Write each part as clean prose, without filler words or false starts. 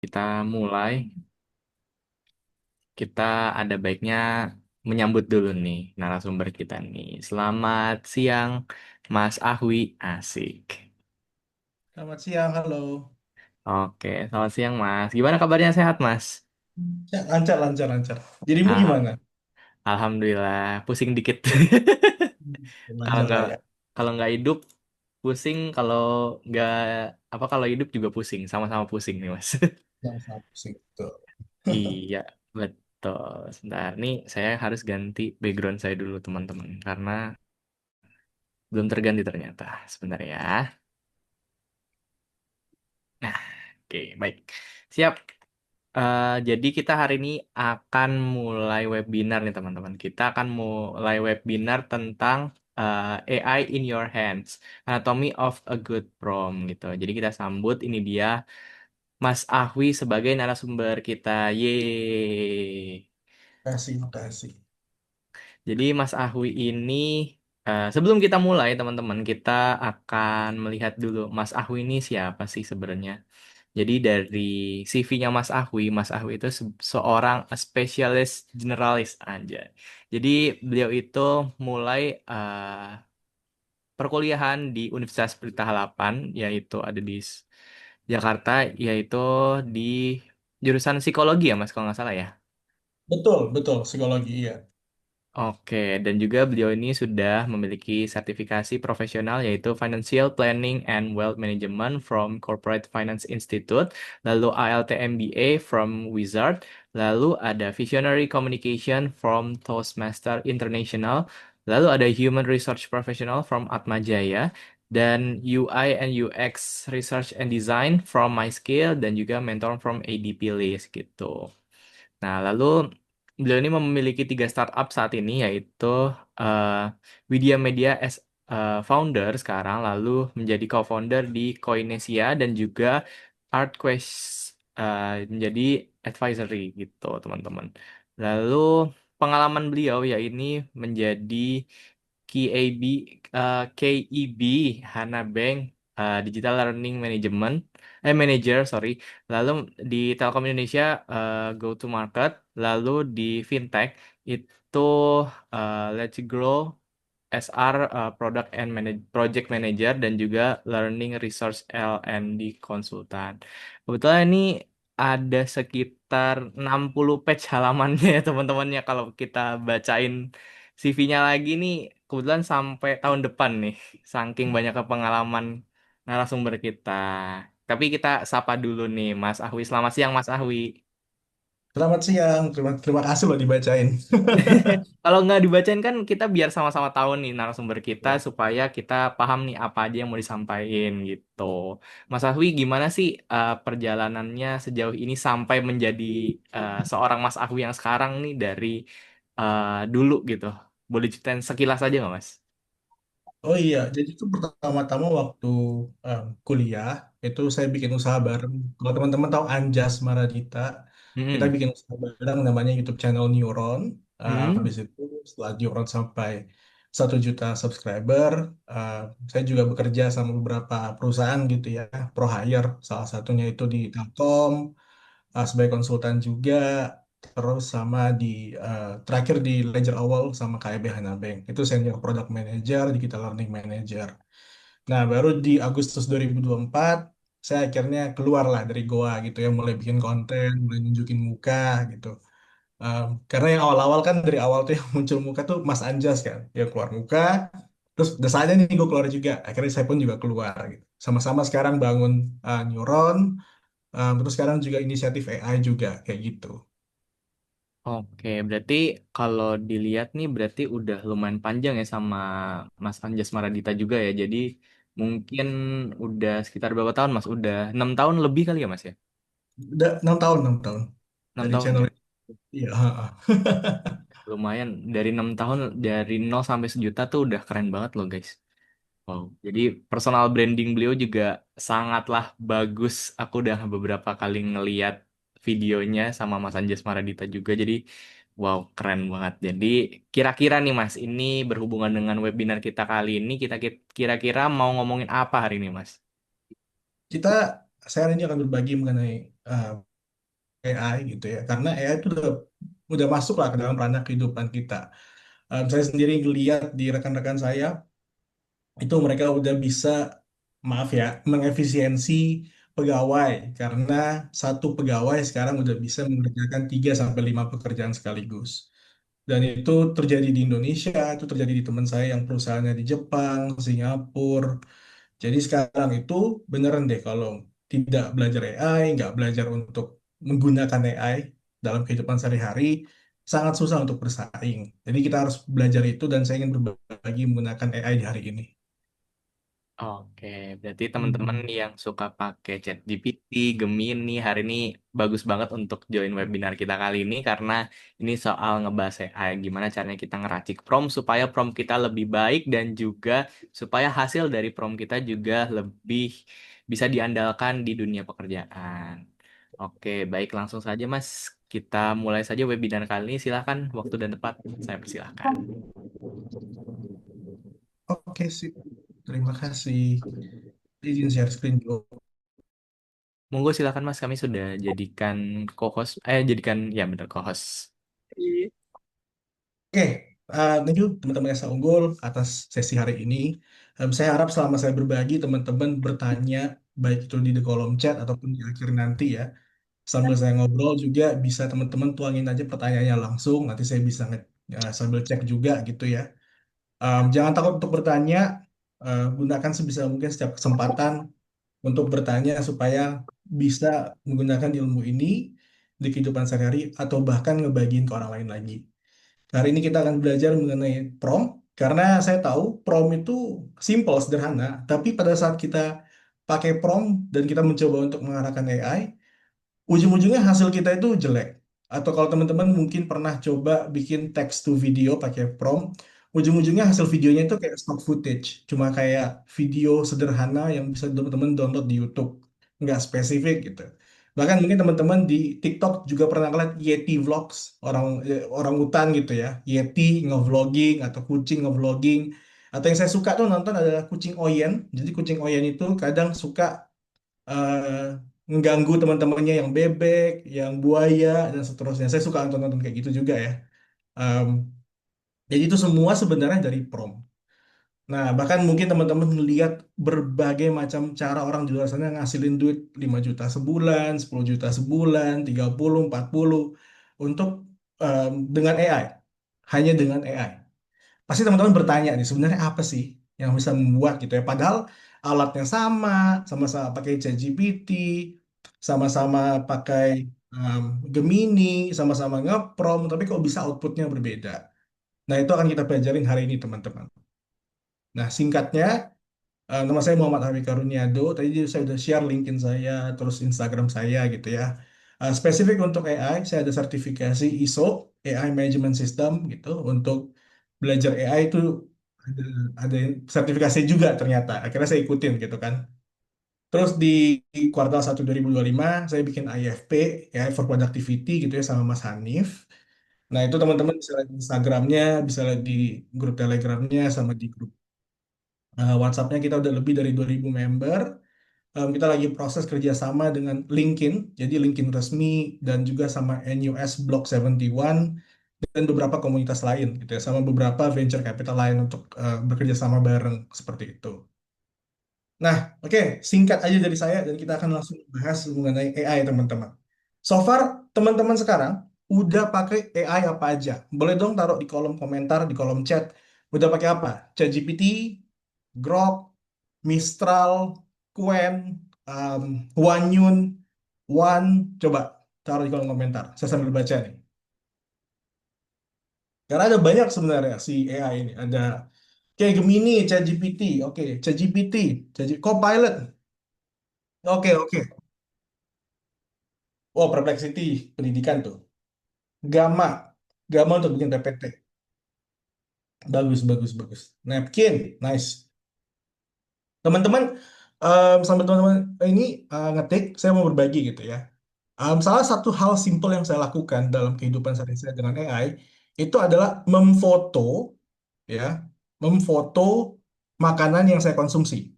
Kita mulai, kita ada baiknya menyambut dulu nih narasumber kita nih. Selamat siang, Mas Ahwi. Asik. Selamat siang, halo. Oke, selamat siang, Mas. Gimana kabarnya, sehat, Mas? Ya, lancar, lancar, lancar. Jadimu Alham- gimana? Alhamdulillah, pusing dikit. Kalau Lancar nggak lah ya. kalau nggak hidup pusing, kalau nggak kalau hidup juga pusing, sama-sama pusing nih, Mas. Yang sangat pusing itu. Iya, betul. Sebentar, nih saya harus ganti background saya dulu, teman-teman, karena belum terganti ternyata. Sebentar ya. Nah, oke, baik. Siap. Jadi kita hari ini akan mulai webinar nih teman-teman. Kita akan mulai webinar tentang AI in your hands, Anatomy of a Good Prompt gitu. Jadi kita sambut ini dia Mas Ahwi sebagai narasumber kita. Yeay. Makasih, makasih. Jadi Mas Ahwi ini sebelum kita mulai teman-teman, kita akan melihat dulu Mas Ahwi ini siapa sih sebenarnya. Jadi dari CV-nya Mas Ahwi itu seorang spesialis generalis aja. Jadi beliau itu mulai perkuliahan di Universitas Pelita Harapan, yaitu ada di Jakarta, yaitu di jurusan psikologi ya Mas kalau nggak salah ya. Betul, betul. Psikologi, iya. Oke, dan juga beliau ini sudah memiliki sertifikasi profesional yaitu Financial Planning and Wealth Management from Corporate Finance Institute, lalu ALT MBA from Wizard, lalu ada Visionary Communication from Toastmaster International, lalu ada Human Research Professional from Atmajaya, dan UI and UX Research and Design from MySkill, dan juga mentor from ADP List gitu. Nah, lalu beliau ini memiliki tiga startup saat ini, yaitu eh, Widya Media as founder sekarang, lalu menjadi co-founder di Koinesia, dan juga ArtQuest menjadi advisory gitu, teman-teman. Lalu pengalaman beliau ya ini menjadi KAB, KEB Hana Bank Digital Learning Management, Manager, sorry. Lalu di Telkom Indonesia go to market, lalu di fintech itu Let's Grow SR Product and Project Manager, dan juga Learning Resource L&D Konsultan. Kebetulan ini ada sekitar 60 page halamannya ya teman-temannya, kalau kita bacain CV-nya lagi nih kebetulan sampai tahun depan nih, saking banyaknya pengalaman narasumber kita. Tapi kita sapa dulu nih Mas Ahwi. Selamat siang Mas Ahwi. Selamat siang. Terima kasih loh dibacain. Kalau nggak dibacain kan kita biar sama-sama tahu nih narasumber kita, Ya. supaya kita paham nih apa aja yang mau disampaikan gitu. Mas Ahwi, gimana sih perjalanannya sejauh ini sampai menjadi seorang Mas Ahwi yang sekarang nih dari dulu gitu? Boleh ceritain sekilas aja nggak Mas? Oh iya, jadi itu pertama-tama waktu kuliah, itu saya bikin usaha bareng. Kalau teman-teman tahu Anjas Maradita, kita Hmm. bikin usaha bareng namanya YouTube channel Neuron. Hmm. Habis itu setelah Neuron sampai 1 juta subscriber, eh, saya juga bekerja sama beberapa perusahaan gitu ya, pro hire. Salah satunya itu di Telkom, sebagai konsultan juga. Terus sama di terakhir di Ledger Awal sama KEB Hana Bank. Itu senior product manager, digital learning manager. Nah, baru di Agustus 2024 saya akhirnya keluar lah dari Goa gitu ya, mulai bikin konten, mulai nunjukin muka gitu. Karena yang awal-awal kan dari awal tuh yang muncul muka tuh Mas Anjas kan, ya keluar muka, terus desanya nih gue keluar juga. Akhirnya saya pun juga keluar gitu. Sama-sama sekarang bangun Neuron, terus sekarang juga inisiatif AI juga kayak gitu. Oke, berarti kalau dilihat nih berarti udah lumayan panjang ya sama Mas Anjas Maradita juga ya. Jadi mungkin udah sekitar berapa tahun Mas? Udah 6 tahun lebih kali ya Mas ya? Udah 6 tahun, 6 tahun 6 dari tahun channel ya? ini. Iya, ha, ha. Lumayan, dari 6 tahun, dari 0 sampai 1 juta tuh udah keren banget loh guys. Wow. Jadi personal branding beliau juga sangatlah bagus. Aku udah beberapa kali ngeliat videonya sama Mas Anjas Maradita juga. Jadi wow, keren banget. Jadi kira-kira nih Mas, ini berhubungan dengan webinar kita kali ini, kita kira-kira mau ngomongin apa hari ini Mas? Kita saya hari ini akan berbagi mengenai AI gitu ya, karena AI itu udah masuk lah ke dalam ranah kehidupan kita. Saya sendiri ngeliat di rekan-rekan saya itu mereka udah bisa, maaf ya, mengefisiensi pegawai karena satu pegawai sekarang udah bisa mengerjakan 3 sampai 5 pekerjaan sekaligus. Dan itu terjadi di Indonesia, itu terjadi di teman saya yang perusahaannya di Jepang, Singapura. Jadi sekarang itu beneran deh kalau tidak belajar AI, nggak belajar untuk menggunakan AI dalam kehidupan sehari-hari, sangat susah untuk bersaing. Jadi kita harus belajar itu dan saya ingin berbagi menggunakan AI di hari ini. Oke, berarti teman-teman Hmm. yang suka pakai ChatGPT, Gemini, hari ini bagus banget untuk join webinar kita kali ini karena ini soal ngebahas AI, gimana caranya kita ngeracik prompt supaya prompt kita lebih baik dan juga supaya hasil dari prompt kita juga lebih bisa diandalkan di dunia pekerjaan. Oke, baik langsung saja Mas. Kita mulai saja webinar kali ini. Silakan waktu dan tempat saya persilahkan. Oke sih, terima kasih. Izin share screen dulu. Monggo silakan Mas, kami sudah jadikan co-host, jadikan ya benar co-host. Iya. Oke, thank you teman-teman Esa Unggul atas sesi hari ini. Saya harap selama saya berbagi, teman-teman bertanya, baik itu di kolom chat ataupun di akhir nanti ya. Sambil saya ngobrol juga bisa teman-teman tuangin aja pertanyaannya langsung, nanti saya bisa sambil cek juga gitu ya. Jangan takut untuk bertanya, gunakan sebisa mungkin setiap kesempatan untuk bertanya supaya bisa menggunakan ilmu ini di kehidupan sehari-hari atau bahkan ngebagiin ke orang lain lagi. Hari ini kita akan belajar mengenai prompt, karena saya tahu prompt itu simple, sederhana, tapi pada saat kita pakai prompt dan kita mencoba untuk mengarahkan AI, ujung-ujungnya hasil kita itu jelek. Atau kalau teman-teman mungkin pernah coba bikin text to video pakai prompt, ujung-ujungnya hasil videonya itu kayak stock footage, cuma kayak video sederhana yang bisa teman-teman download di YouTube, nggak spesifik gitu. Bahkan mungkin teman-teman di TikTok juga pernah ngeliat Yeti Vlogs, orang hutan gitu ya, Yeti ngevlogging atau kucing ngevlogging. Atau yang saya suka tuh nonton adalah kucing Oyen. Jadi kucing Oyen itu kadang suka eh, mengganggu teman-temannya yang bebek, yang buaya, dan seterusnya. Saya suka nonton-nonton kayak gitu juga ya. Em, jadi itu semua sebenarnya dari prompt. Nah, bahkan mungkin teman-teman melihat berbagai macam cara orang di luar sana ngasilin duit 5 juta sebulan, 10 juta sebulan, 30, 40 untuk dengan AI. Hanya dengan AI. Pasti teman-teman bertanya nih, sebenarnya apa sih yang bisa membuat gitu ya? Padahal alatnya sama, sama-sama pakai ChatGPT, sama-sama pakai um, Gemini, sama-sama nge-prompt, tapi kok bisa outputnya berbeda? Nah, itu akan kita pelajarin hari ini, teman-teman. Nah, singkatnya, nama saya Muhammad Hawi Karuniado. Tadi saya sudah share LinkedIn saya, terus Instagram saya gitu ya. Spesifik untuk AI, saya ada sertifikasi ISO, AI Management System gitu. Untuk belajar AI itu ada, ada sertifikasi juga ternyata. Akhirnya saya ikutin gitu kan. Terus di kuartal 1 2025, saya bikin IFP, ya, for Productivity gitu ya, sama Mas Hanif. Nah, itu teman-teman bisa lihat di Instagramnya, bisa lihat di grup Telegramnya, sama di grup WhatsAppnya kita udah lebih dari 2.000 member. Kita lagi proses kerjasama dengan LinkedIn, jadi LinkedIn resmi dan juga sama NUS Block 71 dan beberapa komunitas lain gitu ya, sama beberapa venture capital lain untuk bekerja sama bareng seperti itu. Nah, oke, singkat aja dari saya dan kita akan langsung bahas mengenai AI teman-teman. So far, teman-teman sekarang udah pakai AI apa aja? Boleh dong taruh di kolom komentar, di kolom chat. Udah pakai apa? ChatGPT, Grok, Mistral, Qwen, um, Wanyun, Wan. Coba taruh di kolom komentar. Saya sambil baca nih. Karena ada banyak sebenarnya si AI ini. Ada kayak Gemini, ChatGPT, oke, ChatGPT, Copilot, oke, oke. Oh, Perplexity, pendidikan tuh. Gamma, Gamma untuk bikin PPT. Bagus, bagus, bagus. Napkin, nice. Teman-teman, sambil teman-teman ini ngetik, saya mau berbagi gitu ya. Salah satu hal simpel yang saya lakukan dalam kehidupan sehari saya dengan AI itu adalah memfoto, ya, memfoto makanan yang saya konsumsi.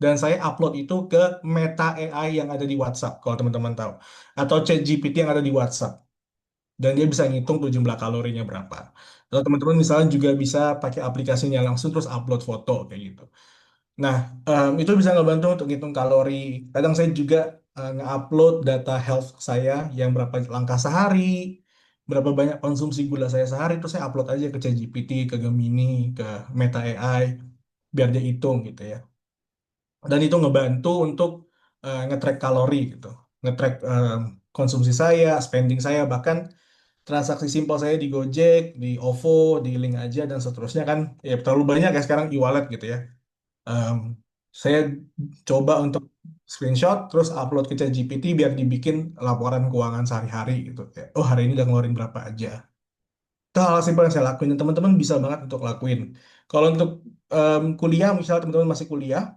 dan saya upload itu ke Meta AI yang ada di WhatsApp, kalau teman-teman tahu, atau ChatGPT yang ada di WhatsApp. Dan dia bisa ngitung tuh jumlah kalorinya berapa. Kalau teman-teman misalnya juga bisa pakai aplikasinya langsung terus upload foto kayak gitu. Nah, itu bisa ngebantu untuk ngitung kalori. Kadang saya juga nge-upload data health saya yang berapa langkah sehari, berapa banyak konsumsi gula saya sehari, itu saya upload aja ke ChatGPT, ke Gemini, ke Meta AI, biar dia hitung gitu ya. Dan itu ngebantu untuk nge-track kalori gitu, nge-track konsumsi saya, spending saya, bahkan transaksi simpel saya di Gojek, di OVO, di Link aja dan seterusnya kan ya terlalu banyak ya sekarang e-wallet gitu ya. Em, saya coba untuk screenshot terus upload ke ChatGPT biar dibikin laporan keuangan sehari-hari gitu. Kayak, oh hari ini udah ngeluarin berapa aja. Itu hal simpel yang saya lakuin dan teman-teman bisa banget untuk lakuin. Kalau untuk kuliah, misalnya teman-teman masih kuliah,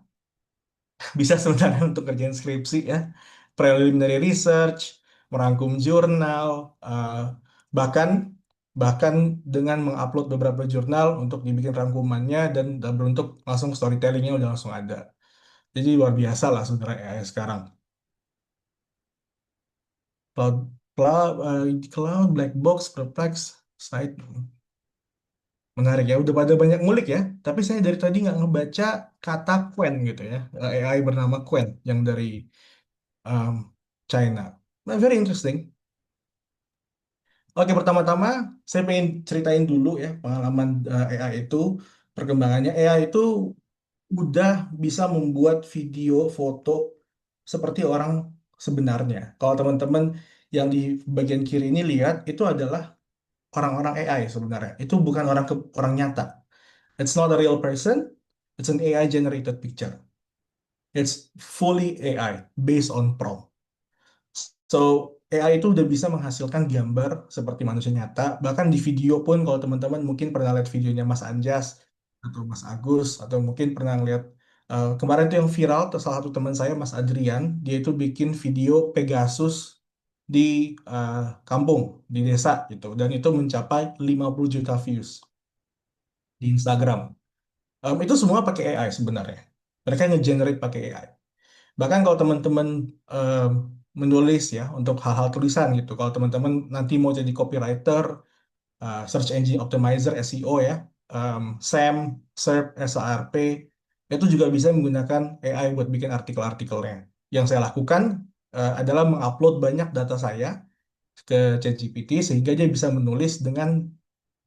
bisa sebenarnya untuk kerjaan skripsi ya, preliminary research, merangkum jurnal, bahkan bahkan dengan mengupload beberapa jurnal untuk dibikin rangkumannya dan dalam bentuk langsung storytellingnya udah langsung ada. Jadi luar biasa lah sebenarnya AI sekarang. Cloud, cloud, black box, perplex, site, menarik ya. Udah pada banyak ngulik ya. Tapi saya dari tadi nggak ngebaca kata Qwen gitu ya. AI bernama Qwen yang dari China. Nah, very interesting. Oke, pertama-tama saya pengen ceritain dulu ya pengalaman AI itu, perkembangannya. AI itu udah bisa membuat video, foto seperti orang sebenarnya. Kalau teman-teman yang di bagian kiri ini lihat, itu adalah orang-orang AI sebenarnya. Itu bukan orang nyata. It's not a real person. It's an AI generated picture. It's fully AI based on prompt. So, AI itu udah bisa menghasilkan gambar seperti manusia nyata. Bahkan di video pun, kalau teman-teman mungkin pernah lihat videonya Mas Anjas atau Mas Agus, atau mungkin pernah lihat kemarin itu yang viral, salah satu teman saya, Mas Adrian, dia itu bikin video Pegasus di eh, kampung, di desa gitu. Dan itu mencapai 50 juta views di Instagram. Itu semua pakai AI sebenarnya. Mereka nge-generate pakai AI. Bahkan kalau teman-teman em, menulis ya untuk hal-hal tulisan gitu, kalau teman-teman nanti mau jadi copywriter, search engine optimizer (SEO) ya, SEM, SERP, SARP, itu juga bisa menggunakan AI buat bikin artikel-artikelnya. Yang saya lakukan adalah mengupload banyak data saya ke ChatGPT sehingga dia bisa menulis dengan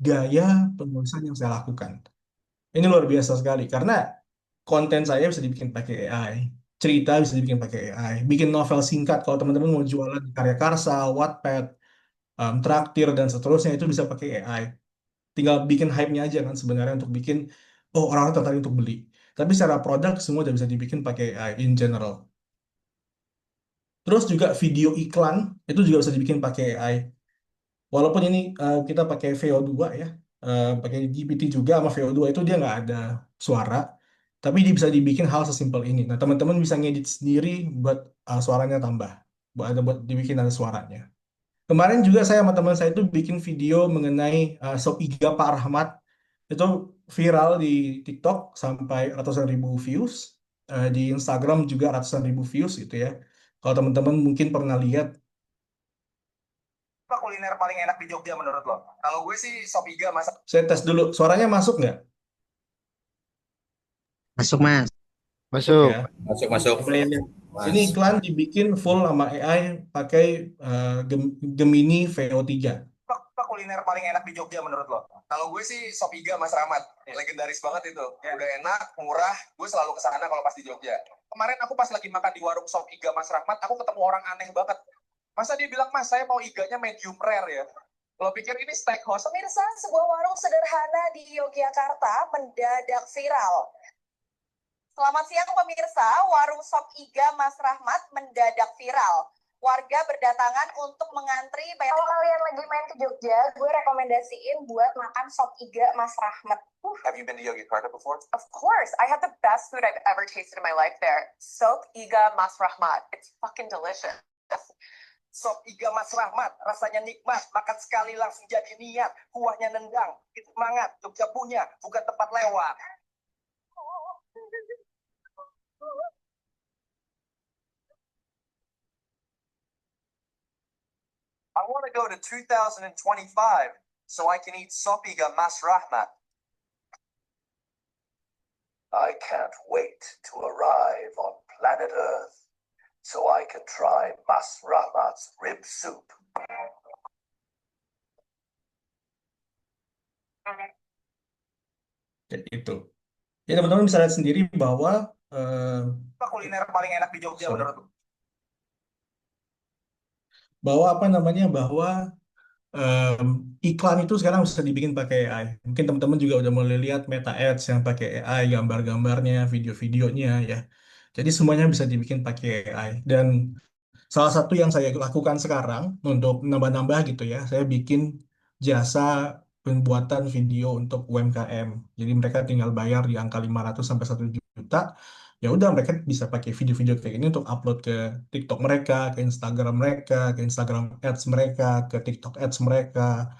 gaya penulisan yang saya lakukan. Ini luar biasa sekali karena konten saya bisa dibikin pakai AI, cerita bisa dibikin pakai AI, bikin novel singkat kalau teman-teman mau jualan di Karya Karsa, Wattpad, Traktir dan seterusnya itu bisa pakai AI. Tinggal bikin hype-nya aja kan sebenarnya untuk bikin oh orang-orang tertarik untuk beli. Tapi secara produk semua udah bisa dibikin pakai AI in general. Terus juga video iklan itu juga bisa dibikin pakai AI. Walaupun ini kita pakai VO2 ya, pakai GPT juga sama VO2 itu dia nggak ada suara, tapi dia bisa dibikin hal sesimpel ini. Nah, teman-teman bisa ngedit sendiri buat suaranya tambah, buat dibikin ada suaranya. Kemarin juga saya sama teman saya itu bikin video mengenai Sop Iga Pak Rahmat, itu viral di TikTok sampai ratusan ribu views, di Instagram juga ratusan ribu views gitu ya. Kalau teman-teman mungkin pernah lihat apa kuliner paling enak di Jogja menurut lo? Kalau gue sih sop iga masak. Saya tes dulu, suaranya masuk nggak? Masuk mas. Masuk ya. Masuk. Masuk, masuk. Coba lihat. Ini Mas. iklan dibikin full sama AI pakai Gemini VO3. Apa kuliner paling enak di Jogja menurut lo? Kalau gue sih sop iga Mas Rahmat, legendaris banget itu. Udah enak, murah, gue selalu kesana kalau pas di Jogja. Kemarin aku pas lagi makan di warung sop iga Mas Rahmat, aku ketemu orang aneh banget. Masa dia bilang, Mas, saya mau iganya medium rare ya? Lo pikir ini steakhouse? Pemirsa, sebuah warung sederhana di Yogyakarta mendadak viral. Selamat siang pemirsa, warung sop iga Mas Rahmat mendadak viral. Warga berdatangan untuk mengantri. Kalau kalian lagi main ke Jogja, gue rekomendasiin buat makan sop iga Mas Rahmat. Have you been to Yogyakarta before? Of course, I had the best food I've ever tasted in my life there. Sop iga Mas Rahmat. It's fucking delicious. Sop iga Mas Rahmat, rasanya nikmat, makan sekali langsung jadi niat, kuahnya nendang, semangat, Jogja punya, bukan tempat lewat. I want to go to 2025 so I can eat Sopiga Mas Rahmat. I can't wait to arrive on planet Earth so I can try Mas Rahmat's rib soup. Kayak itu. Ya teman-teman bisa lihat sendiri bahwa Apa kuliner paling enak di Jogja sorry. menurut? Bahwa apa namanya bahwa em, iklan itu sekarang bisa dibikin pakai AI. Mungkin teman-teman juga udah mulai lihat Meta Ads yang pakai AI, gambar-gambarnya, video-videonya ya. Jadi semuanya bisa dibikin pakai AI. Dan salah satu yang saya lakukan sekarang untuk nambah-nambah gitu ya, saya bikin jasa pembuatan video untuk UMKM. Jadi mereka tinggal bayar di angka 500 sampai 1 juta. Ya udah mereka bisa pakai video-video kayak ini untuk upload ke TikTok mereka, ke Instagram mereka, ke Instagram Ads mereka, ke TikTok Ads mereka.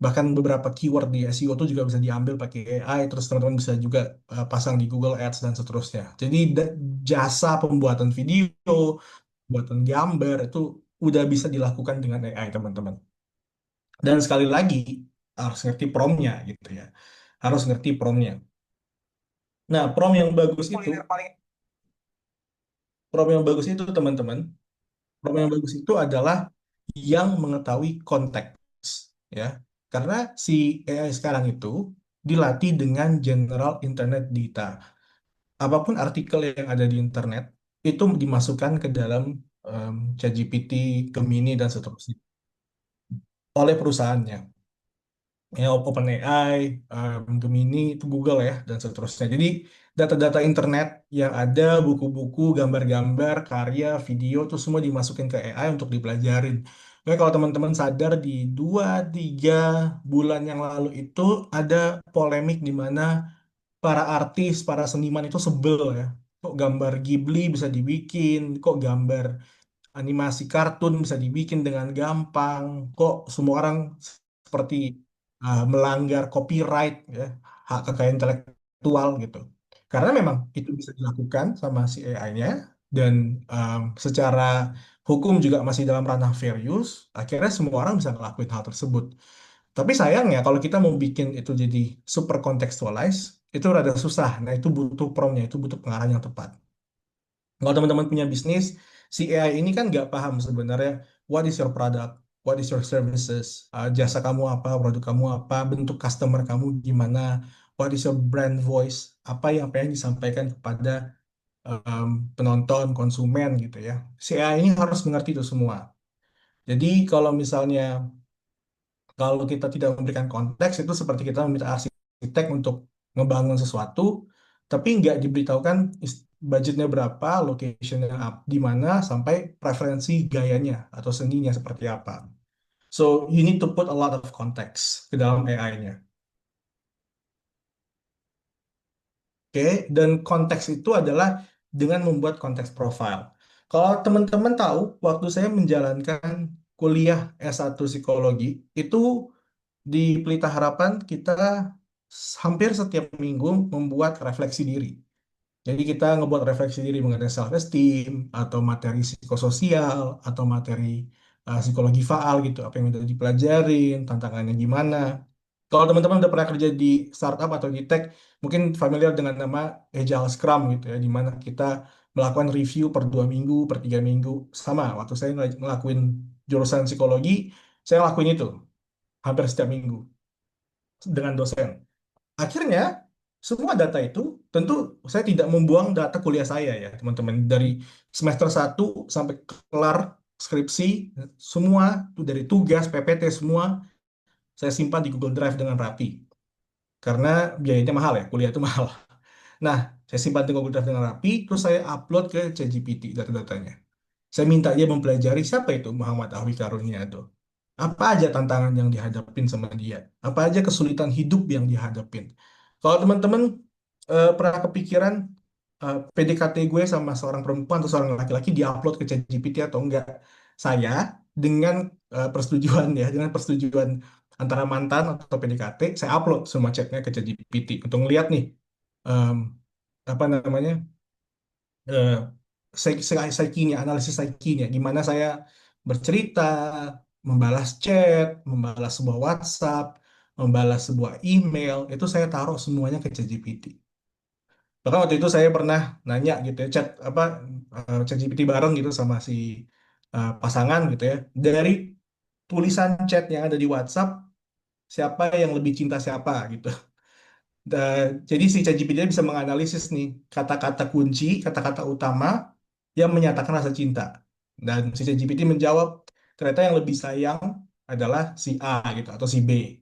Bahkan beberapa keyword di SEO itu juga bisa diambil pakai AI, terus teman-teman bisa juga pasang di Google Ads dan seterusnya. Jadi jasa pembuatan video, buatan gambar itu udah bisa dilakukan dengan AI teman-teman. Dan sekali lagi harus ngerti promnya gitu ya. Harus ngerti promnya. Nah, prom yang bagus itu teman-teman, prom yang bagus itu adalah yang mengetahui konteks ya. Karena si AI sekarang itu dilatih dengan general internet data. Apapun artikel yang ada di internet itu dimasukkan ke dalam ChatGPT, Gemini dan seterusnya oleh perusahaannya. Ya OpenAI, Gemini itu Google ya dan seterusnya. Jadi data-data internet yang ada, buku-buku, gambar-gambar, karya, video itu semua dimasukin ke AI untuk dipelajarin. Oke, kalau teman-teman sadar di 2-3 bulan yang lalu itu ada polemik di mana para artis, para seniman itu sebel ya. Kok gambar Ghibli bisa dibikin, kok gambar animasi kartun bisa dibikin dengan gampang. Kok semua orang seperti melanggar copyright ya, hak kekayaan intelektual gitu. Karena memang itu bisa dilakukan sama si AI-nya dan secara hukum juga masih dalam ranah fair use, akhirnya semua orang bisa ngelakuin hal tersebut. Tapi sayangnya kalau kita mau bikin itu jadi super contextualize, itu rada susah. Nah, itu butuh prompt-nya, itu butuh pengarahan yang tepat. Kalau teman-teman punya bisnis, si AI ini kan nggak paham sebenarnya what is your product, what is your services, jasa kamu apa, produk kamu apa, bentuk customer kamu gimana, what is your brand voice, apa yang pengen disampaikan kepada em, penonton, konsumen gitu ya. Si AI ini harus mengerti itu semua. Jadi kalau kita tidak memberikan konteks itu seperti kita meminta arsitek untuk ngebangun sesuatu, tapi nggak diberitahukan budgetnya berapa, locationnya di mana, sampai preferensi gayanya atau seninya seperti apa. So you need to put a lot of context ke dalam AI-nya. Oke, dan konteks itu adalah dengan membuat konteks profile. Kalau teman-teman tahu, waktu saya menjalankan kuliah S1 psikologi, itu di Pelita Harapan kita hampir setiap minggu membuat refleksi diri. Jadi kita ngebuat refleksi diri mengenai self esteem atau materi psikososial atau materi psikologi faal gitu, apa yang udah dipelajarin, tantangannya gimana. Kalau teman-teman udah pernah kerja di startup atau di tech, mungkin familiar dengan nama Agile Scrum gitu ya, di mana kita melakukan review per 2 minggu, per 3 minggu. Sama, waktu saya ngelakuin jurusan psikologi, saya lakuin itu hampir setiap minggu dengan dosen. Akhirnya, semua data itu tentu saya tidak membuang data kuliah saya ya, teman-teman. Dari semester 1 sampai kelar skripsi, semua itu dari tugas, PPT, semua saya simpan di Google Drive dengan rapi. Karena biayanya mahal ya, kuliah itu mahal. Nah, saya simpan di Google Drive dengan rapi, terus saya upload ke ChatGPT data-datanya. Saya minta dia mempelajari siapa itu Muhammad Ahwi Karunia itu. Apa aja tantangan yang dihadapin sama dia? Apa aja kesulitan hidup yang dihadapin? Kalau teman-teman pernah kepikiran PDKT gue sama seorang perempuan atau seorang laki-laki diupload ke ChatGPT atau enggak? Saya dengan persetujuan ya, dengan persetujuan antara mantan atau PDKT, saya upload semua chatnya ke ChatGPT untuk ngeliat nih em, apa namanya eh, psikinya, analisis psikinya, gimana saya bercerita, membalas chat, membalas sebuah WhatsApp, membalas sebuah email, itu saya taruh semuanya ke ChatGPT. Bahkan waktu itu saya pernah nanya gitu ya, ChatGPT bareng gitu sama si pasangan gitu ya. Dari tulisan chat yang ada di WhatsApp, siapa yang lebih cinta siapa gitu. Jadi si ChatGPT bisa menganalisis nih kata-kata kunci, kata-kata utama yang menyatakan rasa cinta. Dan si ChatGPT menjawab, ternyata yang lebih sayang adalah si A gitu atau si B.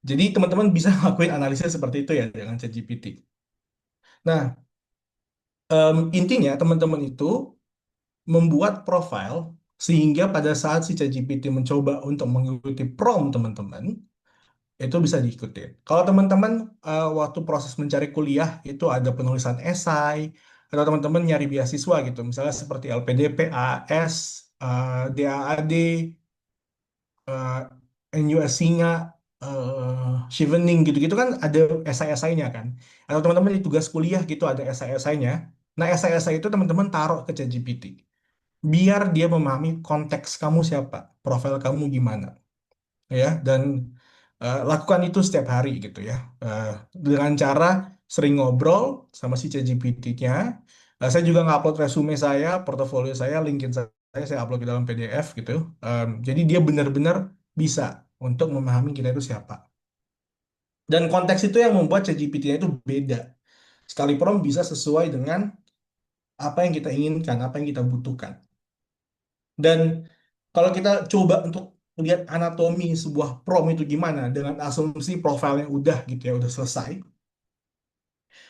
Jadi teman-teman bisa ngelakuin analisis seperti itu ya dengan ChatGPT. Nah, intinya teman-teman itu membuat profil sehingga pada saat si ChatGPT mencoba untuk mengikuti prompt teman-teman, itu bisa diikuti. Kalau teman-teman waktu proses mencari kuliah itu ada penulisan esai atau teman-teman nyari beasiswa gitu, misalnya seperti LPDP, AS, DAAD, eh, NUS Singa, Chevening gitu-gitu kan ada esai-esainya kan. Atau teman-teman di tugas kuliah gitu ada esai-esainya. Nah, esai-esai itu teman-teman taruh ke ChatGPT. Biar dia memahami konteks kamu siapa, profil kamu gimana ya, dan lakukan itu setiap hari gitu ya. Eh, dengan cara sering ngobrol sama si ChatGPT-nya. Saya juga ngupload resume saya, portofolio saya, LinkedIn saya upload ke dalam PDF gitu. Jadi dia benar-benar bisa untuk memahami kita itu siapa. Dan konteks itu yang membuat ChatGPT-nya itu beda. Sekali prompt bisa sesuai dengan apa yang kita inginkan, apa yang kita butuhkan. Dan kalau kita coba untuk lihat anatomi sebuah prompt itu gimana dengan asumsi profilnya udah gitu ya, udah selesai.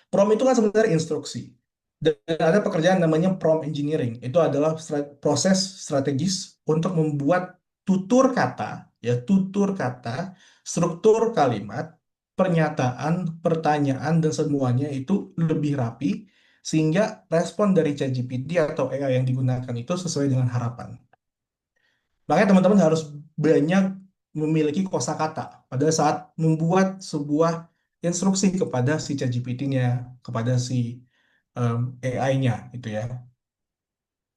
Prompt itu kan sebenarnya instruksi. Dan ada pekerjaan namanya prompt engineering. Itu adalah proses strategis untuk membuat tutur kata, ya tutur kata, struktur kalimat, pernyataan, pertanyaan, dan semuanya itu lebih rapi sehingga respon dari ChatGPT atau AI yang digunakan itu sesuai dengan harapan. Makanya teman-teman harus banyak memiliki kosakata pada saat membuat sebuah instruksi kepada si ChatGPT-nya, kepada si AI-nya gitu ya.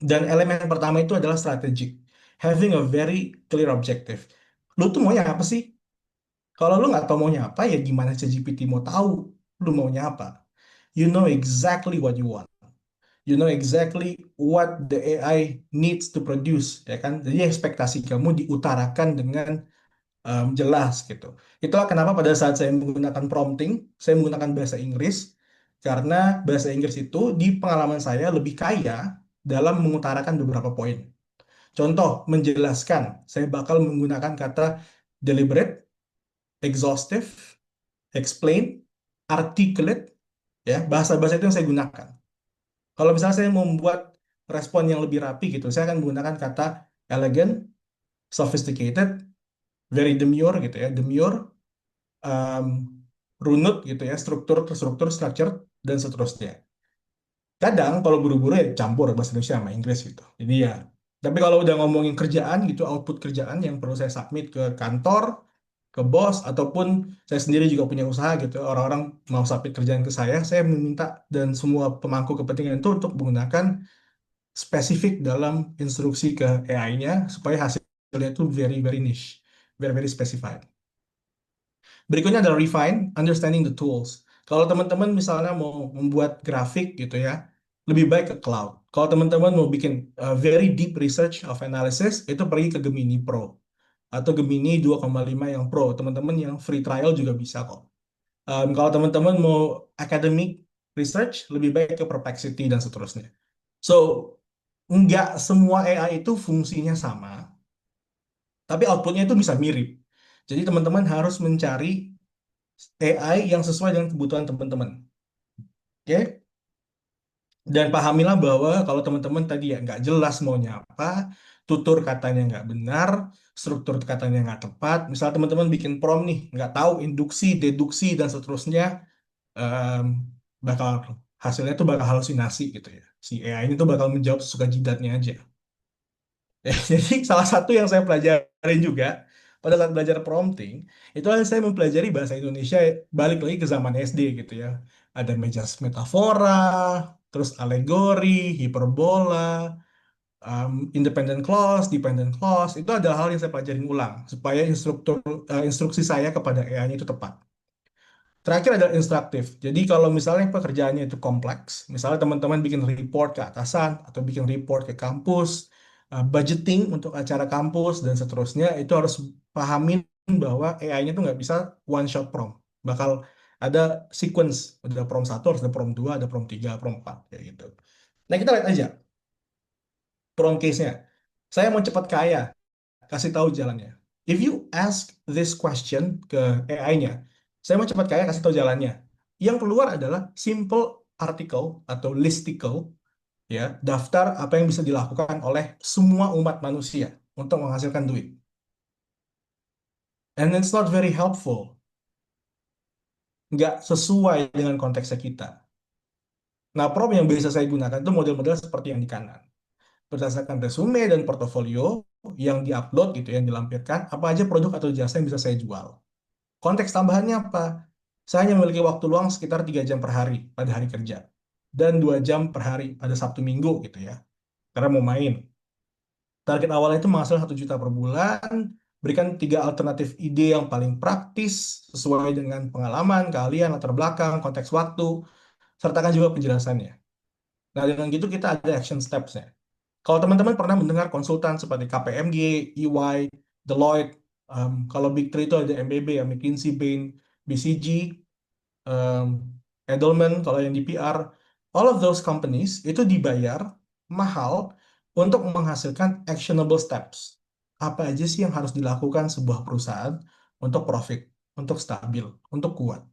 Dan elemen pertama itu adalah strategic. Having a very clear objective. Lu tuh maunya apa sih? Kalau lu nggak tahu maunya apa, ya gimana ChatGPT mau tahu lu maunya apa? You know exactly what you want. You know exactly what the AI needs to produce, ya kan? Jadi ekspektasi kamu diutarakan dengan jelas gitu. Itulah kenapa pada saat saya menggunakan prompting, saya menggunakan bahasa Inggris karena bahasa Inggris itu di pengalaman saya lebih kaya dalam mengutarakan beberapa poin. Contoh, menjelaskan, saya bakal menggunakan kata deliberate, exhaustive, explain, articulate, ya bahasa-bahasa itu yang saya gunakan. Kalau misalnya saya mau membuat respon yang lebih rapi gitu, saya akan menggunakan kata elegant, sophisticated, very demure gitu ya, demure, um, runut gitu ya, struktur, structure, dan seterusnya. Kadang kalau buru-buru ya campur bahasa Indonesia sama Inggris gitu. Jadi ya, tapi kalau udah ngomongin kerjaan gitu, output kerjaan yang perlu saya submit ke kantor, ke bos, ataupun saya sendiri juga punya usaha gitu, orang-orang mau submit kerjaan ke saya meminta dan semua pemangku kepentingan itu untuk menggunakan spesifik dalam instruksi ke AI-nya supaya hasilnya itu very very niche, very very specified. Berikutnya adalah refine, understanding the tools. Kalau teman-teman misalnya mau membuat grafik gitu ya, lebih baik ke cloud. Kalau teman-teman mau bikin very deep research of analysis, itu pergi ke Gemini Pro atau Gemini 2,5 yang Pro. Teman-teman yang free trial juga bisa kok. Kalau teman-teman mau academic research, lebih baik ke Perplexity dan seterusnya. So, nggak semua AI itu fungsinya sama, tapi outputnya itu bisa mirip. Jadi teman-teman harus mencari AI yang sesuai dengan kebutuhan teman-teman. Oke? Dan pahamilah bahwa kalau teman-teman tadi ya nggak jelas maunya apa, tutur katanya nggak benar, struktur katanya nggak tepat. Misal teman-teman bikin prompt nih, nggak tahu induksi, deduksi, dan seterusnya, em, bakal hasilnya tuh bakal halusinasi gitu ya. Si AI ini tuh bakal menjawab sesuka jidatnya aja. Ya, jadi salah satu yang saya pelajarin juga pada saat belajar prompting itu adalah saya mempelajari bahasa Indonesia balik lagi ke zaman SD gitu ya. Ada mejas metafora, terus alegori, hiperbola, independent clause, dependent clause, itu adalah hal yang saya pelajarin ulang supaya instruksi saya kepada AI-nya itu tepat. Terakhir adalah instruktif. Jadi kalau misalnya pekerjaannya itu kompleks, misalnya teman-teman bikin report ke atasan atau bikin report ke kampus, budgeting untuk acara kampus dan seterusnya, itu harus pahamin bahwa AI-nya itu nggak bisa one shot prompt. Bakal ada sequence, ada prompt 1, harus ada prompt 2, ada prompt 3, prompt 4, kayak gitu. Nah kita lihat aja prompt case-nya. Saya mau cepat kaya, kasih tahu jalannya. If you ask this question ke AI-nya, saya mau cepat kaya, kasih tahu jalannya. Yang keluar adalah simple article atau listicle, ya, daftar apa yang bisa dilakukan oleh semua umat manusia untuk menghasilkan duit. And it's not very helpful, nggak sesuai dengan konteksnya kita. Nah, prompt yang biasa saya gunakan itu model-model seperti yang di kanan. Berdasarkan resume dan portofolio yang diupload gitu, yang dilampirkan, apa aja produk atau jasa yang bisa saya jual. Konteks tambahannya apa? Saya hanya memiliki waktu luang sekitar 3 jam per hari pada hari kerja. Dan 2 jam per hari pada Sabtu Minggu gitu ya. Karena mau main. Target awalnya itu menghasilkan 1 juta per bulan. Berikan 3 alternatif ide yang paling praktis sesuai dengan pengalaman, keahlian, latar belakang, konteks waktu. Sertakan juga penjelasannya. Nah, dengan gitu kita ada action steps-nya. Kalau teman-teman pernah mendengar konsultan seperti KPMG, EY, Deloitte, kalau Big Three itu ada MBB, ya, McKinsey, Bain, BCG, um, Edelman, kalau yang di PR, all of those companies itu dibayar mahal untuk menghasilkan actionable steps. Apa aja sih yang harus dilakukan sebuah perusahaan untuk profit, untuk stabil, untuk kuat.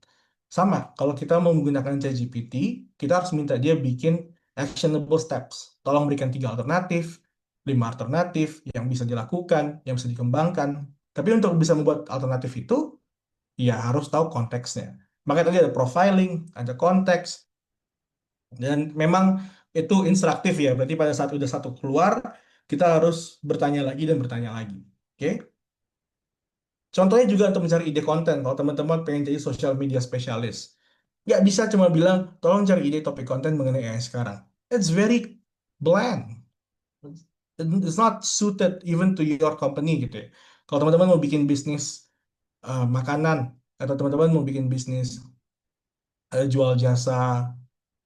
Sama, kalau kita mau menggunakan ChatGPT, kita harus minta dia bikin actionable steps. Tolong berikan 3 alternatif, 5 alternatif yang bisa dilakukan, yang bisa dikembangkan. Tapi untuk bisa membuat alternatif itu, ya harus tahu konteksnya. Makanya tadi ada profiling, ada konteks, dan memang itu instruktif ya. Berarti pada saat udah satu keluar, kita harus bertanya lagi dan bertanya lagi. Oke? Contohnya juga untuk mencari ide konten. Kalau teman-teman pengen jadi social media spesialis, nggak bisa cuma bilang, tolong cari ide topik konten mengenai AI sekarang. It's very bland. It's not suited even to your company gitu ya. Kalau teman-teman mau bikin bisnis makanan, atau teman-teman mau bikin bisnis jual jasa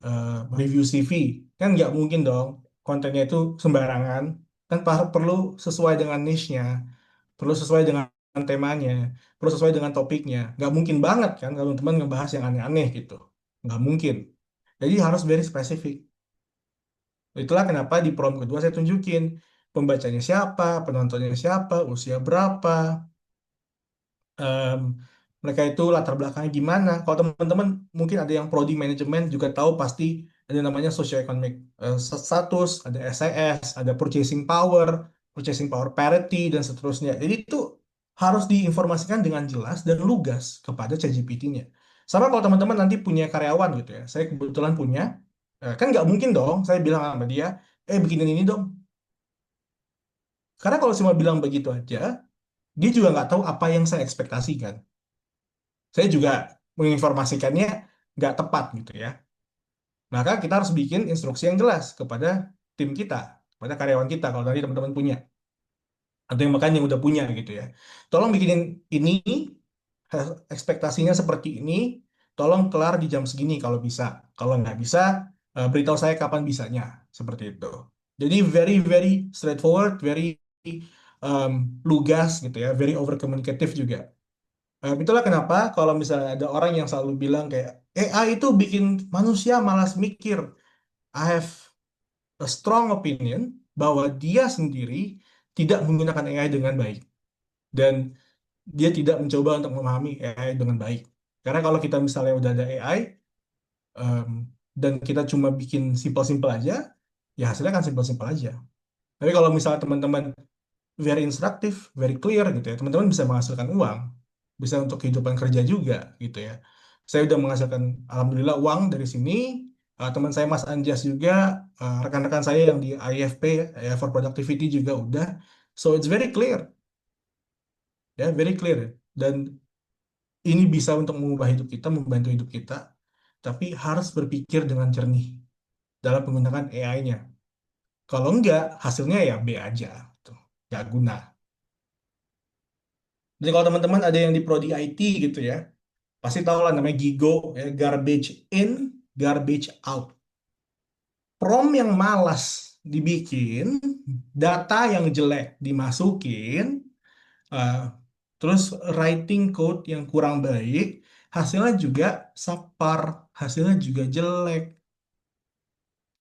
eh, review CV, kan nggak mungkin dong kontennya itu sembarangan. Kan perlu sesuai dengan niche-nya, perlu sesuai dengan temanya, perlu sesuai dengan topiknya. Nggak mungkin banget kan kalau teman ngebahas yang aneh-aneh gitu. Nggak mungkin. Jadi harus very spesifik. Itulah kenapa di prom kedua saya tunjukin pembacanya siapa, penontonnya siapa, usia berapa, em, mereka itu latar belakangnya gimana. Kalau teman-teman mungkin ada yang prodi manajemen juga tahu pasti ada namanya socioeconomic status, ada SIS, ada purchasing power parity dan seterusnya. Jadi itu harus diinformasikan dengan jelas dan lugas kepada ChatGPT-nya. Sama kalau teman-teman nanti punya karyawan gitu ya. Saya kebetulan punya, kan nggak mungkin dong saya bilang sama dia, bikinin ini dong. Karena kalau cuma bilang begitu aja, dia juga nggak tahu apa yang saya ekspektasikan. Saya juga menginformasikannya nggak tepat gitu ya. Maka kita harus bikin instruksi yang jelas kepada tim kita, kepada karyawan kita kalau nanti teman-teman punya atau yang bahkan yang udah punya gitu ya. Tolong bikinin ini, ekspektasinya seperti ini, tolong kelar di jam segini kalau bisa. Kalau nggak bisa, beritahu saya kapan bisanya, seperti itu. Jadi very very straightforward, very lugas gitu ya, very over communicative juga. Itulah kenapa kalau misalnya ada orang yang selalu bilang kayak AI itu bikin manusia malas mikir. I have a strong opinion bahwa dia sendiri tidak menggunakan AI dengan baik dan dia tidak mencoba untuk memahami AI dengan baik. Karena kalau kita misalnya udah ada AI em, dan kita cuma bikin simpel-simpel aja, ya hasilnya kan simpel-simpel aja. Tapi kalau misalnya teman-teman very instruktif, very clear gitu ya. Teman-teman bisa menghasilkan uang, bisa untuk kehidupan kerja juga gitu ya. Saya udah menghasilkan alhamdulillah uang dari sini. Teman saya Mas Anjas juga, rekan-rekan saya yang di IFP, ya, for Productivity juga udah. So it's very clear, ya, very clear. Dan ini bisa untuk mengubah hidup kita, membantu hidup kita, tapi harus berpikir dengan jernih dalam menggunakan AI-nya. Kalau enggak, hasilnya ya B aja. Tuh, nggak guna. Jadi kalau teman-teman ada yang di prodi IT gitu ya, pasti tahu lah namanya GIGO, ya, garbage in, garbage out. Prom yang malas dibikin, data yang jelek dimasukin, uh, terus writing code yang kurang baik, hasilnya juga subpar, hasilnya juga jelek.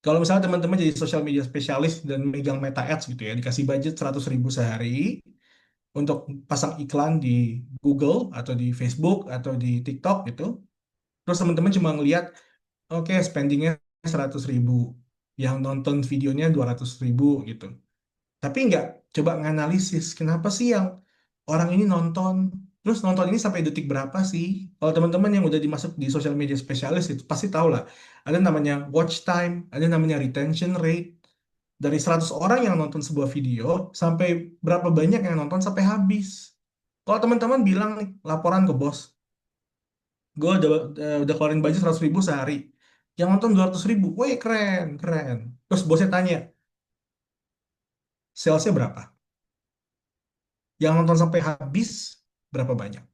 Kalau misalnya teman-teman jadi social media spesialis dan megang Meta Ads gitu ya, dikasih budget 100.000 sehari untuk pasang iklan di Google atau di Facebook atau di TikTok gitu, terus teman-teman cuma ngelihat, oke, spendingnya 100.000, yang nonton videonya 200.000 gitu. Tapi nggak coba nganalisis kenapa sih yang orang ini nonton, terus nonton ini sampai detik berapa sih? Kalau teman-teman yang udah dimasuk di social media spesialis itu pasti tahu lah. Ada namanya watch time, ada namanya retention rate. Dari 100 orang yang nonton sebuah video, sampai berapa banyak yang nonton sampai habis. Kalau teman-teman bilang nih, laporan ke bos, gue udah keluarin budget 100.000 sehari. Yang nonton 200.000, wih keren, keren. Terus bosnya tanya, salesnya berapa? Yang nonton sampai habis berapa banyak?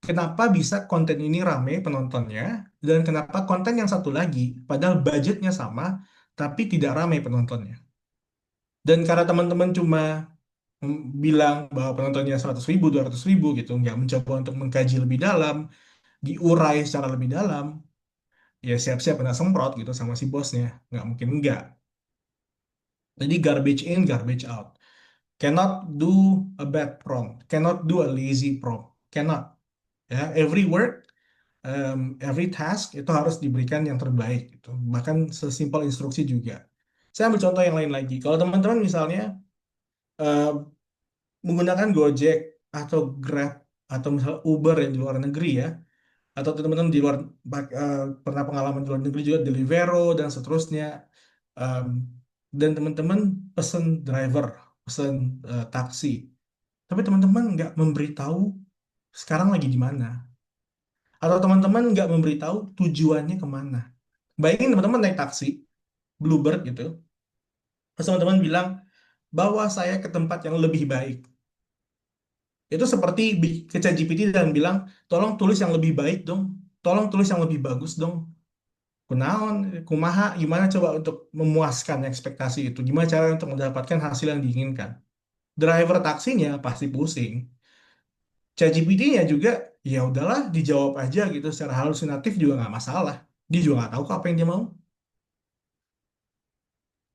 Kenapa bisa konten ini rame penontonnya dan kenapa konten yang satu lagi padahal budgetnya sama tapi tidak rame penontonnya? Dan karena teman-teman cuma bilang bahwa penontonnya 100.000, 200.000 gitu, nggak mencoba untuk mengkaji lebih dalam, diurai secara lebih dalam, ya siap-siap kena semprot gitu sama si bosnya. Nggak mungkin enggak. Jadi garbage in, garbage out. Cannot do a bad prompt. Cannot do a lazy prompt. Cannot. Ya, every work, every task itu harus diberikan yang terbaik gitu. Bahkan sesimpel instruksi juga. Saya ambil contoh yang lain lagi. Kalau teman-teman misalnya eh, menggunakan Gojek atau Grab atau misalnya Uber yang di luar negeri ya, atau teman-teman di luar pernah pengalaman di luar negeri juga Deliveroo dan seterusnya, em, dan teman-teman pesen driver, pesen taksi, tapi teman-teman nggak memberitahu sekarang lagi di mana, atau teman-teman nggak memberitahu tujuannya kemana. Bayangin teman-teman naik taksi, Bluebird gitu, terus teman-teman bilang, bawa saya ke tempat yang lebih baik. Itu seperti ke ChatGPT dan bilang, tolong tulis yang lebih baik dong, tolong tulis yang lebih bagus dong. Kunaon, kumaha, gimana coba untuk memuaskan ekspektasi itu? Gimana cara untuk mendapatkan hasil yang diinginkan? Driver taksinya pasti pusing. ChatGPT-nya juga, ya udahlah, dijawab aja gitu secara halusinatif juga nggak masalah. Dia juga nggak tahu kok apa yang dia mau.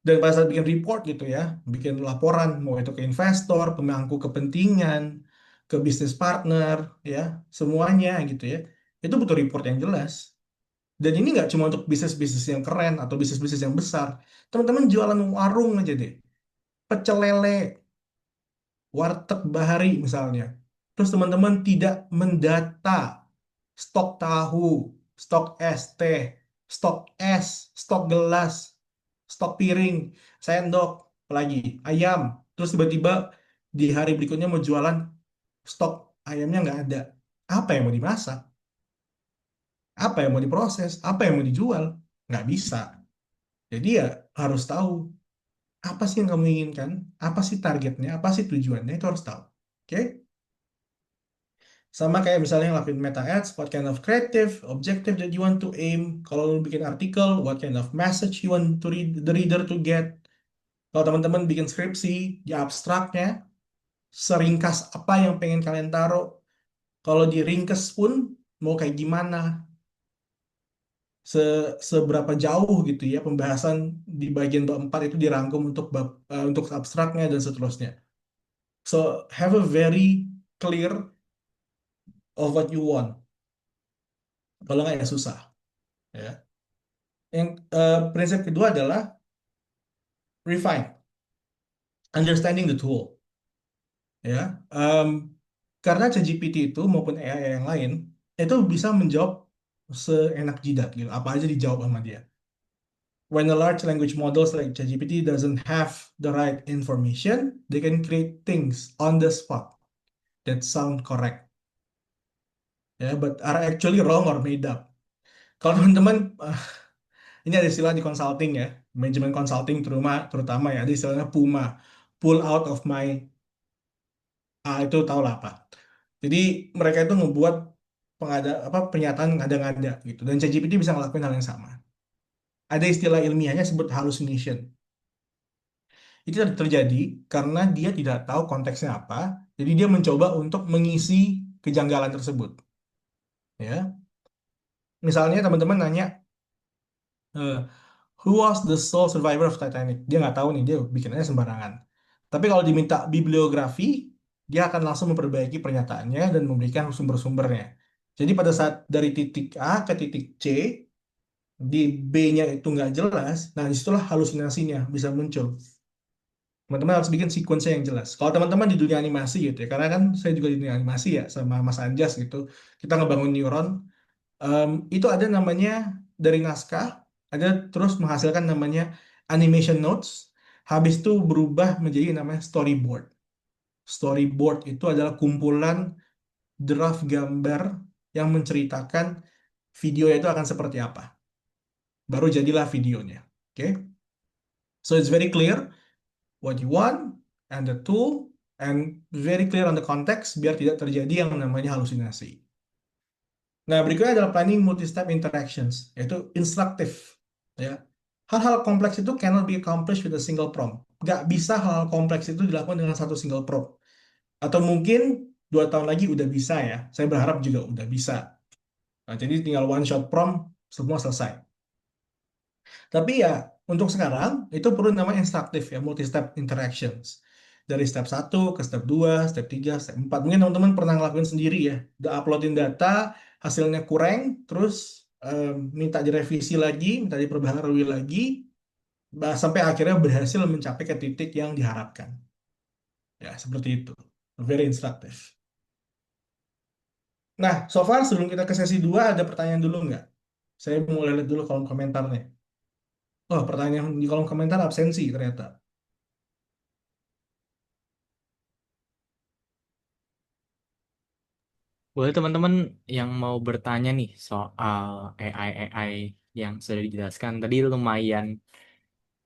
Dan pada saat bikin report gitu ya, bikin laporan, mau itu ke investor, pemangku kepentingan, ke bisnis partner, ya, semuanya gitu ya. Itu butuh report yang jelas. Dan ini nggak cuma untuk bisnis-bisnis yang keren atau bisnis-bisnis yang besar. Teman-teman jualan warung aja deh. Pecel lele, warteg bahari misalnya. Terus teman-teman tidak mendata stok tahu, stok es teh, stok es, stok gelas, stok piring, sendok, apalagi ayam. Terus tiba-tiba di hari berikutnya mau jualan, stok ayamnya nggak ada. Apa yang mau dimasak? Apa yang mau diproses? Apa yang mau dijual? Nggak bisa. Jadi ya harus tahu apa sih yang kamu inginkan, apa sih targetnya, apa sih tujuannya, itu harus tahu. Oke? Sama kayak misalnya ngelakuin meta ads, what kind of creative, objective that you want to aim. Kalau lu bikin artikel, what kind of message you want to read, the reader to get. Kalau teman-teman bikin skripsi, di abstraknya, seringkas apa yang pengen kalian taruh. Kalau di ringkes pun, mau kayak gimana, seberapa jauh gitu ya pembahasan di bagian bab 4 itu dirangkum untuk untuk abstraknya dan seterusnya. So have a very clear of what you want. Kalau nggak ya susah. Ya. Yang prinsip kedua adalah refine, understanding the tool. Ya, karena ChatGPT itu maupun AI yang lain itu bisa menjawab seenak jidat gitu. Apa aja dijawab sama dia. When a large language models like ChatGPT doesn't have the right information, they can create things on the spot that sound correct, ya, but are actually wrong or made up. Kalau teman-teman Ini ada istilah di consulting ya, manajemen consulting terutama ya, ada istilahnya PUMA, pull out of my, itu tau lah apa. Jadi mereka itu ngebuat pernyataan ngada-ngada gitu, dan ChatGPT bisa ngelakuin hal yang sama. Ada istilah ilmiahnya sebut hallucination. Itu terjadi karena dia tidak tahu konteksnya apa, jadi dia mencoba untuk mengisi kejanggalan tersebut. Ya, misalnya teman-teman nanya, eh, who was the sole survivor of Titanic? Dia nggak tahu nih, dia bikinnya sembarangan. Tapi kalau diminta bibliografi, dia akan langsung memperbaiki pernyataannya dan memberikan sumber-sumbernya. Jadi pada saat dari titik A ke titik C, di B-nya itu nggak jelas, nah disitulah halusinasinya bisa muncul. Teman-teman harus bikin sequence yang jelas. Kalau teman-teman di dunia animasi gitu ya, karena kan saya juga di dunia animasi ya, sama Mas Anjas gitu, kita ngebangun neuron, itu ada namanya dari naskah, ada terus menghasilkan namanya animation notes, habis itu berubah menjadi namanya storyboard. Storyboard itu adalah kumpulan draft gambar yang menceritakan video itu akan seperti apa. Baru jadilah videonya. Oke? So it's very clear what you want and the tool and very clear on the context biar tidak terjadi yang namanya halusinasi. Nah, berikutnya adalah planning multi-step interactions, yaitu instruktif. Ya. Hal-hal kompleks itu cannot be accomplished with a single prompt. Nggak bisa hal-hal kompleks itu dilakukan dengan satu single prompt. Atau mungkin 2 tahun lagi udah bisa ya. Saya berharap juga udah bisa. Nah, jadi tinggal one shot prompt, semua selesai. Tapi ya, untuk sekarang, itu perlu namanya instruktif ya, multi-step interactions. Dari step 1 ke step 2, step 3, step 4. Mungkin teman-teman pernah ngelakuin sendiri ya. Udah uploadin data, hasilnya kurang, terus minta direvisi lagi, minta diperbaharui lagi, sampai akhirnya berhasil mencapai ke titik yang diharapkan. Ya, seperti itu. Very instructive. Nah, so far sebelum kita ke sesi 2, ada pertanyaan dulu nggak? Saya mulai lihat dulu kolom komentarnya. Oh, pertanyaan di kolom komentar absensi ternyata. Boleh teman-teman yang mau bertanya nih soal AI yang sudah dijelaskan tadi lumayan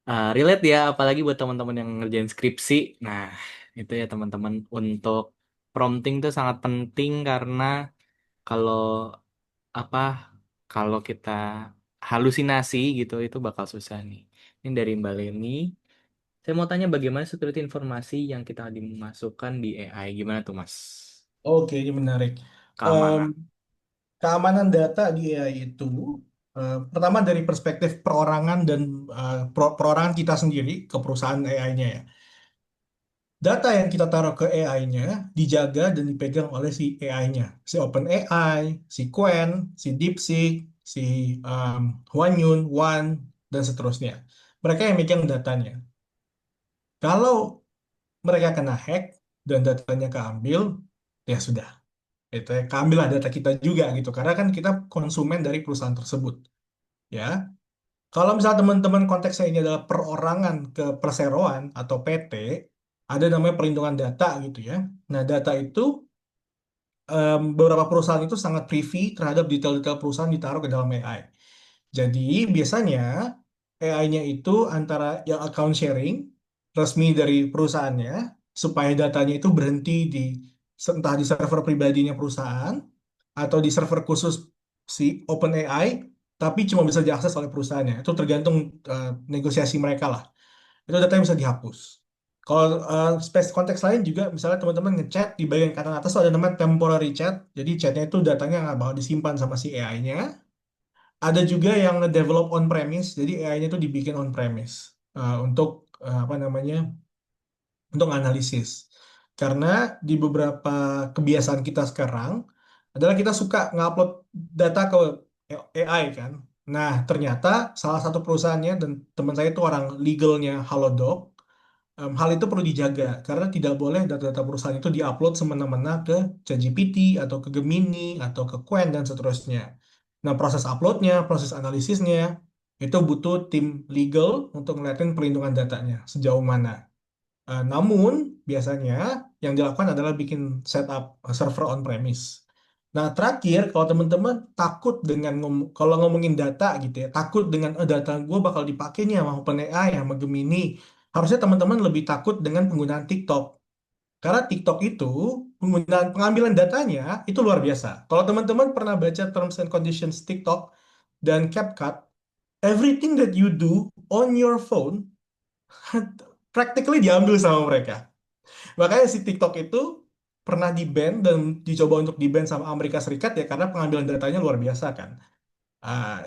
relate ya, apalagi buat teman-teman yang ngerjain skripsi. Nah, itu ya teman-teman, untuk prompting itu sangat penting karena kalau apa kalau kita halusinasi gitu itu bakal susah nih. Ini dari Mbak Leni. Saya mau tanya bagaimana security informasi yang kita dimasukkan di AI. Gimana tuh Mas? Oke, ini menarik. Em, Keamanan. Keamanan data di AI itu, pertama dari perspektif perorangan dan perorangan kita sendiri ke perusahaan AI-nya ya. Data yang kita taruh ke AI-nya dijaga dan dipegang oleh si AI-nya. Si OpenAI, si Qwen, si DeepSeek, si Huanyun, Wan, dan seterusnya. Mereka yang megang datanya. Kalau mereka kena hack dan datanya keambil, ya sudah. Itu ya, keambillah data kita juga gitu. Karena kan kita konsumen dari perusahaan tersebut. Ya, kalau misalnya teman-teman konteksnya ini adalah perorangan ke perseroan atau PT, ada namanya perlindungan data gitu ya. Nah, data itu, beberapa perusahaan itu sangat privy terhadap detail-detail perusahaan ditaruh ke dalam AI. Jadi biasanya AI-nya itu antara yang account sharing resmi dari perusahaannya supaya datanya itu berhenti di entah di server pribadinya perusahaan atau di server khusus si OpenAI, tapi cuma bisa diakses oleh perusahaannya. Itu tergantung negosiasi mereka lah. Itu datanya bisa dihapus. Kalau space konteks lain juga, misalnya teman-teman ngechat di bagian kanan atas tuh ada namanya temporary chat. Jadi chatnya itu datanya nggak bakal disimpan sama si AI-nya. Ada juga yang develop on premise, jadi AI-nya itu dibikin on premise untuk apa namanya, untuk analisis. Karena di beberapa kebiasaan kita sekarang adalah kita suka ngupload data ke AI kan. Nah, ternyata salah satu perusahaannya dan teman saya itu orang legalnya Halodoc, hal itu perlu dijaga karena tidak boleh data-data perusahaan itu diupload semena-mena ke ChatGPT atau ke Gemini atau ke Qwen dan seterusnya. Nah, proses uploadnya, proses analisisnya itu butuh tim legal untuk ngeliatin perlindungan datanya sejauh mana. Namun biasanya yang dilakukan adalah bikin setup server on premise. Nah, terakhir, kalau teman-teman takut dengan kalau ngomongin data gitu ya, takut dengan data gue bakal dipakai nih sama OpenAI, sama Gemini, harusnya teman-teman lebih takut dengan penggunaan TikTok. Karena TikTok itu penggunaan pengambilan datanya itu luar biasa. Kalau teman-teman pernah baca terms and conditions TikTok dan CapCut, everything that you do on your phone practically diambil sama mereka. Makanya si TikTok itu pernah di-ban dan dicoba untuk di-ban sama Amerika Serikat ya karena pengambilan datanya luar biasa kan. Ah,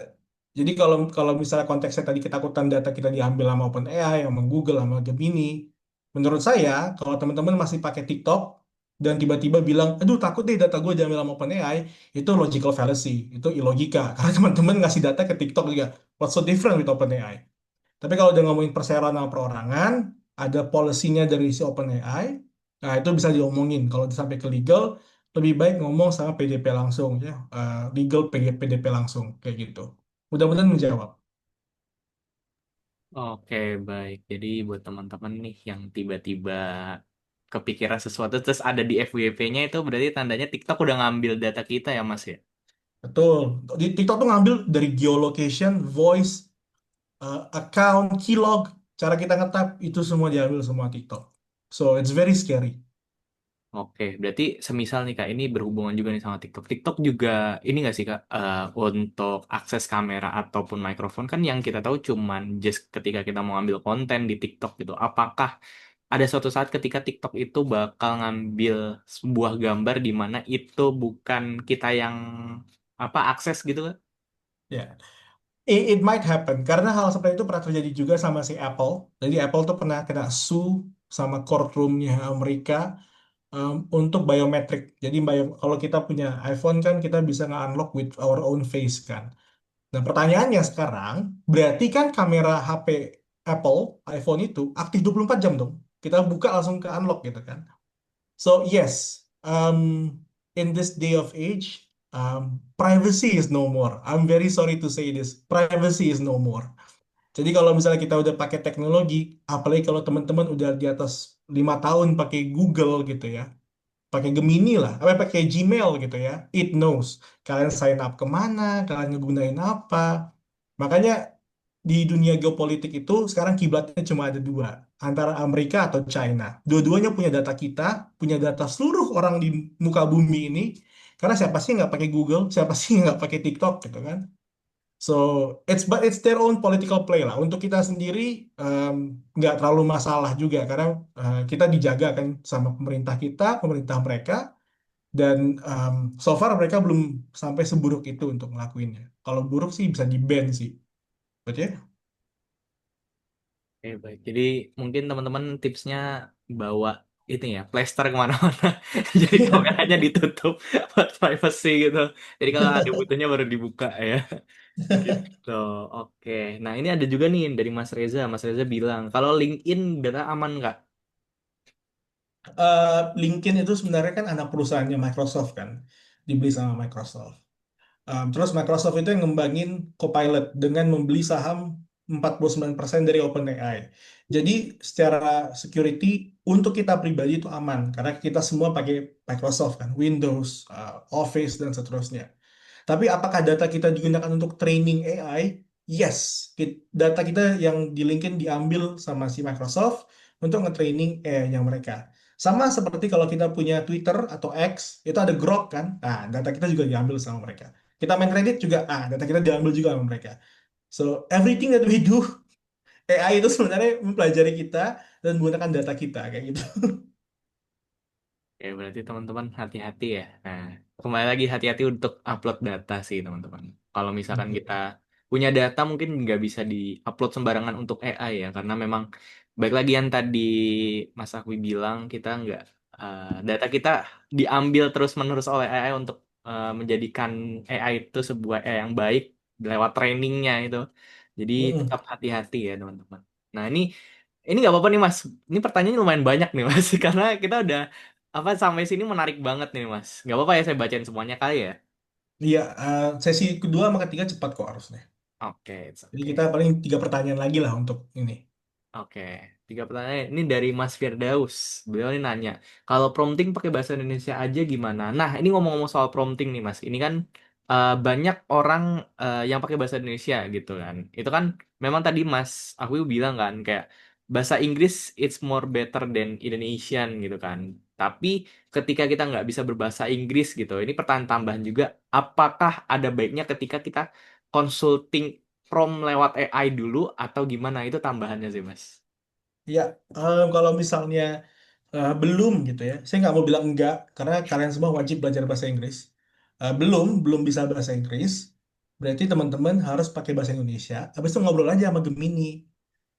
jadi kalau kalau misalnya konteksnya tadi ketakutan data kita diambil sama OpenAI, sama Google, sama Gemini, menurut saya kalau teman-teman masih pakai TikTok dan tiba-tiba bilang, aduh takut deh data gue diambil sama OpenAI, itu logical fallacy, itu ilogika. Karena teman-teman ngasih data ke TikTok juga. What's so different with OpenAI? Tapi kalau udah ngomongin perseroan sama perorangan, ada policy-nya dari si OpenAI, nah itu bisa diomongin. Kalau sampai ke legal, lebih baik ngomong sama PDP langsung ya, legal PDP langsung kayak gitu. Mudah-mudahan menjawab. Oke, baik. Jadi buat teman-teman nih yang tiba-tiba kepikiran sesuatu terus ada di FYP-nya itu berarti tandanya TikTok udah ngambil data kita ya, Mas ya? Betul. Di TikTok tuh ngambil dari geolocation, voice, account, keylog, cara kita nge-tap itu semua diambil semua TikTok. So it's very scary. Oke, berarti semisal nih Kak, ini berhubungan juga nih sama TikTok. TikTok juga ini nggak sih Kak, untuk akses kamera ataupun mikrofon kan yang kita tahu cuman just ketika kita mau ambil konten di TikTok gitu. Apakah ada suatu saat ketika TikTok itu bakal ngambil sebuah gambar di mana itu bukan kita yang apa akses gitu Kak? Ya, it might happen karena hal seperti itu pernah terjadi juga sama si Apple. Jadi Apple tuh pernah kena sue sama courtroomnya Amerika untuk biometrik. Jadi kalau kita punya iPhone kan kita bisa nge-unlock with our own face kan. Nah pertanyaannya sekarang, berarti kan kamera HP Apple, iPhone itu aktif 24 jam dong. Kita buka langsung ke unlock gitu kan. So yes, in this day of age, privacy is no more. I'm very sorry to say this, privacy is no more. Jadi kalau misalnya kita udah pakai teknologi, apalagi kalau teman-teman udah di atas 5 tahun pakai Google gitu ya, pakai Gemini lah, apa pakai Gmail gitu ya, it knows kalian sign up kemana, kalian ngegunain apa. Makanya di dunia geopolitik itu sekarang kiblatnya cuma ada dua, antara Amerika atau China. Dua-duanya punya data kita, punya data seluruh orang di muka bumi ini. Karena siapa sih nggak pakai Google, siapa sih nggak pakai TikTok gitu kan? So it's their own political play lah. Untuk kita sendiri nggak terlalu masalah juga karena kita dijaga kan sama pemerintah kita, pemerintah mereka, dan so far mereka belum sampai seburuk itu untuk ngelakuinnya. Kalau buruk sih bisa di-ban sih, betul ya? Oke, baik. Jadi mungkin teman-teman tipsnya bawa itu ya, plester kemana-mana. Jadi kameranya ditutup buat privacy gitu. Jadi kalau ada butuhnya baru dibuka ya. Gitu. Oke. Nah ini ada juga nih dari Mas Reza. Mas Reza bilang kalau LinkedIn data aman nggak? LinkedIn itu sebenarnya kan anak perusahaannya Microsoft kan, dibeli sama Microsoft. Terus Microsoft itu yang ngembangin Copilot dengan membeli saham 49% dari OpenAI. Jadi secara security untuk kita pribadi itu aman karena kita semua pakai Microsoft kan, Windows, Office dan seterusnya. Tapi apakah data kita digunakan untuk training AI? Yes, data kita yang di LinkedIn diambil sama si Microsoft untuk nge-training AI-nya mereka. Sama seperti kalau kita punya Twitter atau X, itu ada Grok kan? Nah, data kita juga diambil sama mereka. Kita main Reddit juga, data kita diambil juga sama mereka. So, everything that we do, AI itu sebenarnya mempelajari kita dan menggunakan data kita, kayak gitu. Ya berarti teman-teman hati-hati ya. Nah kembali lagi hati-hati untuk upload data sih teman-teman. Kalau misalkan kita punya data mungkin nggak bisa di-upload sembarangan untuk AI ya. Karena memang baik lagi yang tadi Mas Akwi bilang kita nggak data kita diambil terus-menerus oleh AI untuk menjadikan AI itu sebuah AI yang baik lewat trainingnya itu. Jadi Mm-mm. tetap hati-hati ya teman-teman. Nah ini nggak apa-apa nih Mas. Ini pertanyaannya lumayan banyak nih Mas. Karena kita udah apa sampai sini menarik banget nih Mas. Nggak apa-apa ya saya bacain semuanya kali ya. Iya, sesi kedua sama ketiga cepat kok harusnya. Oke, it's Jadi okay. kita paling 3 pertanyaan lagi lah untuk ini. Oke, tiga pertanyaan. Ini dari Mas Firdaus. Beliau ini nanya, kalau prompting pakai bahasa Indonesia aja gimana? Nah, ini ngomong-ngomong soal prompting nih, Mas. Ini kan banyak orang yang pakai bahasa Indonesia gitu kan. Itu kan memang tadi Mas aku bilang kan kayak bahasa Inggris it's more better than Indonesian gitu kan. Tapi ketika kita nggak bisa berbahasa Inggris gitu, ini pertanyaan tambahan juga. Apakah ada baiknya ketika kita consulting prompt lewat AI dulu atau gimana itu tambahannya sih Mas. Ya, kalau misalnya belum gitu ya, saya nggak mau bilang enggak karena kalian semua wajib belajar bahasa Inggris. Belum bisa bahasa Inggris, berarti teman-teman harus pakai bahasa Indonesia. Habis itu ngobrol aja sama Gemini.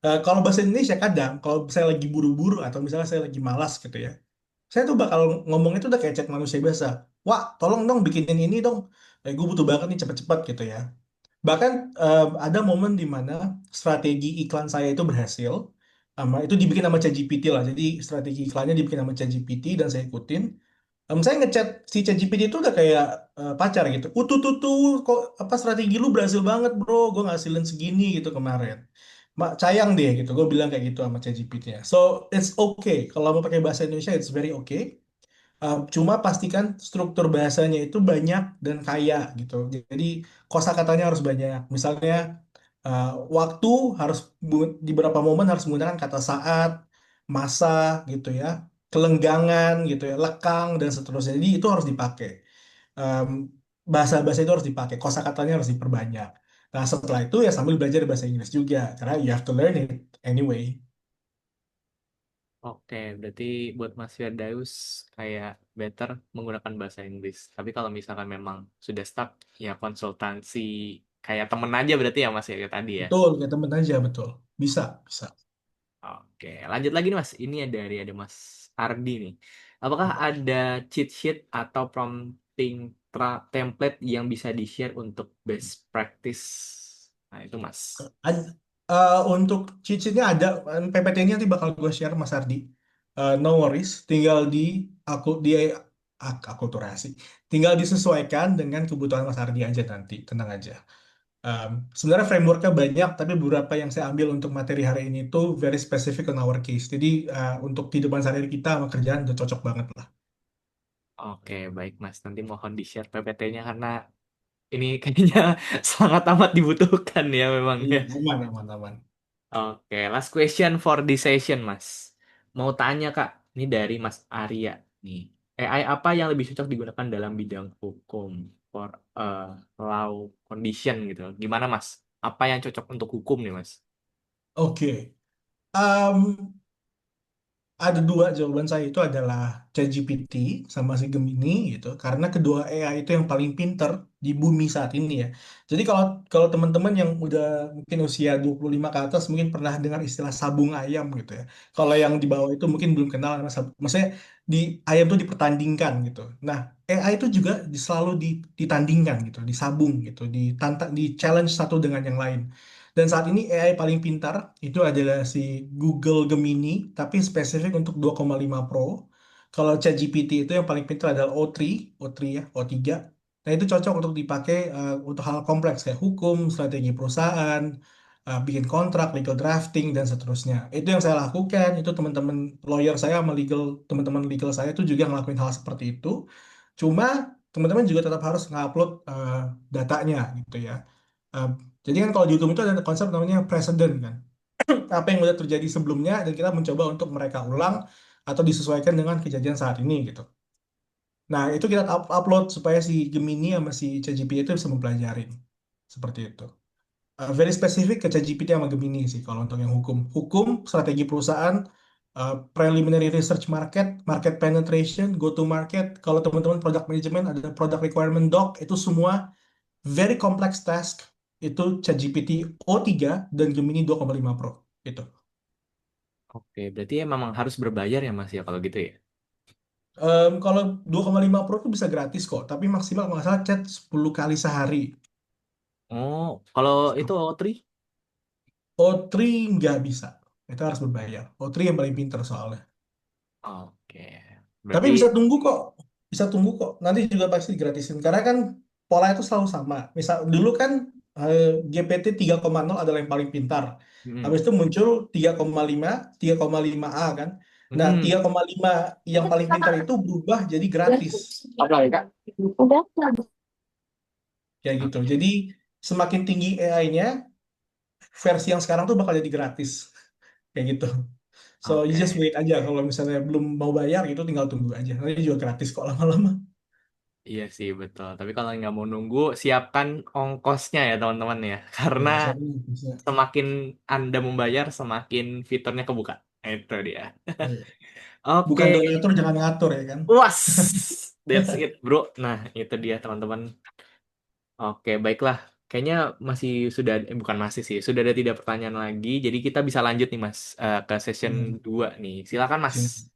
Kalau bahasa Indonesia kadang, kalau saya lagi buru-buru atau misalnya saya lagi malas gitu ya, saya tuh bakal ngomongnya tuh udah kayak chat manusia biasa. Wah, tolong dong bikinin ini dong. Gue butuh banget nih cepet-cepet gitu ya. Bahkan ada momen di mana strategi iklan saya itu berhasil. Itu dibikin sama ChatGPT lah. Jadi strategi iklannya dibikin sama ChatGPT dan saya ikutin. Saya ngechat si ChatGPT itu udah kayak pacar gitu. Tuh, kok apa strategi lu berhasil banget bro. Gue ngasilin segini gitu kemarin. Sayang deh gitu. Gue bilang kayak gitu sama ChatGPT-nya. So it's okay. Kalau mau pakai bahasa Indonesia it's very okay. Cuma pastikan struktur bahasanya itu banyak dan kaya gitu. Jadi kosakatanya harus banyak. Misalnya uh, waktu harus di beberapa momen harus menggunakan kata saat, masa gitu ya, kelenggangan gitu ya, lekang dan seterusnya. Jadi itu harus dipakai. Um, Bahasa-bahasa itu harus dipakai, kosakatanya harus diperbanyak. Nah setelah itu ya sambil belajar bahasa Inggris juga, karena you have to learn it anyway. Oke, berarti buat Mas Firdaus kayak better menggunakan bahasa Inggris. Tapi kalau misalkan memang sudah stuck, ya konsultansi kayak temen aja berarti ya Mas ya kayak tadi ya. Betul, kayak temen aja betul. Bisa, bisa. Oke, lanjut lagi nih Mas. Ini ada Mas Ardi nih. Apakah ada cheat sheet atau prompting template yang bisa di-share untuk best practice? Nah, itu Mas. Untuk cheat sheet-nya ada, PPT-nya nanti bakal gue share Mas Ardi. No worries, tinggal di akulturasi, tinggal disesuaikan dengan kebutuhan Mas Ardi aja nanti, tenang aja. Sebenarnya frameworknya banyak, tapi beberapa yang saya ambil untuk materi hari ini tuh very specific on our case. Jadi untuk kehidupan sehari-hari kita sama kerjaan udah cocok banget lah. Oke, baik Mas. Nanti mohon di-share PPT-nya karena ini kayaknya sangat amat dibutuhkan ya memang Iya, ya. aman, aman, aman. Oke, last question for this session, Mas. Mau tanya, Kak, ini dari Mas Arya nih. AI apa yang lebih cocok digunakan dalam bidang hukum for uh, law condition gitu? Gimana, Mas? Apa yang cocok untuk hukum nih, Mas? Oke. Ada dua jawaban saya itu adalah ChatGPT sama si Gemini gitu karena kedua AI itu yang paling pinter di bumi saat ini ya. Jadi kalau kalau teman-teman yang udah mungkin usia 25 ke atas mungkin pernah dengar istilah sabung ayam gitu ya. Kalau yang di bawah itu mungkin belum kenal karena maksudnya di ayam itu dipertandingkan gitu. Nah, AI itu juga selalu ditandingkan gitu, disabung gitu, di challenge satu dengan yang lain. Dan saat ini AI paling pintar itu adalah si Google Gemini, tapi spesifik untuk 2,5 Pro. Kalau ChatGPT itu yang paling pintar adalah O3 ya, O3. Nah itu cocok untuk dipakai untuk hal kompleks kayak hukum, strategi perusahaan, bikin kontrak, legal drafting, dan seterusnya. Itu yang saya lakukan, itu teman-teman lawyer saya sama teman-teman legal saya itu juga ngelakuin hal seperti itu. Cuma teman-teman juga tetap harus ngupload datanya gitu ya. Uh, jadi kan kalau di hukum itu ada konsep namanya precedent kan. Apa yang sudah terjadi sebelumnya dan kita mencoba untuk mereka ulang atau disesuaikan dengan kejadian saat ini gitu. Nah, itu kita upload supaya si Gemini sama si ChatGPT itu bisa mempelajari. Seperti itu. Very spesifik ke ChatGPT sama Gemini sih kalau untuk yang hukum. Hukum, strategi perusahaan, preliminary research market, market penetration, go to market. Kalau teman-teman product management ada product requirement doc, itu semua very complex task itu ChatGPT O3 dan Gemini 2,5 Pro itu. Oke, berarti ya memang harus berbayar ya, Mas, ya, kalau gitu ya? Kalau 2,5 Pro itu bisa gratis kok, tapi maksimal kalau nggak salah chat 10 kali sehari. Oh, kalau itu O3? O3 nggak bisa, itu harus berbayar. O3 yang paling pinter soalnya. Oke, Tapi berarti bisa tunggu kok, bisa tunggu kok. Nanti juga pasti gratisin karena kan pola itu selalu sama. Misal dulu kan GPT 3,0 adalah yang paling pintar. Mm-mm. Habis itu muncul 3,5 kan. Nah, Mm-mm. 3,5 yang paling pintar itu berubah jadi gratis. Apa lagi, Kak? Udah. Kayak gitu. Oke. Jadi semakin tinggi AI-nya, versi yang sekarang tuh bakal jadi gratis. Kayak gitu. So, you just Oke. wait aja. Kalau misalnya belum mau bayar gitu, tinggal tunggu aja. Nanti juga gratis kok lama-lama. Iya sih betul. Tapi kalau nggak mau nunggu, siapkan ongkosnya ya teman-teman ya. Karena Ya, siapa nih? Bisa. semakin Anda membayar, semakin fiturnya kebuka. Itu dia. Iya. Oke. Bukan donatur, jangan ngatur ya kan. Was, that's it, bro. Nah, itu dia teman-teman. Oke, baiklah. Kayaknya masih sudah, bukan masih sih, sudah ada tidak pertanyaan lagi. Jadi kita bisa lanjut nih, Mas, ke session Hmm. 2 nih. Silakan, Mas.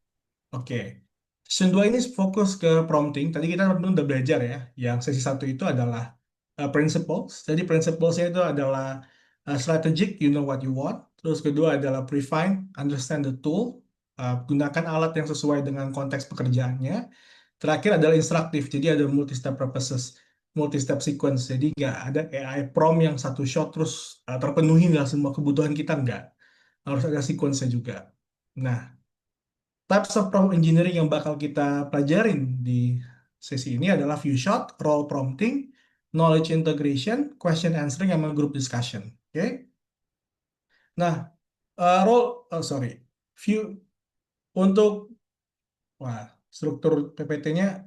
Oke. Season 2 ini fokus ke prompting. Tadi kita udah belajar ya. Yang sesi satu itu adalah principles. Jadi principles itu adalah strategic, you know what you want. Terus kedua adalah prefine, understand the tool. Gunakan alat yang sesuai dengan konteks pekerjaannya. Terakhir adalah instruktif. Jadi ada multi-step purposes, multi-step sequence. Jadi nggak ada AI prompt yang satu shot terus terpenuhi lah semua kebutuhan kita. Nggak. Harus ada sequence-nya juga. Nah, types of prompt engineering yang bakal kita pelajarin di sesi ini adalah view shot, role prompting, knowledge integration, question answering, sama group discussion. Oke? Nah, sorry, view untuk wah struktur PPT-nya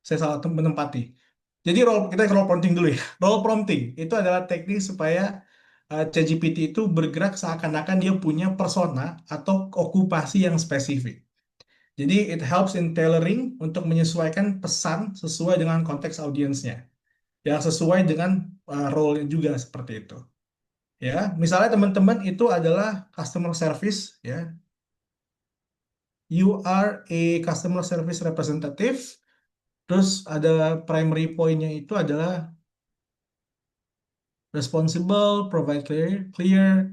saya salah menempati. Jadi kita role prompting dulu ya. Role prompting itu adalah teknik supaya ChatGPT itu bergerak seakan-akan dia punya persona atau okupasi yang spesifik. Jadi it helps in tailoring untuk menyesuaikan pesan sesuai dengan konteks audiensnya, yang sesuai dengan role-nya juga seperti itu. Ya, misalnya teman-teman itu adalah customer service, ya, you are a customer service representative, terus ada primary point-nya itu adalah responsible, provide clear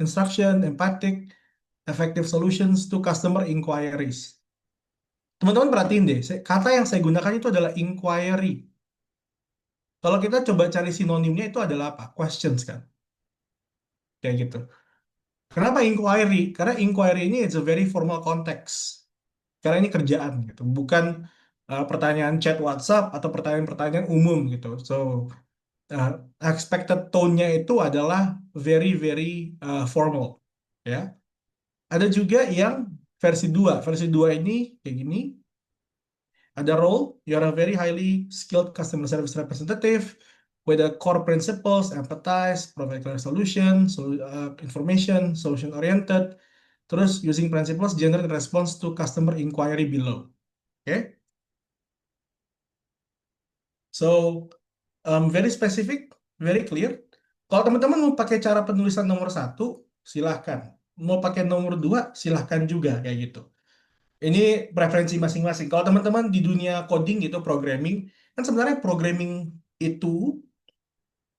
instruction, empathic, effective solutions to customer inquiries. Teman-teman perhatiin deh, kata yang saya gunakan itu adalah inquiry. Kalau kita coba cari sinonimnya itu adalah apa? Questions kan, kayak gitu. Kenapa inquiry? Karena inquiry ini it's a very formal context. Karena ini kerjaan gitu, bukan pertanyaan chat WhatsApp atau pertanyaan-pertanyaan umum gitu. So uh, expected tone-nya itu adalah very very formal, ya. Ada juga yang versi 2. Versi 2 ini kayak gini. Ada role, you are a very highly skilled customer service representative with the core principles, empathize, provide clear solution, information, solution oriented. Terus using principles, generate response to customer inquiry below. Oke, okay? So very specific, very clear. Kalau teman-teman mau pakai cara penulisan nomor satu, silahkan. Mau pakai nomor dua, silahkan juga kayak gitu. Ini preferensi masing-masing. Kalau teman-teman di dunia coding gitu, programming, kan sebenarnya programming itu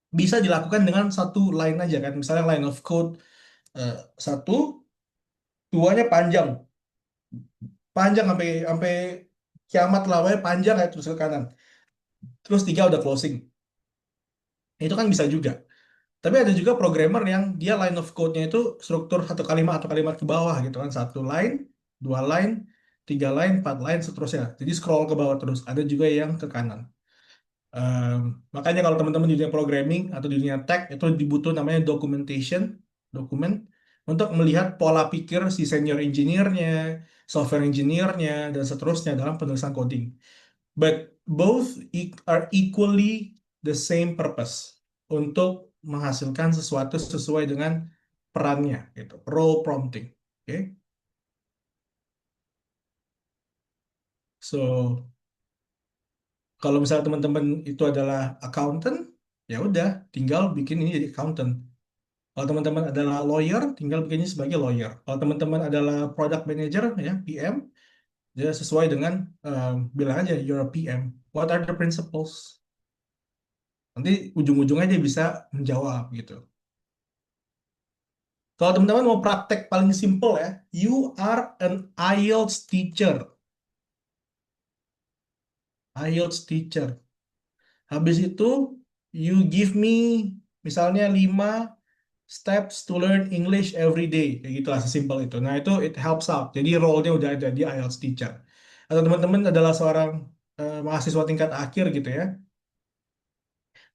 bisa dilakukan dengan satu line aja kan. Misalnya line of code eh, satu, duanya panjang, panjang sampai sampai kiamat lawanya panjang kayak terus ke kanan. Terus tiga udah closing. Itu kan bisa juga. Tapi ada juga programmer yang dia line of code-nya itu struktur satu kalimat atau kalimat ke bawah gitu kan. Satu line, dua line, tiga line, empat line, seterusnya. Jadi scroll ke bawah terus. Ada juga yang ke kanan. Em, Makanya kalau teman-teman di dunia programming atau di dunia tech itu dibutuh namanya documentation, dokumen untuk melihat pola pikir si senior engineer-nya, software engineer-nya, dan seterusnya dalam penulisan coding. But both are equally the same purpose untuk menghasilkan sesuatu sesuai dengan perannya, gitu. Role prompting. Oke. So, kalau misalnya teman-teman itu adalah accountant, ya udah, tinggal bikin ini jadi accountant. Kalau teman-teman adalah lawyer, tinggal bikinnya sebagai lawyer. Kalau teman-teman adalah product manager, ya PM, ya sesuai dengan bilang aja you're a PM. What are the principles? Nanti ujung-ujungnya dia bisa menjawab gitu. Kalau teman-teman mau praktek paling simple ya, you are an IELTS teacher. IELTS teacher. Habis itu you give me misalnya 5 steps to learn English every day, kayak gitu lah, sesimpel itu. Nah itu it helps out. Jadi role-nya udah ada di IELTS teacher. Atau teman-teman adalah seorang mahasiswa tingkat akhir gitu ya,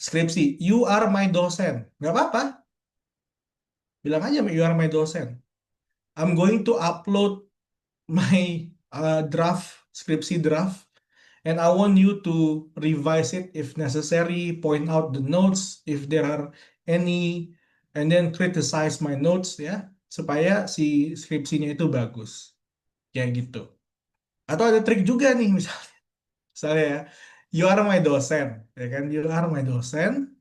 skripsi, you are my dosen, nggak apa-apa, bilang aja you are my dosen. I'm going to upload my draft, skripsi draft, and I want you to revise it if necessary, point out the notes if there are any, and then criticize my notes ya, supaya si skripsinya itu bagus, kayak gitu. Atau ada trik juga nih, misalnya ya, you are my dosen, ya kan, you are my dosen,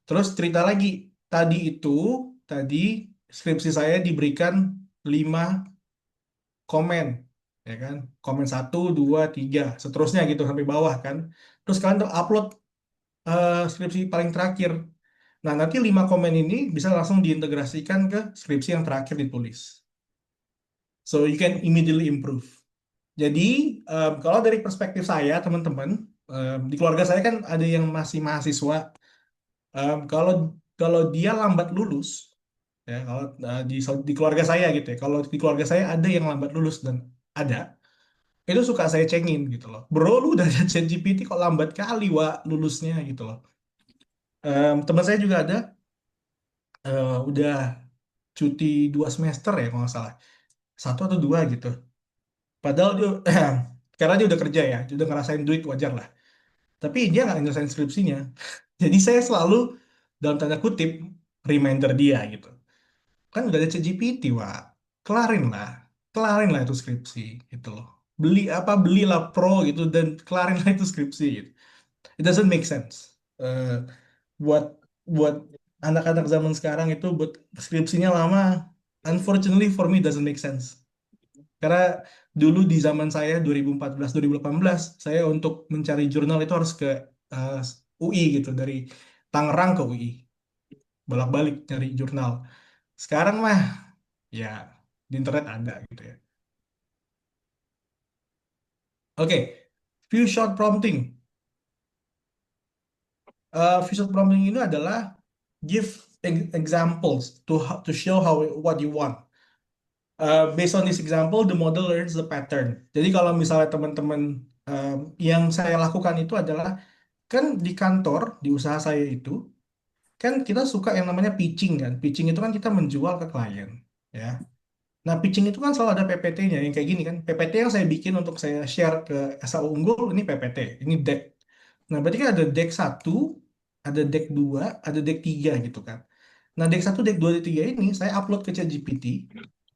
terus cerita lagi, tadi itu, tadi skripsi saya diberikan 5 komen, ya kan, komen 1, 2, 3, seterusnya gitu sampai bawah kan. Terus kalian tuh upload skripsi paling terakhir. Nah, nanti 5 komen ini bisa langsung diintegrasikan ke skripsi yang terakhir ditulis. So you can immediately improve. Jadi kalau dari perspektif saya, teman-teman, di keluarga saya kan ada yang masih mahasiswa. Kalau kalau dia lambat lulus, ya kalau di keluarga saya gitu ya, kalau di keluarga saya ada yang lambat lulus dan ada, itu suka saya cengin gitu loh. Bro, lu udah ada ChatGPT kok lambat kali wa lulusnya gitu loh. Teman saya juga ada udah cuti 2 semester ya kalau nggak salah, 1 atau 2 gitu. Padahal dia karena dia udah kerja ya, dia udah ngerasain duit wajar lah. Tapi dia nggak nyelesain skripsinya. Jadi saya selalu dalam tanda kutip reminder dia gitu. Kan udah ada ChatGPT, Wak. Kelarin lah itu skripsi gitu loh. Belilah Pro gitu dan kelarin lah itu skripsi gitu. It doesn't make sense. Eh, buat buat anak-anak zaman sekarang itu buat skripsinya lama. Unfortunately for me doesn't make sense. Karena dulu di zaman saya 2014 2018 saya untuk mencari jurnal itu harus ke eh, UI gitu, dari Tangerang ke UI. Bolak-balik cari jurnal. Sekarang mah ya di internet ada gitu ya. Oke, few short prompting. Few short prompting ini adalah give examples to show how what you want. Based on this example, the model learns the pattern. Jadi kalau misalnya teman-teman yang saya lakukan itu adalah, kan di kantor, di usaha saya itu, kan kita suka yang namanya pitching kan. Pitching itu kan kita menjual ke klien, ya. Nah, pitching itu kan selalu ada PPT-nya yang kayak gini kan. PPT yang saya bikin untuk saya share ke SAU Unggul, ini PPT, ini deck. Nah, berarti kan ada deck 1, ada deck 2, ada deck 3 gitu kan. Nah, deck 1, deck 2, deck 3 ini saya upload ke ChatGPT,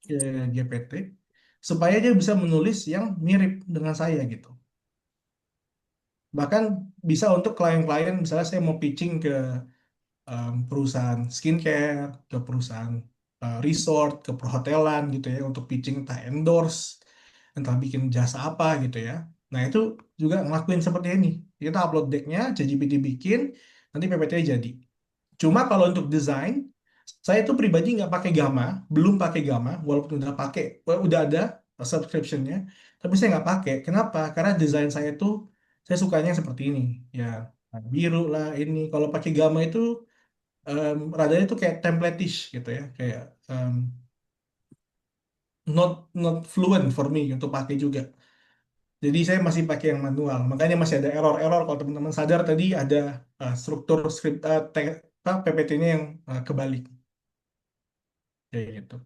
ke GPT, supaya dia bisa menulis yang mirip dengan saya gitu. Bahkan bisa untuk klien-klien, misalnya saya mau pitching ke perusahaan skincare, ke perusahaan resort, ke perhotelan gitu ya, untuk pitching entah endorse, entah bikin jasa apa gitu ya. Nah itu juga ngelakuin seperti ini. Kita upload decknya, ChatGPT bikin, nanti PPT jadi. Cuma kalau untuk desain, saya tuh pribadi nggak pakai Gamma, belum pakai Gamma, walaupun udah ada subscriptionnya, tapi saya nggak pakai. Kenapa? Karena desain saya tuh, saya sukanya seperti ini, ya biru lah ini. Kalau pakai Gamma itu radanya tuh kayak template-ish gitu ya, kayak not not fluent for me untuk pakai juga. Jadi saya masih pakai yang manual, makanya masih ada error-error. Kalau teman-teman sadar tadi ada struktur script PPT-nya yang kebalik kayak gitu.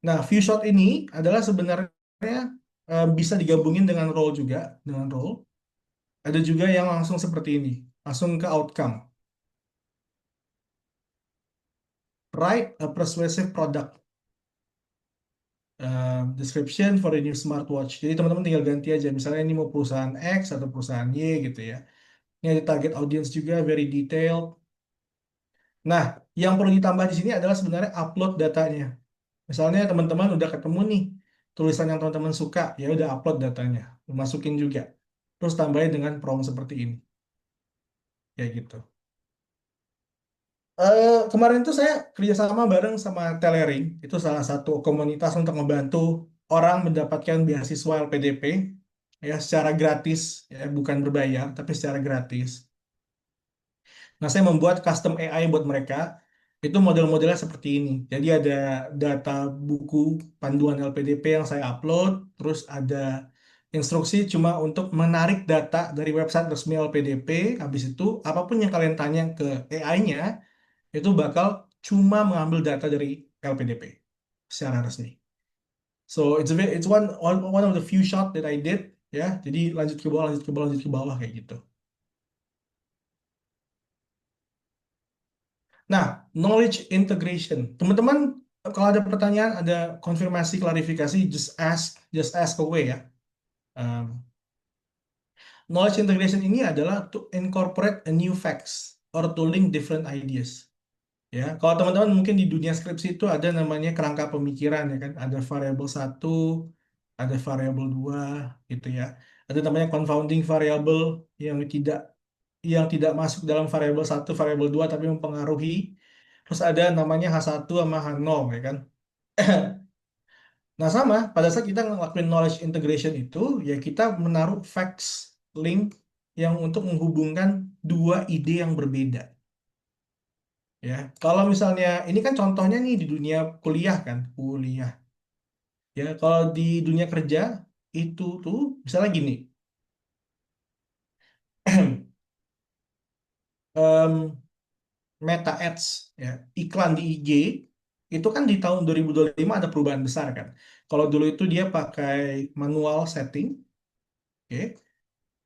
Nah, view shot ini adalah sebenarnya bisa digabungin dengan role juga, dengan role. Ada juga yang langsung seperti ini, langsung ke outcome. Write a persuasive product description for a new smartwatch. Jadi teman-teman tinggal ganti aja. Misalnya ini mau perusahaan X atau perusahaan Y gitu ya. Ini ada target audience juga, very detailed. Nah, yang perlu ditambah di sini adalah sebenarnya upload datanya. Misalnya teman-teman udah ketemu nih tulisan yang teman-teman suka, ya udah upload datanya, masukin juga. Terus tambahin dengan prompt seperti ini, kayak gitu. Kemarin itu saya kerjasama bareng sama Telering, itu salah satu komunitas untuk membantu orang mendapatkan beasiswa LPDP ya secara gratis, ya bukan berbayar tapi secara gratis. Nah, saya membuat custom AI buat mereka. Itu model-modelnya seperti ini. Jadi ada data buku panduan LPDP yang saya upload, terus ada instruksi cuma untuk menarik data dari website resmi LPDP. Habis itu, apapun yang kalian tanya ke AI-nya, itu bakal cuma mengambil data dari LPDP secara resmi. So it's one of the few shot that I did, ya. Jadi lanjut ke bawah, lanjut ke bawah, lanjut ke bawah kayak gitu. Nah, knowledge integration. Teman-teman, kalau ada pertanyaan, ada konfirmasi, klarifikasi, just ask away ya. Um, Knowledge integration ini adalah to incorporate a new facts or to link different ideas. Ya, kalau teman-teman mungkin di dunia skripsi itu ada namanya kerangka pemikiran ya kan, ada variabel satu, ada variabel dua, gitu ya. Ada namanya confounding variable yang tidak masuk dalam variabel satu, variabel dua tapi mempengaruhi. Terus ada namanya H1 sama H0 ya kan. Nah, sama pada saat kita ngelakuin knowledge integration itu ya kita menaruh facts link yang untuk menghubungkan dua ide yang berbeda. Ya, kalau misalnya ini kan contohnya nih di dunia kuliah kan, kuliah. Ya, kalau di dunia kerja itu tuh misalnya gini. em, Meta Ads ya, iklan di IG itu kan di tahun 2025 ada perubahan besar kan. Kalau dulu itu dia pakai manual setting, oke.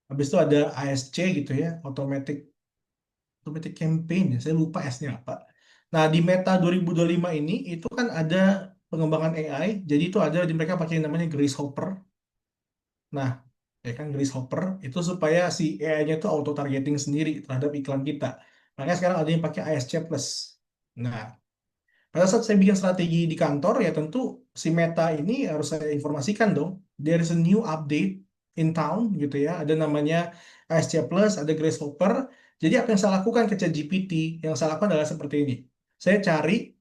Habis itu ada ASC gitu ya, automatic campaign ya, saya lupa S-nya apa. Nah, di Meta 2025 ini itu kan ada pengembangan AI, jadi itu ada di mereka pakai yang namanya Grace Hopper. Nah, ya kan Grace Hopper itu supaya si AI-nya itu auto targeting sendiri terhadap iklan kita. Makanya sekarang ada yang pakai ASC Plus. Nah, pada saat saya bikin strategi di kantor, ya tentu si Meta ini harus saya informasikan dong. There is a new update in town gitu ya. Ada namanya ASC Plus, ada Grace Hopper. Jadi apa yang saya lakukan ke ChatGPT? Yang saya lakukan adalah seperti ini. Saya cari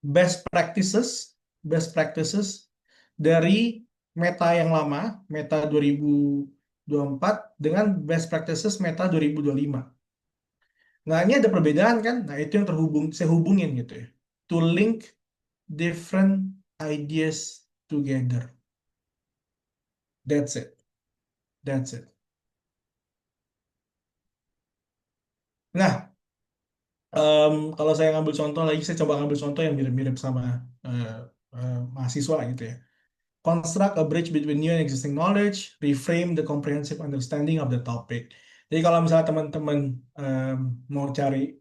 best practices, best practices dari Meta yang lama, Meta 2024 dengan best practices Meta 2025. Nah, ini ada perbedaan kan? Nah, itu yang saya hubungin gitu ya. To link different ideas together. That's it. That's it. Nah, kalau saya ngambil contoh lagi, saya coba ngambil contoh yang mirip-mirip sama eh, mahasiswa gitu ya. Construct a bridge between new and existing knowledge, reframe the comprehensive understanding of the topic. Jadi kalau misalnya teman-teman mau cari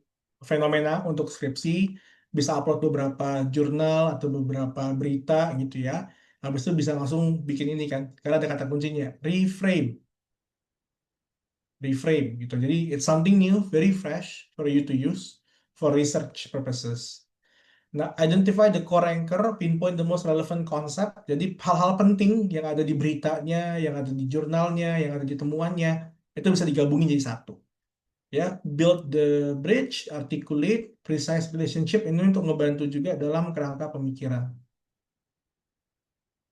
fenomena untuk skripsi, bisa upload beberapa jurnal atau beberapa berita gitu ya. Habis itu bisa langsung bikin ini kan, karena ada kata kuncinya, reframe, reframe gitu. Jadi it's something new, very fresh for you to use for research purposes. Nah, identify the core anchor, pinpoint the most relevant concept. Jadi hal-hal penting yang ada di beritanya, yang ada di jurnalnya, yang ada di temuannya, itu bisa digabungin jadi satu. Ya, build the bridge, articulate, precise relationship ini untuk ngebantu juga dalam kerangka pemikiran.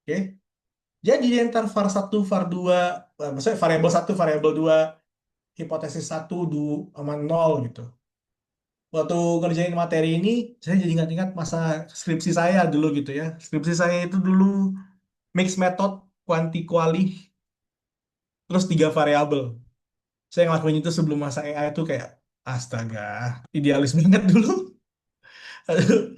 Oke. Jadi di antara var 1, var 2, maksudnya variabel 1, variabel 2, hipotesis 1, 2, sama 0 gitu. Waktu ngerjain materi ini, saya jadi ingat-ingat masa skripsi saya dulu gitu ya. Skripsi saya itu dulu mixed method, quanti quali, terus 3 variabel. Saya ngelakuin itu sebelum masa AI itu kayak, astaga, idealis banget dulu. Aduh,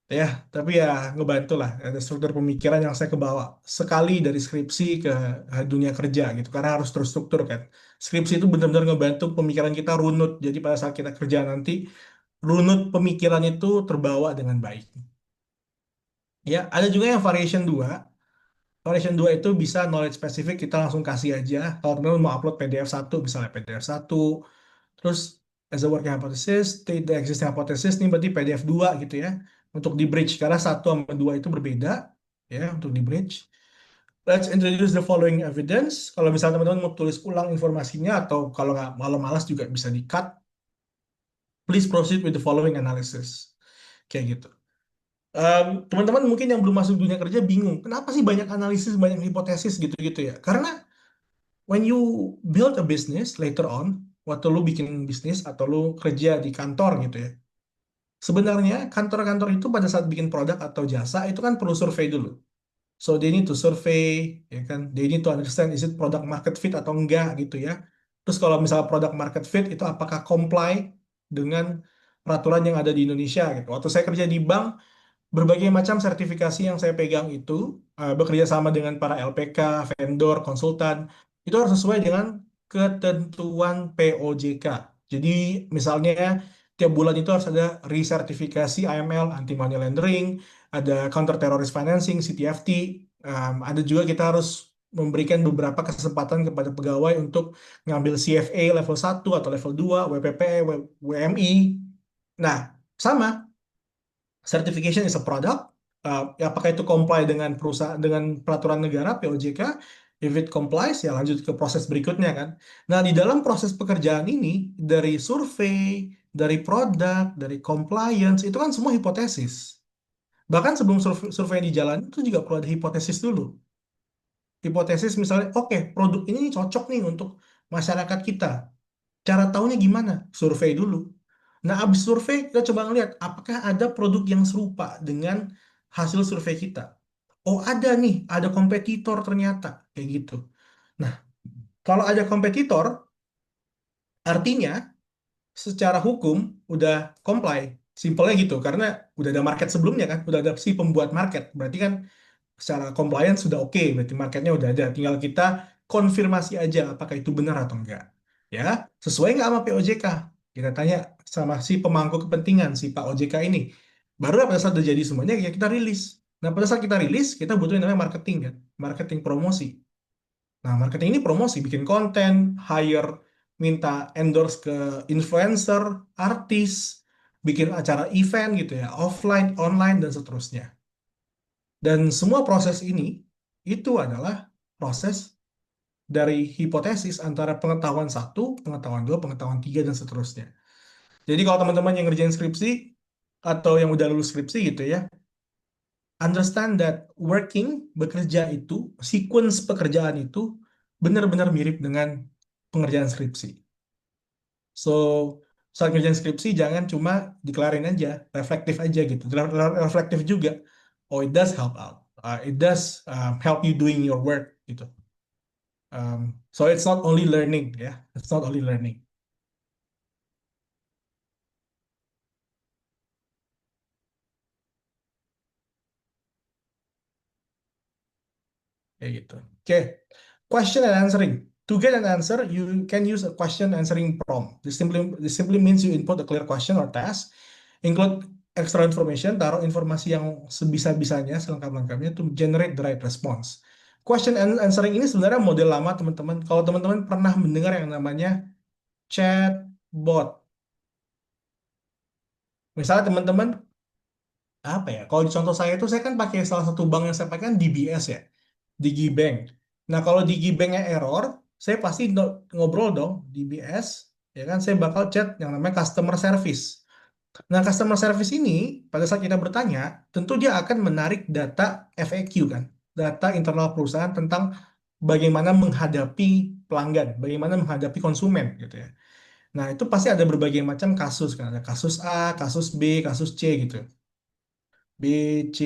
ya, tapi ya ngebantu lah. Ada struktur pemikiran yang saya kebawa. Sekali dari skripsi ke dunia kerja gitu, karena harus terstruktur kan. Skripsi itu benar-benar ngebantu pemikiran kita runut. Jadi pada saat kita kerja nanti, runut pemikiran itu terbawa dengan baik. Ya, ada juga yang variation 2. Variation 2 itu bisa knowledge spesifik, kita langsung kasih aja. Kalau teman-teman mau upload PDF 1, misalnya PDF 1. Terus, as a working hypothesis, state the existing hypothesis, ini berarti PDF 2 gitu ya. Untuk di bridge, karena 1 sama 2 itu berbeda. Ya, untuk di bridge. Let's introduce the following evidence. Kalau misalnya teman-teman mau tulis ulang informasinya, atau kalau nggak malas juga bisa di-cut. Please proceed with the following analysis. Kayak gitu. Teman-teman mungkin yang belum masuk dunia kerja bingung, kenapa sih banyak analisis, banyak hipotesis gitu-gitu ya? Karena when you build a business later on, waktu lu bikin bisnis atau lu kerja di kantor gitu ya, sebenarnya kantor-kantor itu pada saat bikin produk atau jasa itu kan perlu survei dulu. So they need to survey, ya kan? They need to understand is it product market fit atau enggak gitu ya. Terus kalau misalnya product market fit itu apakah comply dengan peraturan yang ada di Indonesia gitu. Waktu saya kerja di bank, berbagai macam sertifikasi yang saya pegang itu bekerja sama dengan para LPK, vendor, konsultan, itu harus sesuai dengan ketentuan POJK. Jadi misalnya tiap bulan itu harus ada resertifikasi AML, anti money laundering, ada counter terrorist financing, CTFT, ada juga kita harus memberikan beberapa kesempatan kepada pegawai untuk ngambil CFA level 1 atau level 2, WPP, WMI. Nah, sama certification is a product. Ya, apakah itu comply dengan perusahaan dengan peraturan negara POJK? If it complies, ya lanjut ke proses berikutnya kan. Nah, di dalam proses pekerjaan ini dari survei, dari produk, dari compliance itu kan semua hipotesis. Bahkan sebelum survei dijalani itu juga perlu ada hipotesis dulu. Hipotesis misalnya, oke, produk ini cocok nih untuk masyarakat kita. Cara tahunya gimana? Survei dulu. Nah, abis survei, kita coba ngeliat apakah ada produk yang serupa dengan hasil survei kita. Oh, ada nih, ada kompetitor ternyata. Kayak gitu. Nah, kalau ada kompetitor, artinya secara hukum udah comply. Simpelnya gitu, karena udah ada market sebelumnya kan, udah ada si pembuat market. Berarti kan secara compliance sudah oke, berarti marketnya udah ada. Tinggal kita konfirmasi aja apakah itu benar atau enggak. Ya, sesuai nggak sama POJK? Kita tanya sama si pemangku kepentingan, si Pak OJK ini. Baru pada saat udah jadi semuanya, ya kita rilis. Nah, pada saat kita rilis, kita butuh yang namanya marketing kan, marketing promosi. Nah, marketing ini promosi, bikin konten, hire, minta endorse ke influencer, artis, bikin acara event gitu ya, offline, online, dan seterusnya. Dan semua proses ini itu adalah proses dari hipotesis antara pengetahuan satu, pengetahuan dua, pengetahuan tiga, dan seterusnya. Jadi kalau teman-teman yang ngerjain skripsi atau yang udah lulus skripsi gitu ya, understand that working, bekerja itu, sequence pekerjaan itu benar-benar mirip dengan pengerjaan skripsi. So, saat ngerjain skripsi jangan cuma dikelarin aja, reflektif aja gitu. Reflektif juga. Oh, it does help out. It does help you doing your work gitu. So it's not only learning ya, it's not only learning kayak gitu. Oke, question and answering. To get an answer, you can use a question answering prompt. This simply means you input a clear question or task, include extra information, taruh informasi yang sebisa-bisanya, selengkap-lengkapnya to generate the right response. Question and answering ini sebenarnya model lama teman-teman. Kalau teman-teman pernah mendengar yang namanya chatbot, misalnya teman-teman apa ya? Kalau di contoh saya itu saya kan pakai salah satu bank yang saya pakai kan DBS ya, DigiBank. Nah kalau DigiBanknya error, saya pasti ngobrol dong DBS, ya kan? Saya bakal chat yang namanya customer service. Nah customer service ini pada saat kita bertanya, tentu dia akan menarik data FAQ kan, data internal perusahaan tentang bagaimana menghadapi pelanggan, bagaimana menghadapi konsumen gitu ya. Nah itu pasti ada berbagai macam kasus kan, ada kasus A, kasus B, kasus C gitu. B, C.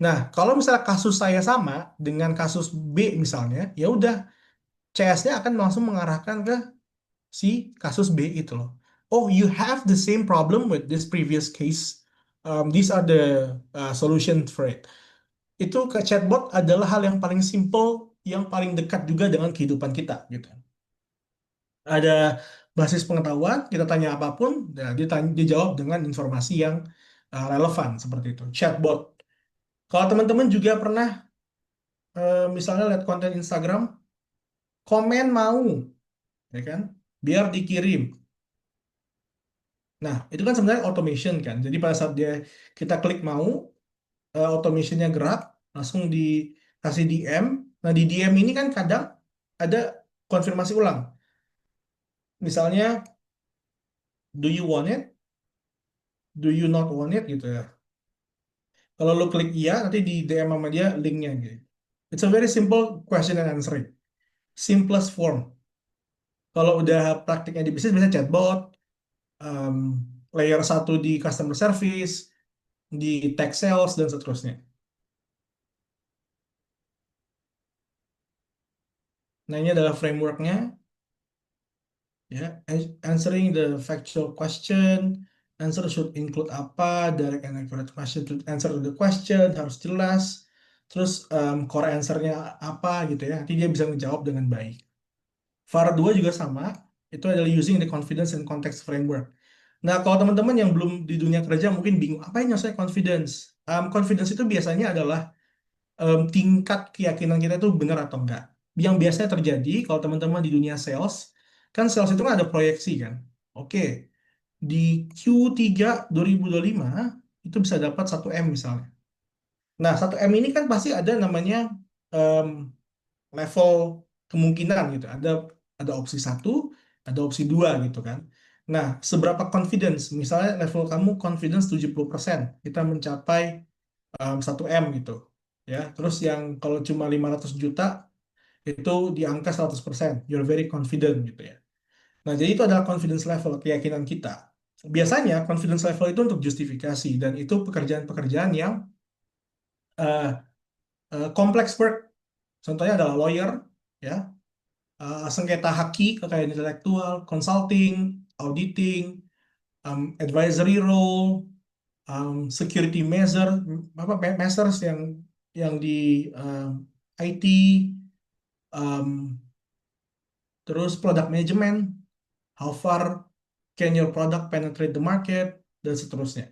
Nah, kalau misalnya kasus saya sama dengan kasus B misalnya, ya udah CS-nya akan langsung mengarahkan ke si kasus B itu loh. Oh, you have the same problem with this previous case. These are the solution for it. Itu ke chatbot adalah hal yang paling simple, yang paling dekat juga dengan kehidupan kita gitu. Ada basis pengetahuan, kita tanya apapun, ya, dijawab dengan informasi yang relevan seperti itu. Chatbot. Kalau teman-teman juga pernah misalnya lihat konten Instagram, komen mau, ya kan, biar dikirim. Nah, itu kan sebenarnya automation kan. Jadi pada saat kita klik mau, automationnya gerak, langsung dikasih DM. Nah, di DM ini kan kadang ada konfirmasi ulang. Misalnya, do you want it? Do you not want it? Gitu ya. Kalau lu klik iya, nanti di DM sama dia linknya gitu. It's a very simple question and answering. Simplest form. Kalau udah praktiknya di bisnis, biasanya chatbot, um, layer satu di customer service, di tech sales, dan seterusnya. Nah, ini adalah frameworknya. Ya, answering the factual question. Answer should include apa, direct and accurate question to answer to the question, harus jelas. Terus core answer-nya apa gitu ya, nanti dia bisa menjawab dengan baik. VAR 2 juga sama, itu adalah using the confidence and context framework. Nah, kalau teman-teman yang belum di dunia kerja mungkin bingung, apa yang maksudnya confidence? Confidence itu biasanya adalah tingkat keyakinan kita itu benar atau enggak. Yang biasanya terjadi kalau teman-teman di dunia sales, kan sales itu kan ada proyeksi kan. Oke, di Q3 2025 itu bisa dapat 1M misalnya. Nah, 1M ini kan pasti ada namanya em, level kemungkinan gitu. Ada opsi satu, ada opsi dua gitu kan. Nah, seberapa confidence? Misalnya level kamu confidence 70%, kita mencapai 1M gitu. Ya, terus yang kalau cuma 500 juta itu di angka 100%. You're very confident gitu ya. Nah, jadi itu adalah confidence level, keyakinan kita. Biasanya confidence level itu untuk justifikasi dan itu pekerjaan-pekerjaan yang uh, complex work. Contohnya adalah lawyer, ya, sengketa haki, kekayaan intelektual, consulting, auditing, advisory role, security measures yang di IT, um, terus product management, how far can your product penetrate the market, dan seterusnya.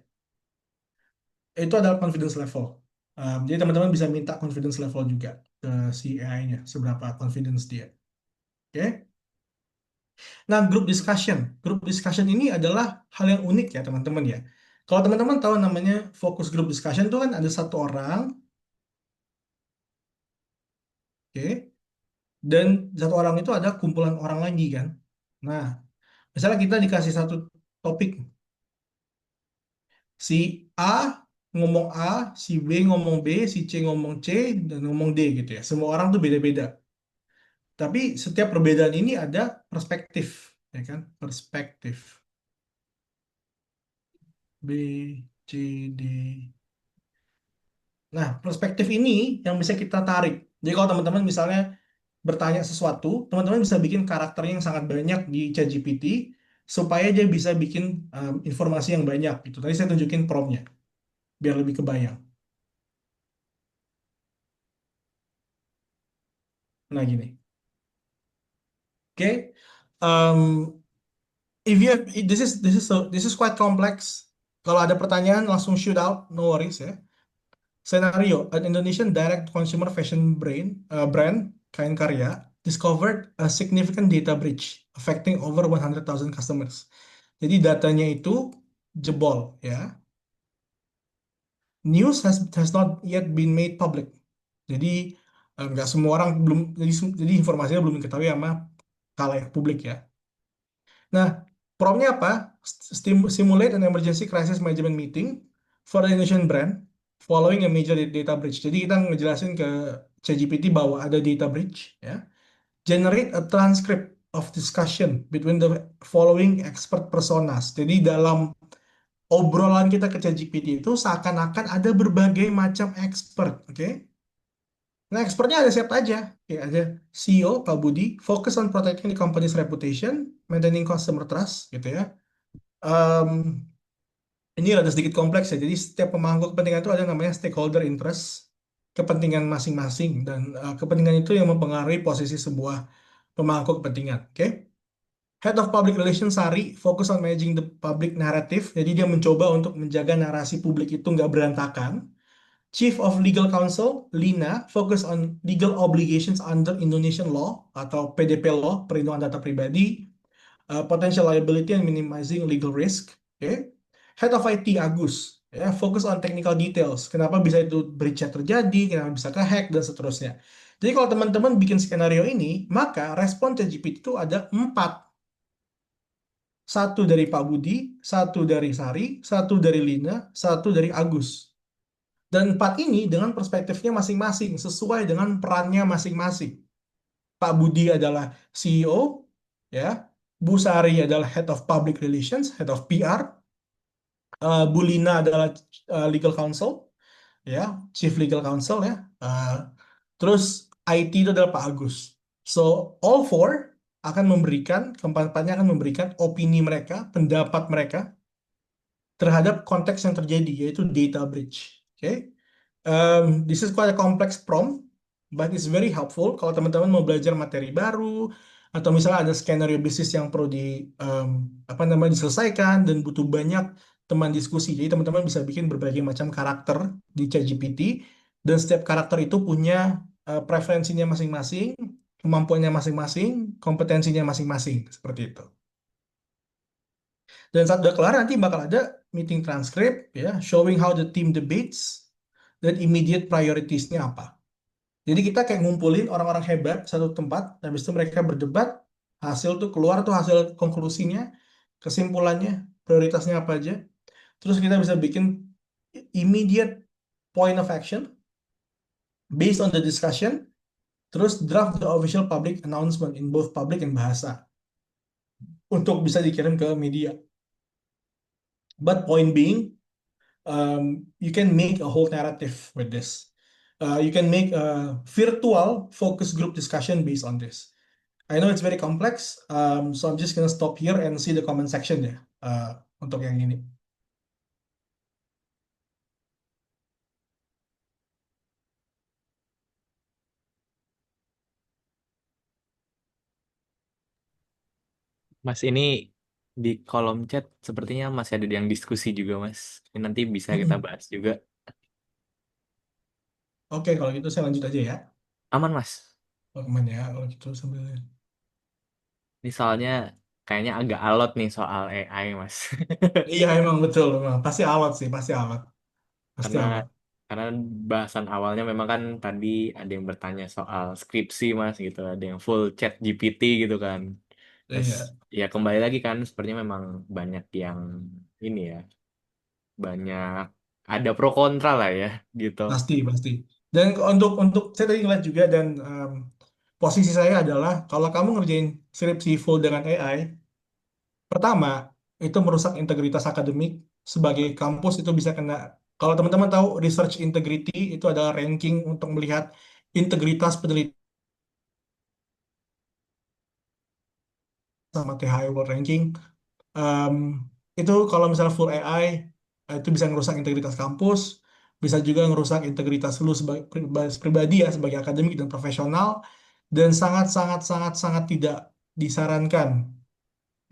Itu adalah confidence level. Jadi teman-teman bisa minta confidence level juga ke si AI-nya, seberapa confidence dia. Oke? Nah, group discussion ini adalah hal yang unik ya teman-teman ya. Kalau teman-teman tahu namanya focus group discussion itu kan ada satu orang, oke, dan satu orang itu ada kumpulan orang lagi kan. Nah, misalnya kita dikasih satu topik, si A ngomong A, si B ngomong B, si C ngomong C, dan ngomong D gitu ya. Semua orang tuh beda-beda. Tapi setiap perbedaan ini ada perspektif, ya kan? Perspektif. B, C, D. Nah, perspektif ini yang bisa kita tarik. Jadi kalau teman-teman misalnya bertanya sesuatu, teman-teman bisa bikin karakternya yang sangat banyak di ChatGPT supaya dia bisa bikin informasi yang banyak gitu. Tadi saya tunjukin promptnya biar lebih kebayang. Nah, gini. Oke. Um, if you have, this is quite complex. Kalau ada pertanyaan langsung shoot out, no worries ya. Scenario, an Indonesian direct consumer fashion brand, Kain Karya, discovered a significant data breach affecting over 100,000 customers. Jadi datanya itu jebol ya. News has not yet been made public. Jadi nggak semua orang belum jadi informasinya belum diketahui sama khalayak publik ya. Nah, promptnya apa? Simulate an emergency crisis management meeting for the Indonesian brand following a major data breach. Jadi kita ngejelasin ke ChatGPT bahwa ada data breach, ya. Generate a transcript of discussion between the following expert personas. Jadi dalam obrolan kita ke ChatGPT itu seakan-akan ada berbagai macam expert, oke? Nah, expertnya ada siapa aja? Oke, ada CEO Pak Budi, focus on protecting the company's reputation, maintaining customer trust, gitu ya. Em, ini rada sedikit kompleks ya. Jadi setiap pemangku kepentingan itu ada namanya stakeholder interest, kepentingan masing-masing, dan kepentingan itu yang mempengaruhi posisi sebuah pemangku kepentingan. Oke? Head of Public Relations Sari fokus on managing the public narrative. Jadi dia mencoba untuk menjaga narasi publik itu nggak berantakan. Chief of Legal Counsel Lina fokus on legal obligations under Indonesian law atau PDP law, perlindungan data pribadi, potential liability and minimizing legal risk. Oke. Head of IT Agus ya fokus on technical details. Kenapa bisa itu breach terjadi, kenapa bisa kehack dan seterusnya. Jadi kalau teman-teman bikin skenario ini, maka respon ChatGPT itu ada 4. Satu dari Pak Budi, satu dari Sari, satu dari Lina, satu dari Agus. Dan empat ini dengan perspektifnya masing-masing, sesuai dengan perannya masing-masing. Pak Budi adalah CEO, ya. Bu Sari adalah Head of Public Relations, Head of PR. Bu Lina adalah Legal Counsel, ya, Chief Legal Counsel, ya. Uh, terus IT itu adalah Pak Agus. So all four akan memberikan, keempatnya akan memberikan opini mereka, pendapat mereka terhadap konteks yang terjadi, yaitu data breach. Oke, this is quite a complex prompt, but it's very helpful kalau teman-teman mau belajar materi baru atau misalnya ada skenario bisnis yang perlu apa namanya diselesaikan dan butuh banyak teman diskusi. Jadi teman-teman bisa bikin berbagai macam karakter di ChatGPT dan setiap karakter itu punya preferensinya masing-masing, kemampuannya masing-masing, kompetensinya masing-masing, seperti itu. Dan saat udah kelar nanti bakal ada meeting transcript ya, showing how the team debates dan immediate priorities-nya apa. Jadi kita kayak ngumpulin orang-orang hebat satu tempat, habis itu mereka berdebat, hasil tuh keluar tuh hasil konklusinya, kesimpulannya, prioritasnya apa aja. Terus kita bisa bikin immediate point of action based on the discussion, terus draft the official public announcement in both public and bahasa untuk bisa dikirim ke media. But point being, you can make a whole narrative with this. You can make a virtual focus group discussion based on this. I know it's very complex, so I'm just gonna stop here and see the comment section ya untuk yang ini. Mas, ini di kolom chat sepertinya masih ada yang diskusi juga, Mas. Ini nanti bisa kita bahas juga. Oke, kalau gitu saya lanjut aja ya. Aman, Mas. Oh, kemana ya kalau gitu sambil. Ini soalnya kayaknya agak alot nih soal AI, Mas. Iya emang betul, memang pasti alot sih, pasti alot, pasti Karena alot. karena bahasan awalnya memang kan tadi ada yang bertanya soal skripsi, Mas, gitu. Ada yang full chat GPT gitu kan. Terus Iya, ya kembali lagi kan sepertinya memang banyak yang ini ya, banyak ada pro kontra lah ya gitu. pasti pasti. Dan untuk saya tadi ngeliat juga dan posisi saya adalah kalau kamu ngerjain skripsi full dengan AI, pertama, itu merusak integritas akademik. Sebagai kampus itu bisa kena. Kalau teman-teman tahu research integrity itu adalah ranking untuk melihat integritas penelitian sama THI World Ranking. Em, itu kalau misalnya full AI, itu bisa ngerusak integritas kampus, bisa juga ngerusak integritas lu sebagai pribadi ya, sebagai akademik dan profesional, dan sangat sangat sangat sangat tidak disarankan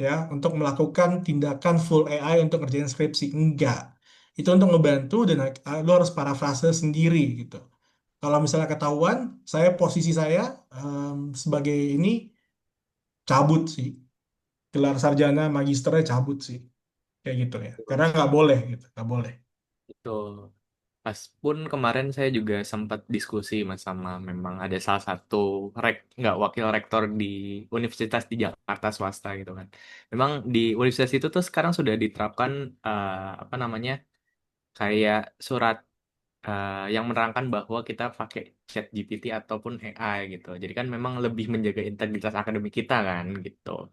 ya untuk melakukan tindakan full AI untuk ngerjain skripsi. Enggak. Itu untuk ngebantu dan lo harus parafrase sendiri gitu. Kalau misalnya ketahuan, posisi saya sebagai ini cabut sih. Gelar sarjana, magisternya cabut sih. Kayak gitu ya. Karena nggak boleh gitu, nggak boleh. Itu pas pun kemarin saya juga sempat diskusi mas sama memang ada salah satu nggak wakil rektor di universitas di Jakarta swasta gitu kan. Memang di universitas itu tuh sekarang sudah diterapkan apa namanya kayak surat yang menerangkan bahwa kita pakai chat GPT ataupun AI gitu. Jadi kan memang lebih menjaga integritas akademik kita kan gitu.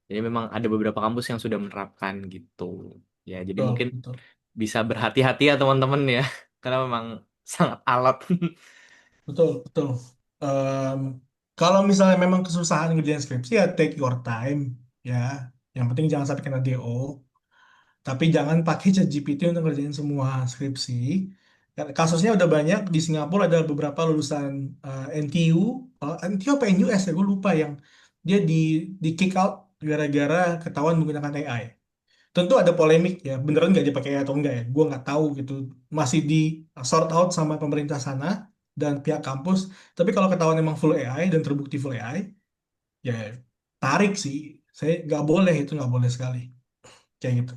Jadi memang ada beberapa kampus yang sudah menerapkan gitu. Ya, jadi Betul, mungkin betul. bisa berhati-hati ya teman-teman ya. Karena memang sangat alot. Betul, betul. Em, kalau misalnya memang kesusahan ngerjain skripsi ya take your time ya. Yang penting jangan sampai kena DO. Tapi jangan pakai ChatGPT untuk ngerjain semua skripsi. Kasusnya udah banyak di Singapura ada beberapa lulusan NTU, NTU apa NUS ya gue lupa yang dia di kick out gara-gara ketahuan menggunakan AI. Tentu ada polemik ya, beneran nggak dipakai atau enggak ya, gue nggak tahu gitu. Masih di sort out sama pemerintah sana dan pihak kampus. Tapi kalau ketahuan emang full AI dan terbukti full AI, ya tarik sih. Saya nggak boleh itu nggak boleh sekali kayak gitu.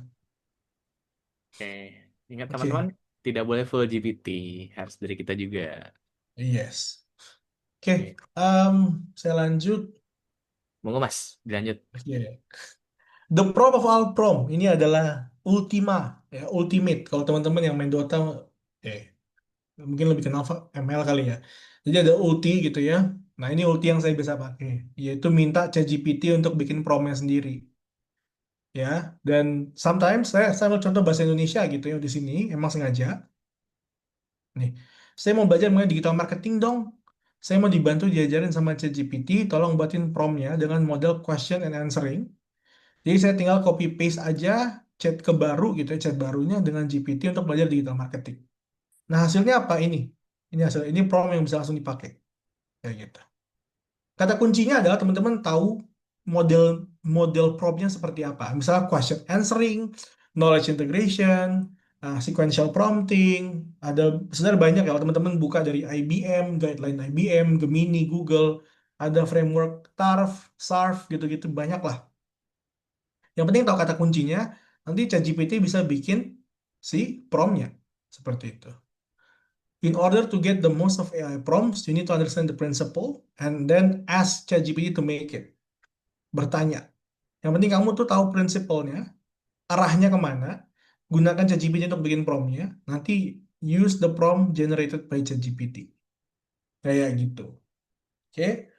Oke, ingat teman-teman, Oke, tidak boleh full GPT, harus dari kita juga. yes. Oke, Oke, saya lanjut. monggo Mas, dilanjut. Oke. The prom of all prom ini adalah Ultima, ya Ultimate. Kalau teman-teman yang main Dota, eh. mungkin lebih kenal ML kali ya. Jadi ada ulti gitu ya. Nah, ini ulti yang saya bisa pakai, yaitu minta ChatGPT untuk bikin promnya sendiri. Ya, dan sometimes saya ambil contoh bahasa Indonesia gitu ya di sini, emang sengaja. Nih, saya mau belajar mengenai digital marketing dong. Saya mau dibantu diajarin sama ChatGPT, tolong buatin promnya dengan model question and answering. Jadi saya tinggal copy paste aja chat ke baru gitu ya, chat barunya dengan GPT untuk belajar digital marketing. Nah, hasilnya apa ini? Ini hasil, ini prompt yang bisa langsung dipakai. Kayak gitu. Kata kuncinya adalah teman-teman tahu model model promptnya seperti apa. Misalnya question answering, knowledge integration, sequential prompting. Ada sebenarnya banyak ya. Kalau teman-teman buka dari IBM, guideline IBM, Gemini, Google, ada framework TARF, SARF, gitu-gitu banyak lah. Yang penting tahu kata kuncinya, nanti ChatGPT bisa bikin si promptnya seperti itu. In order to get the most of AI prompts, you need to understand the principle and then ask ChatGPT to make it. Bertanya. Yang penting kamu tuh tahu prinsipalnya, arahnya kemana, gunakan ChatGPT untuk bikin promptnya, nanti use the prompt generated by ChatGPT. Kayak gitu. Oke.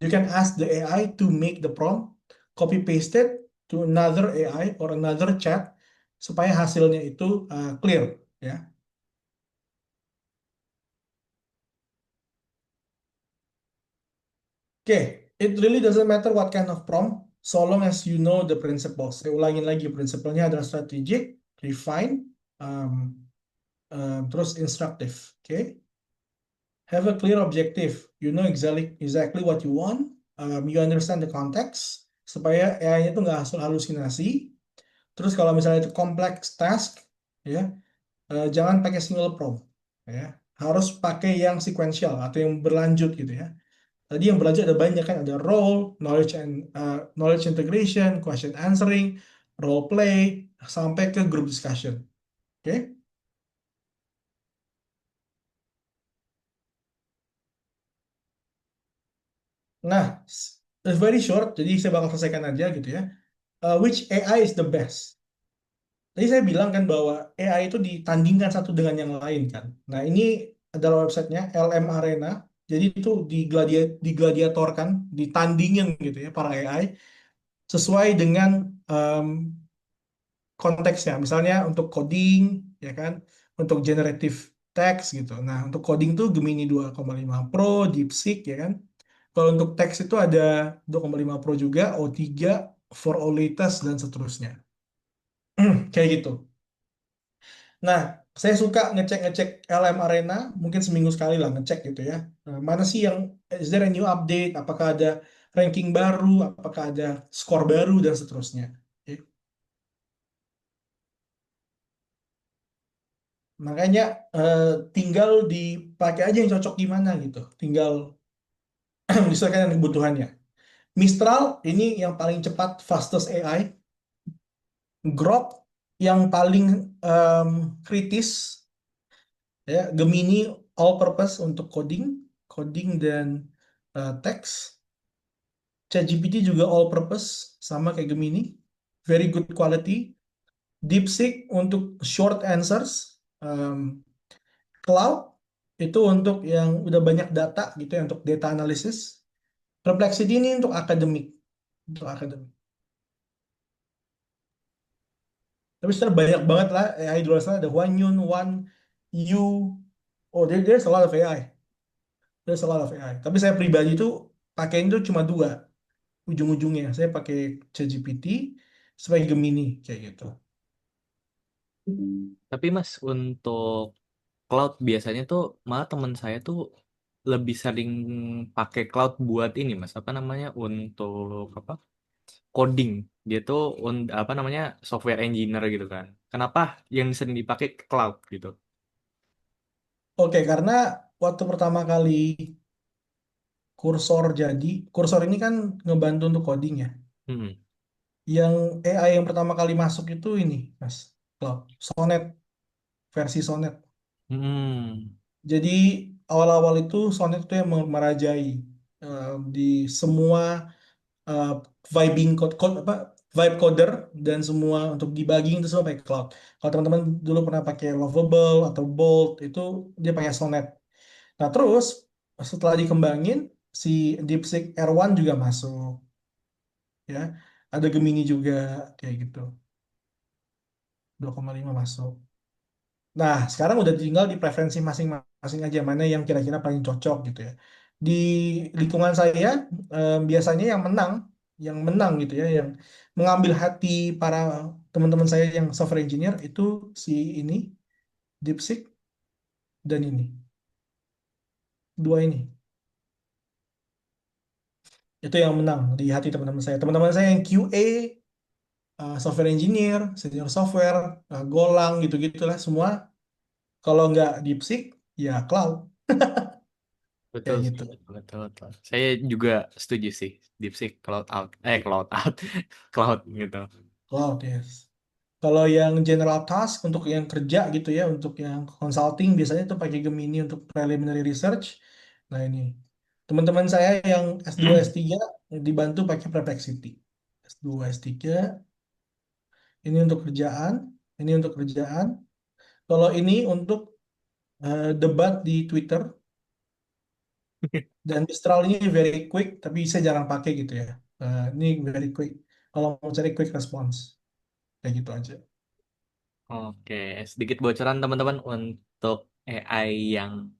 You can ask the AI to make the prompt, copy paste it to another AI or another chat supaya hasilnya itu clear ya. Oke, it really doesn't matter what kind of prompt, so long as you know the principles. Saya ulangin lagi, prinsipalnya adalah strategic, refine, um, terus instructive. Oke, have a clear objective. You know exactly what you want. You understand the context supaya AI-nya itu nggak asal halusinasi. Terus kalau misalnya itu complex task, ya, jangan pakai single prompt, ya. Harus pakai yang sequential atau yang berlanjut gitu ya. Tadi yang belajar ada banyak kan, ada role, knowledge integration, question answering, role play, sampai ke group discussion. Oke? Nah, very short, jadi saya bakal selesaikan aja gitu ya. Which AI is the best? Tadi saya bilang kan bahwa AI itu ditandingkan satu dengan yang lain kan. Nah, ini adalah websitenya LM Arena. Jadi itu digladiatorkan, ditandingin gitu ya para AI sesuai dengan konteksnya. Misalnya untuk coding, ya kan, untuk generative text gitu. Nah, untuk coding tuh Gemini 2,5 Pro, DeepSeek, ya kan. Kalau untuk teks itu ada 2,5 Pro juga, O3, For All Latest, dan seterusnya. Kayak gitu. Nah, saya suka ngecek-ngecek LM Arena, mungkin seminggu sekali lah ngecek gitu ya. Mana sih yang, is there a new update, apakah ada ranking baru, apakah ada skor baru, dan seterusnya. Oke. Makanya tinggal dipakai aja yang cocok gimana gitu. Tinggal disesuaikan dengan kebutuhannya. Mistral ini yang paling cepat, fastest AI. Grok yang paling kritis. Ya, Gemini all purpose untuk coding dan teks. ChatGPT juga all purpose sama kayak Gemini, very good quality. DeepSeek untuk short answers. Cloud itu untuk yang udah banyak data gitu ya, untuk data analysis. Perplexity ini untuk akademik, untuk akademik. Tapi sebenarnya banyak banget lah AI di luar sana. Ada Huanyun, One, You. Oh, there's a lot of AI. There's a lot of AI. Tapi saya pribadi itu pakai itu cuma dua ujung-ujungnya. Saya pakai ChatGPT sebagai Gemini kayak gitu. Tapi Mas, untuk cloud biasanya tuh malah teman saya tuh lebih sering pakai cloud buat ini Mas, apa namanya, untuk apa? Coding. Dia tuh apa namanya, software engineer gitu kan. Kenapa yang sering dipakai cloud gitu? Oke, karena waktu pertama kali kursor ini kan ngebantu untuk coding ya. Hmm. Yang AI yang pertama kali masuk itu ini, Mas, Cloud. Sonnet, versi Sonnet. Hmm. Jadi awal-awal itu Sonnet itu yang merajai di semua uh, vibing code apa Vibe coder dan semua untuk debugging itu semua pakai cloud. Kalau teman-teman dulu pernah pakai Lovable atau Bolt itu dia pakai Sonnet. Nah, terus setelah dikembangin si DeepSeek R1 juga masuk ya. Ada Gemini juga kayak gitu. 2,5 masuk. Nah, sekarang udah tinggal di preferensi masing-masing aja mana yang kira-kira paling cocok gitu ya. Di lingkungan saya biasanya yang menang gitu ya, yang mengambil hati para teman-teman saya yang software engineer itu si ini DeepSeek dan ini dua ini itu yang menang di hati teman-teman saya. Teman-teman saya yang QA, software engineer, senior software, Golang gitu-gitulah semua. Kalau nggak DeepSeek ya cloud Betul kayak sih, gitu. betul, betul. Saya juga setuju sih, DeepSeek cloud out, cloud gitu. Cloud, yes. Kalau yang general task untuk yang kerja gitu ya, untuk yang consulting biasanya itu pakai Gemini untuk preliminary research. Nah ini teman-teman saya yang S2 S3 dibantu pakai Perplexity. S2 S3 ini untuk kerjaan, ini untuk kerjaan. Kalau ini untuk debat di Twitter dan Mistral ini very quick, tapi saya jarang pakai gitu ya. Ini very quick. Kalau mau cari quick response, kayak gitu aja. Oke, sedikit bocoran teman-teman untuk AI yang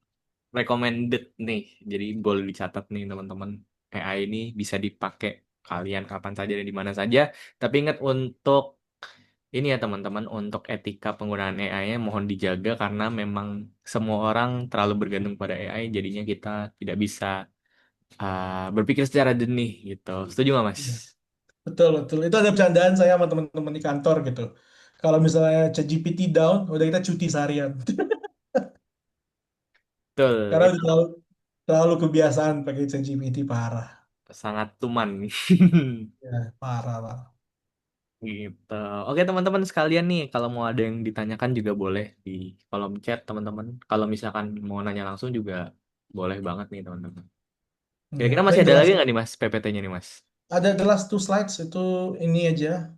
recommended nih. Jadi boleh dicatat nih teman-teman. AI ini bisa dipakai kalian kapan saja dan di mana saja. Tapi ingat untuk ini ya teman-teman, untuk etika penggunaan AI-nya mohon dijaga karena memang semua orang terlalu bergantung pada AI, jadinya kita tidak bisa berpikir secara jernih gitu. Setuju nggak Mas? Iya. Betul, betul. Itu ada bercandaan saya sama teman-teman di kantor gitu. Kalau misalnya ChatGPT down, udah kita cuti seharian. Betul, Karena udah itu terlalu kebiasaan pakai ChatGPT parah. sangat tuman. Ya, parah, parah. Gitu. Oke teman-teman sekalian nih, kalau mau ada yang ditanyakan juga boleh di kolom chat teman-teman. Kalau misalkan mau nanya langsung juga boleh banget nih teman-teman. Ya, Kira-kira masih paling ada lagi jelas. nggak nih Mas PPT-nya nih Mas? Ada the last two slides itu ini aja.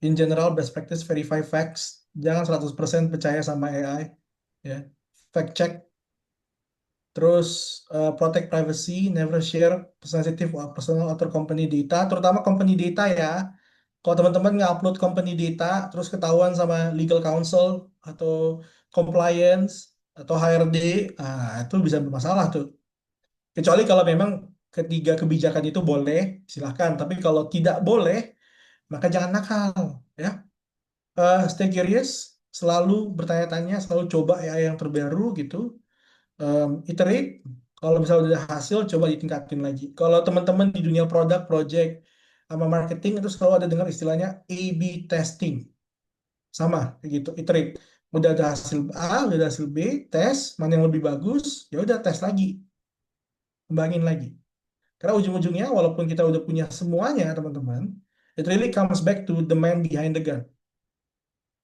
In general, best practice verify facts. Jangan 100% percaya sama AI. Ya. Fact check. Terus protect privacy, never share sensitive or personal atau company data, terutama company data ya. Kalau teman-teman nge-upload company data, terus ketahuan sama legal counsel atau compliance atau HRD, itu bisa bermasalah tuh. Kecuali kalau memang ketiga kebijakan itu boleh, silahkan. Tapi kalau tidak boleh, maka jangan nakal, ya. Stay curious, selalu bertanya-tanya, selalu coba AI yang terbaru gitu. Iterate. Kalau misalnya udah hasil, coba ditingkatin lagi. Kalau teman-teman di dunia produk, project, sama marketing itu selalu ada dengar istilahnya A/B testing. Sama kayak gitu, iterate. Udah ada hasil A, udah ada hasil B, tes mana yang lebih bagus, ya udah tes lagi, kembangin lagi. Karena ujung-ujungnya walaupun kita udah punya semuanya, teman-teman, it really comes back to the man behind the gun.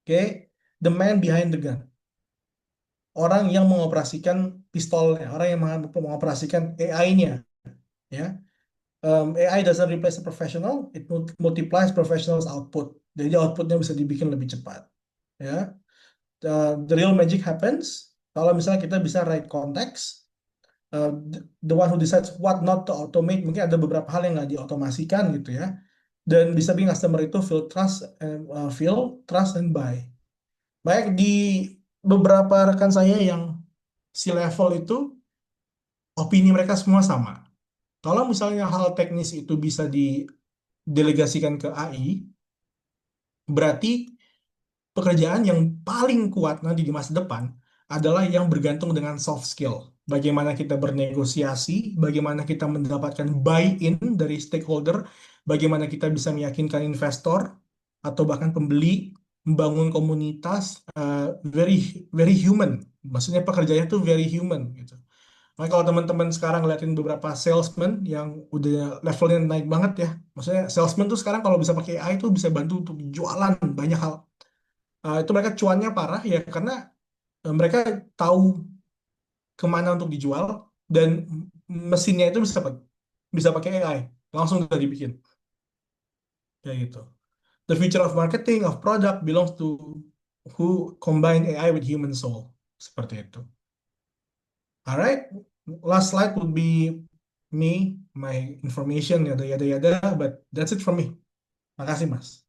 Oke, the man behind the gun. Orang yang mengoperasikan pistolnya, orang yang mengoperasikan AI-nya, ya. AI doesn't replace a professional, it multiplies professionals output. Jadi outputnya bisa dibikin lebih cepat. Ya, the real magic happens kalau misalnya kita bisa write context. The one who decides what not to automate, mungkin ada beberapa hal yang nggak diotomasikan gitu ya. Dan bisa bikin customer itu feel trust and buy. Baik di beberapa rekan saya yang si level itu opini mereka semua sama. Kalau misalnya hal teknis itu bisa didelegasikan ke AI, berarti pekerjaan yang paling kuat nanti di masa depan adalah yang bergantung dengan soft skill. Bagaimana kita bernegosiasi, bagaimana kita mendapatkan buy-in dari stakeholder, bagaimana kita bisa meyakinkan investor atau bahkan pembeli, membangun komunitas, very very human. Maksudnya pekerjaannya tuh very human gitu. Makanya kalau teman-teman sekarang ngeliatin beberapa salesman yang udah levelnya naik banget ya, maksudnya salesman tuh sekarang kalau bisa pakai AI tuh bisa bantu untuk jualan banyak hal. Itu mereka cuannya parah ya karena mereka tahu kemana untuk dijual dan mesinnya itu bisa pakai AI langsung udah dibikin kayak gitu. The future of marketing of product belongs to who combine AI with human soul. Seperti itu. Alright, last slide would be me, my information, yada yada yada, but that's it from me. Makasih, Mas.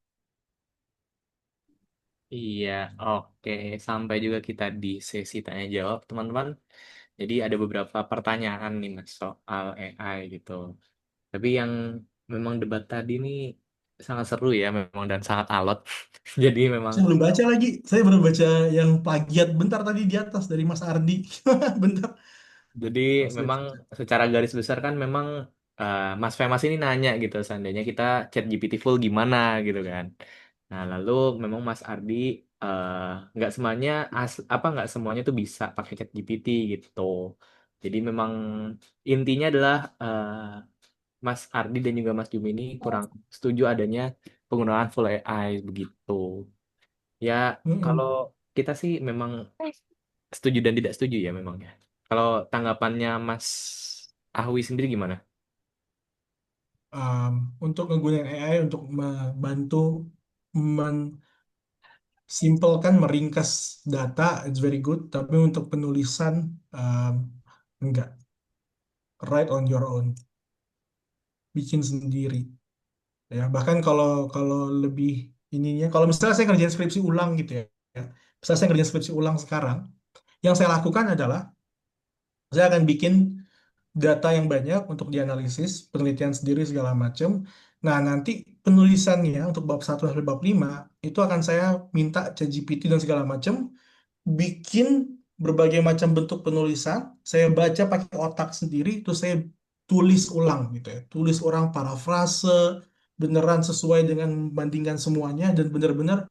Iya, oke. Sampai juga kita di sesi tanya jawab, teman-teman. Jadi ada beberapa pertanyaan nih Mas soal AI gitu. Tapi yang memang debat tadi nih sangat seru ya memang dan sangat alot. Jadi memang Saya belum baca lagi. Saya baru baca yang plagiat bentar tadi di atas dari Mas Ardi. Bentar. jadi Mas memang baca. secara garis besar kan memang Mas Femas ini nanya gitu seandainya kita chat GPT full gimana gitu kan. Nah, lalu memang Mas Ardi eh, nggak semuanya nggak semuanya tuh bisa pakai chat GPT gitu. Jadi memang intinya adalah Mas Ardi dan juga Mas Jumi ini kurang setuju adanya penggunaan full AI begitu. Ya, kalau Mm-mm. kita sih memang setuju dan tidak setuju ya memang ya. Kalau tanggapannya Mas Ahwi sendiri gimana? Untuk menggunakan AI untuk membantu mensimpelkan, meringkas data, it's very good. Tapi untuk penulisan, enggak. Write on your own. Bikin sendiri. Ya, bahkan kalau kalau lebih ininya, kalau misalnya saya ngerjain skripsi ulang gitu ya. Misalnya saya ngerjain skripsi ulang sekarang, yang saya lakukan adalah saya akan bikin data yang banyak untuk dianalisis, penelitian sendiri segala macam. Nah, nanti penulisannya untuk bab 1 sampai bab 5 itu akan saya minta ChatGPT dan segala macam bikin berbagai macam bentuk penulisan, saya baca pakai otak sendiri, terus saya tulis ulang gitu ya. Tulis ulang parafrase, beneran sesuai dengan membandingkan semuanya dan bener-bener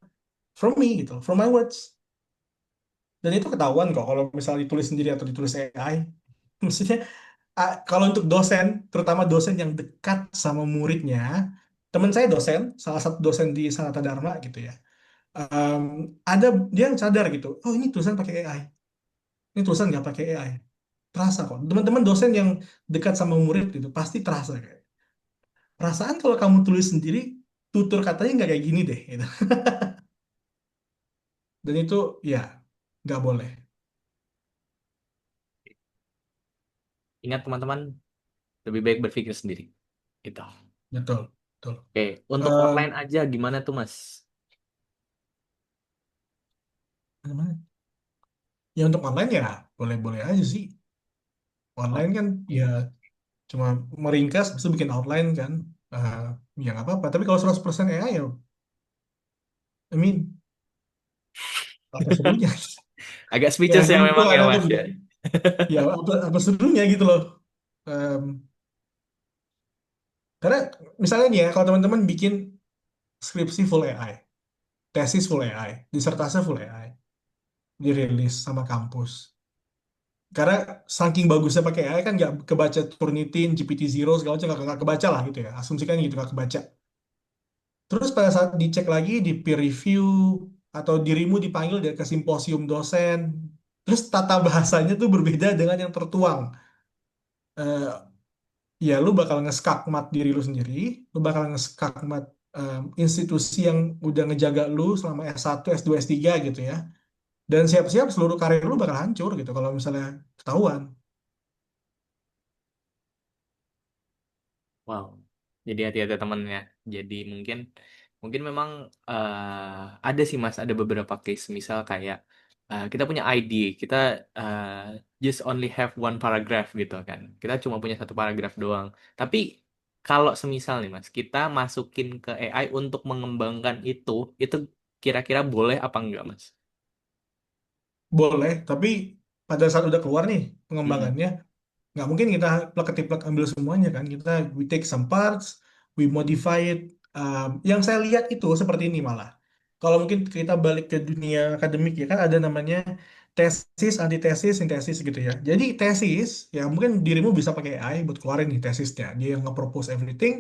from me gitu, from my words. Dan itu ketahuan kok kalau misalnya ditulis sendiri atau ditulis AI. Maksudnya kalau untuk dosen, terutama dosen yang dekat sama muridnya, teman saya dosen, salah satu dosen di Sanata Dharma gitu ya, em, ada dia yang sadar gitu, oh ini tulisan pakai AI, ini tulisan nggak pakai AI, terasa kok. Teman-teman dosen yang dekat sama murid gitu pasti terasa kayak, perasaan kalau kamu tulis sendiri, tutur katanya nggak kayak gini deh, gitu. Dan itu ya nggak boleh, Ingat teman-teman, lebih baik berpikir sendiri. Gitu. betul, betul. Oke, untuk Em, online aja gimana tuh Mas? Gimana? Ya untuk online ya boleh-boleh aja sih. Oh, Online kan ya cuma meringkas, bisa bikin outline kan. Eh, ya nggak apa-apa. Tapi kalau 100% AI ya, I mean, apa serunya? agak Ya speechless ya kan itu memang ya ada tuh, Mas ya. ya apa serunya gitu loh. Em, karena misalnya nih ya, kalau teman-teman bikin skripsi full AI, tesis full AI, disertasi full AI, dirilis sama kampus. Karena saking bagusnya pakai AI kan nggak kebaca Turnitin, GPT Zero segala macam nggak kebaca lah gitu ya. Asumsikan gitu nggak kebaca. Terus pada saat dicek lagi di peer review atau dirimu dipanggil ke simposium dosen, terus tata bahasanya tuh berbeda dengan yang tertuang. Eh, ya lu bakal ngeskakmat diri lu sendiri, lu bakal ngeskakmat institusi yang udah ngejaga lu selama S1, S2, S3 gitu ya. Dan siap-siap seluruh karir lu bakal hancur gitu kalau misalnya ketahuan. Wow. Jadi hati-hati temennya. Jadi mungkin mungkin memang ada sih Mas, ada beberapa case misal kayak kita punya ID, kita eh, just only have one paragraph gitu kan. Kita cuma punya satu paragraf doang. Tapi kalau semisal nih Mas, kita masukin ke AI untuk mengembangkan itu kira-kira boleh apa enggak Mas? Boleh, tapi pada saat udah keluar nih Mm-mm. pengembangannya, nggak mungkin kita plug ketiplak ambil semuanya kan. Kita we take some parts, we modify it. Yang saya lihat itu seperti ini malah. Kalau mungkin kita balik ke dunia akademik ya kan ada namanya tesis, antitesis, sintesis gitu ya. Jadi tesis ya mungkin dirimu bisa pakai AI buat keluarin nih tesisnya. Dia yang nge-propose everything.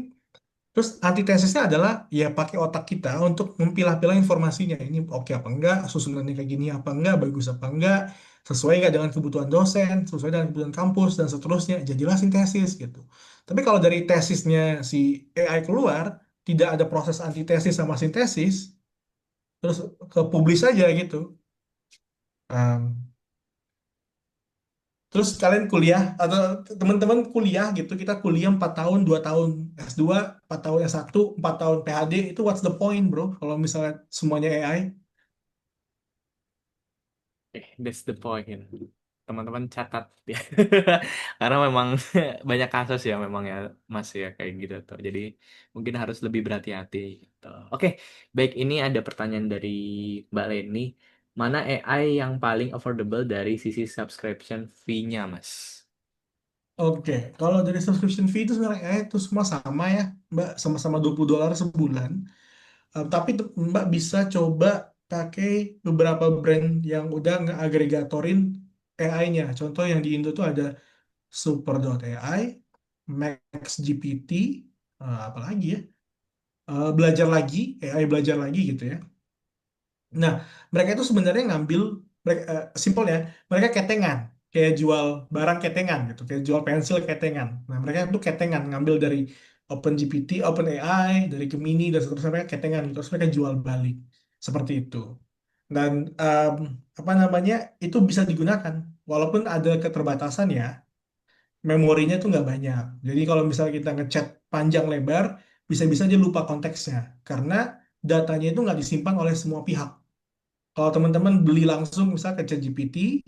Terus antitesisnya adalah ya pakai otak kita untuk memilah-pilah informasinya. Ini oke apa enggak, susunannya kayak gini apa enggak, bagus apa enggak, sesuai nggak dengan kebutuhan dosen, sesuai dengan kebutuhan kampus dan seterusnya. Jadilah sintesis gitu. Tapi kalau dari tesisnya si AI keluar, tidak ada proses antitesis sama sintesis, terus ke publish aja gitu. Um, Terus kalian kuliah atau teman-teman kuliah gitu, kita kuliah 4 tahun, 2 tahun S2, 4 tahun S1, 4 tahun PhD, itu what's the point bro? Kalau misalnya semuanya AI. That's the point. Teman-teman catat ya. Karena memang banyak kasus ya memang ya Mas ya kayak gitu tuh. Jadi mungkin harus lebih berhati-hati gitu. Oke, baik ini ada pertanyaan dari Mbak Leni. Mana AI yang paling affordable dari sisi subscription fee-nya, Mas? Oke, kalau dari subscription fee itu sebenarnya AI itu semua sama ya, Mbak, sama-sama $20 sebulan. Tapi Mbak bisa coba pakai beberapa brand yang udah nge-agregatorin AI-nya. Contoh yang di Indo tuh ada Super.ai, MaxGPT, apa lagi ya? Belajar lagi, AI belajar lagi gitu ya. Nah, mereka itu sebenarnya ngambil, mereka, simpel ya, mereka ketengan, kayak jual barang ketengan gitu, kayak jual pensil ketengan. Nah, mereka itu ketengan, ngambil dari OpenGPT, OpenAI, dari Gemini, dan seterusnya mereka ketengan, gitu. Terus mereka jual balik, seperti itu. Dan apa namanya, itu bisa digunakan, walaupun ada keterbatasan ya, memorinya tuh nggak banyak. Jadi kalau misalnya kita ngechat panjang lebar, bisa-bisa dia lupa konteksnya, karena datanya itu nggak disimpan oleh semua pihak. Kalau teman-teman beli langsung misal ke ChatGPT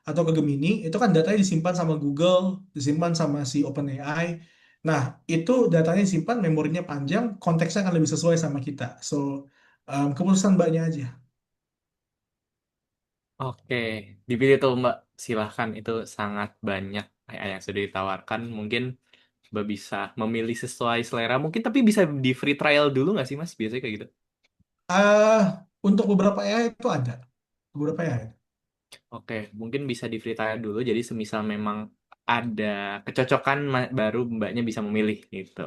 atau ke Gemini, itu kan datanya disimpan sama Google, disimpan sama si OpenAI. Nah, itu datanya disimpan, memorinya panjang, konteksnya akan lebih sesuai sama kita. So, keputusan mbaknya aja. Oke, dipilih tuh Mbak. Silahkan, itu sangat banyak AI yang sudah ditawarkan. Mungkin Mbak bisa memilih sesuai selera. Mungkin tapi bisa di free trial dulu nggak sih Mas? Biasanya kayak gitu. Untuk beberapa AI itu ada. Beberapa AI. Oke, mungkin bisa di free trial dulu. Jadi semisal memang ada kecocokan, baru Mbaknya bisa memilih gitu.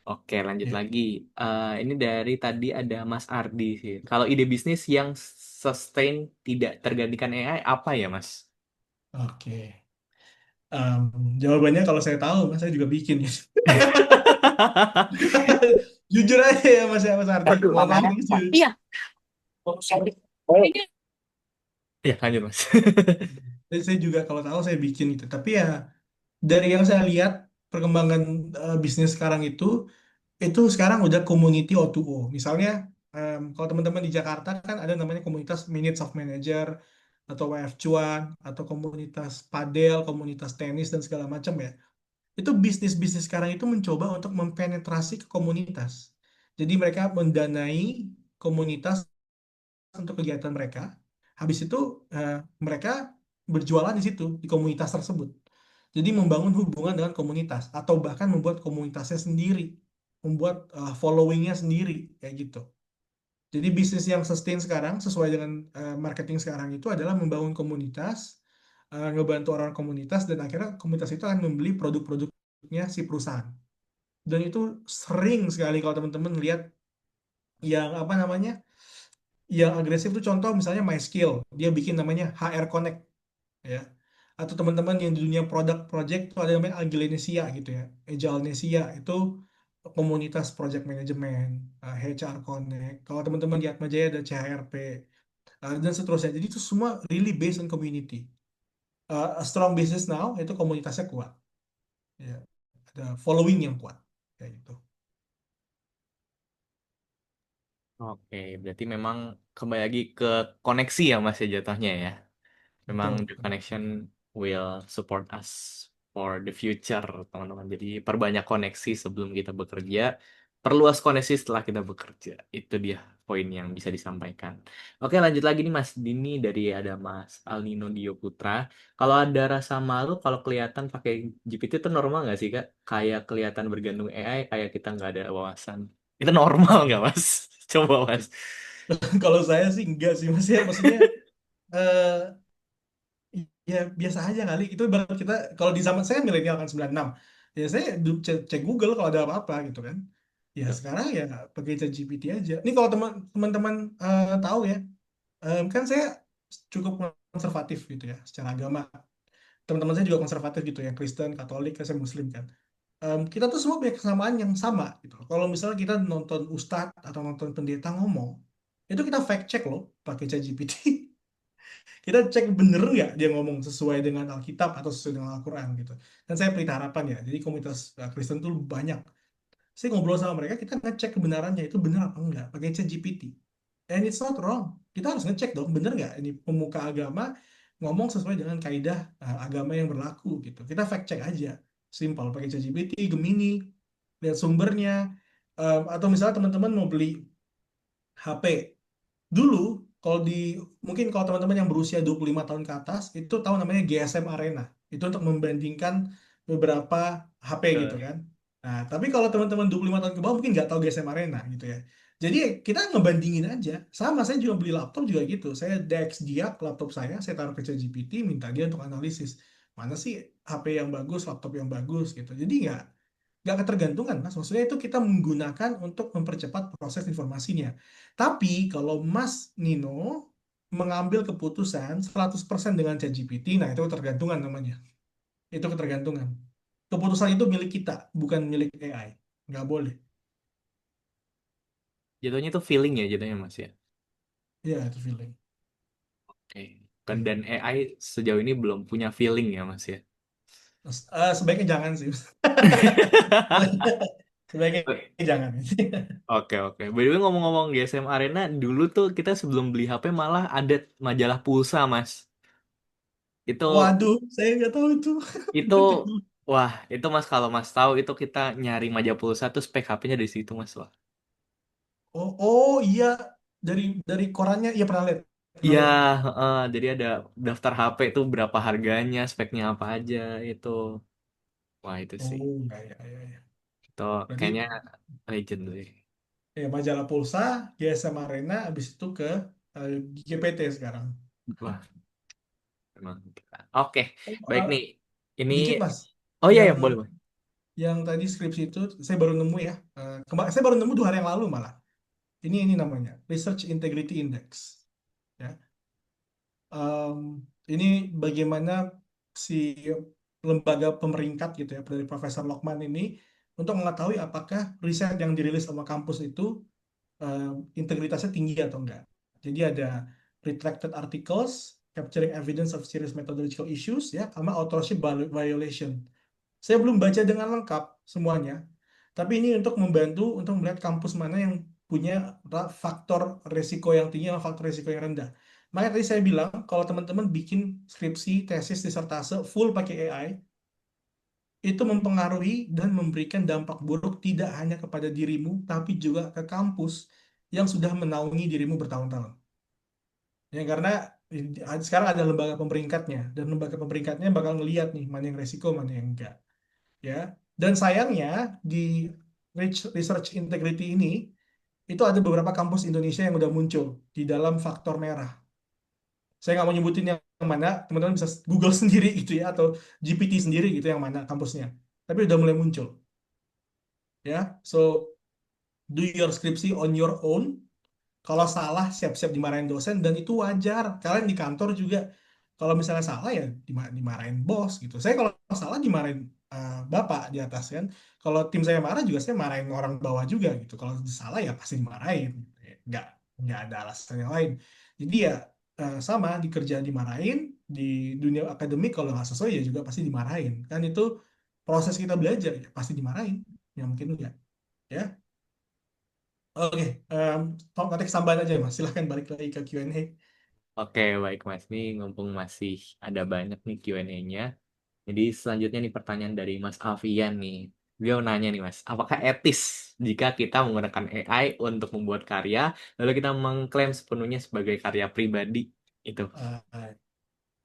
Oke, lanjut Ya. lagi. Ini dari tadi ada Mas Ardi sih. Kalau ide bisnis yang sustain tidak tergantikan AI apa ya Mas? Oke. Em, Jawabannya kalau saya tahu, Mas, saya juga bikin. Jujur aja ya Mas Ardi. Aduh, Mau lama tahu amat. jujur. Iya. Ya, lanjut Mas. Saya juga kalau tahu saya bikin itu. Tapi ya dari yang saya lihat perkembangan bisnis sekarang itu sekarang udah community O2O. Misalnya kalau teman-teman di Jakarta kan ada namanya komunitas Minutes of Manager atau WF Cuan atau komunitas padel, komunitas tenis dan segala macam ya. Itu bisnis-bisnis sekarang itu mencoba untuk mempenetrasi ke komunitas. Jadi mereka mendanai komunitas untuk kegiatan mereka. Habis itu eh, mereka berjualan di situ di komunitas tersebut. Jadi membangun hubungan dengan komunitas atau bahkan membuat komunitasnya sendiri, membuat followingnya sendiri kayak gitu. Jadi bisnis yang sustain sekarang sesuai dengan marketing sekarang itu adalah membangun komunitas, ngebantu orang komunitas dan akhirnya komunitas itu akan membeli produk-produknya si perusahaan. Dan itu sering sekali kalau teman-teman lihat yang apa namanya, yang agresif itu contoh misalnya MySkill, dia bikin namanya HR Connect ya. Atau teman-teman yang di dunia produk project itu ada namanya Agilenesia gitu ya. Agilnesia itu komunitas project management, HR Connect. Kalau teman-teman di Atmajaya ada CHRP dan seterusnya. Jadi itu semua really based on community. A strong business now itu komunitasnya kuat. Ya, ada following yang kuat kayak gitu. Oke, berarti memang kembali lagi ke koneksi ya Mas ya jatuhnya ya. Memang Betul. the connection will support us for the future, teman-teman. Jadi perbanyak koneksi sebelum kita bekerja, perluas koneksi setelah kita bekerja. Itu dia poin yang bisa disampaikan. Oke, lanjut lagi nih Mas Dini dari ada Mas Alnino Dio Putra. Kalau ada rasa malu kalau kelihatan pakai GPT itu normal nggak sih Kak? Kayak kelihatan bergantung AI, kayak kita nggak ada wawasan. Itu normal nggak Mas? Coba Mas. Kalau saya sih enggak sih Mas ya, maksudnya eh, ya biasa aja kali. Itu ibarat kita kalau di zaman saya kan milenial kan 96. Ya saya cek Google kalau ada apa-apa gitu kan. Ya sekarang ya pakai ChatGPT aja. Ini kalau teman-teman tahu ya, kan saya cukup konservatif gitu ya secara agama. Teman-teman saya juga konservatif gitu ya, Kristen, Katolik, saya Muslim kan. kita tuh semua punya kesamaan yang sama gitu. Kalau misalnya kita nonton ustadz atau nonton pendeta ngomong, itu kita fact check loh pakai ChatGPT. Kita cek bener nggak dia ngomong sesuai dengan Alkitab atau sesuai dengan Al-Quran gitu. Dan saya Pelita Harapan ya, jadi komunitas Kristen tuh banyak. Saya ngobrol sama mereka, kita ngecek kebenarannya itu benar apa enggak pakai ChatGPT. And it's not wrong. Kita harus ngecek dong, bener nggak ini pemuka agama ngomong sesuai dengan kaidah agama yang berlaku gitu. Kita fact check aja, simpel pakai ChatGPT, Gemini, lihat sumbernya. Atau misalnya teman-teman mau beli HP. Dulu, kalau di mungkin kalau teman-teman yang berusia 25 tahun ke atas itu tahu namanya GSM Arena. Itu untuk membandingkan beberapa HP gitu Betul. kan. Nah, tapi kalau teman-teman 25 tahun ke bawah mungkin nggak tahu GSM Arena gitu ya. Jadi kita ngebandingin aja. Sama saya juga beli laptop juga gitu. Saya Dex Diak laptop saya taruh ke ChatGPT, minta dia untuk analisis. Mana sih HP yang bagus, laptop yang bagus gitu. Jadi nggak ketergantungan mas, maksudnya itu kita menggunakan untuk mempercepat proses informasinya. Tapi kalau Mas Nino mengambil keputusan 100% dengan ChatGPT, nah itu ketergantungan namanya, itu ketergantungan. Keputusan itu milik kita, bukan milik AI. Nggak boleh. Jatuhnya itu feeling ya jatuhnya Mas ya. Ya itu feeling. Oke. Kan dan AI sejauh ini belum punya feeling ya Mas ya. Sebaiknya jangan sih. Sebaiknya jangan. Oke oke. By the way ngomong-ngomong GSM Arena, dulu tuh kita sebelum beli HP malah ada majalah pulsa Mas. Itu Waduh, saya nggak tahu itu. itu Itu teknologi. wah itu Mas kalau Mas tahu itu kita nyari majalah pulsa tuh spek HP-nya di situ Mas wah. Oh iya, dari korannya, iya pernah lihat, pernah Iya, lihat. jadi ada daftar HP itu berapa harganya, speknya apa aja itu. Wah itu sih. Oh ya ya ya ya. Itu Berarti kayaknya legend deh. ya majalah Pulsa, GSM Arena, habis itu ke eh, GPT sekarang. Wah, emang. Oke, Oh, baik nih. Ini, dikit Mas, oh iya ya yang boleh, boleh. yang tadi skripsi itu saya baru nemu ya. Saya baru nemu 2 hari yang lalu malah. Ini namanya Research Integrity Index. Ya, Em, ini bagaimana si lembaga pemeringkat gitu ya dari Profesor Lokman ini untuk mengetahui apakah riset yang dirilis sama kampus itu eh, integritasnya tinggi atau enggak. Jadi ada retracted articles, capturing evidence of serious methodological issues, ya, sama authorship violation. Saya belum baca dengan lengkap semuanya, tapi ini untuk membantu untuk melihat kampus mana yang punya faktor resiko yang tinggi sama faktor resiko yang rendah. Makanya tadi saya bilang, kalau teman-teman bikin skripsi, tesis, disertase full pakai AI, itu mempengaruhi dan memberikan dampak buruk tidak hanya kepada dirimu, tapi juga ke kampus yang sudah menaungi dirimu bertahun-tahun. Ya, karena sekarang ada lembaga pemeringkatnya, dan lembaga pemeringkatnya bakal ngeliat nih mana yang resiko, mana yang enggak. Ya, dan sayangnya di research integrity ini itu ada beberapa kampus Indonesia yang udah muncul di dalam faktor merah. Saya nggak mau nyebutin yang mana, teman-teman bisa Google sendiri gitu ya, atau GPT sendiri gitu yang mana kampusnya. Tapi udah mulai muncul. Ya, so do your skripsi on your own. Kalau salah siap-siap dimarahin dosen dan itu wajar. Kalian di kantor juga kalau misalnya salah ya dimarahin bos gitu. Saya kalau salah dimarahin bapak di atas kan. Kalau tim saya marah juga saya marahin orang bawah juga gitu. Kalau salah ya pasti dimarahin. Nggak nggak ada alasan yang lain. Jadi ya sama di kerjaan dimarahin, di dunia akademik kalau nggak sesuai ya juga pasti dimarahin. Kan itu proses kita belajar ya pasti dimarahin. Ya mungkin enggak. Ya. Oke, nanti kesambahan aja Mas. Silahkan balik lagi ke Q&A. Oke, baik Mas. Ini ngomong masih ada banyak nih Q&A-nya. Jadi selanjutnya nih pertanyaan dari Mas Alfian nih. Beliau nanya nih Mas, apakah etis jika kita menggunakan AI untuk membuat karya, lalu kita mengklaim sepenuhnya sebagai karya pribadi? Itu. Eh,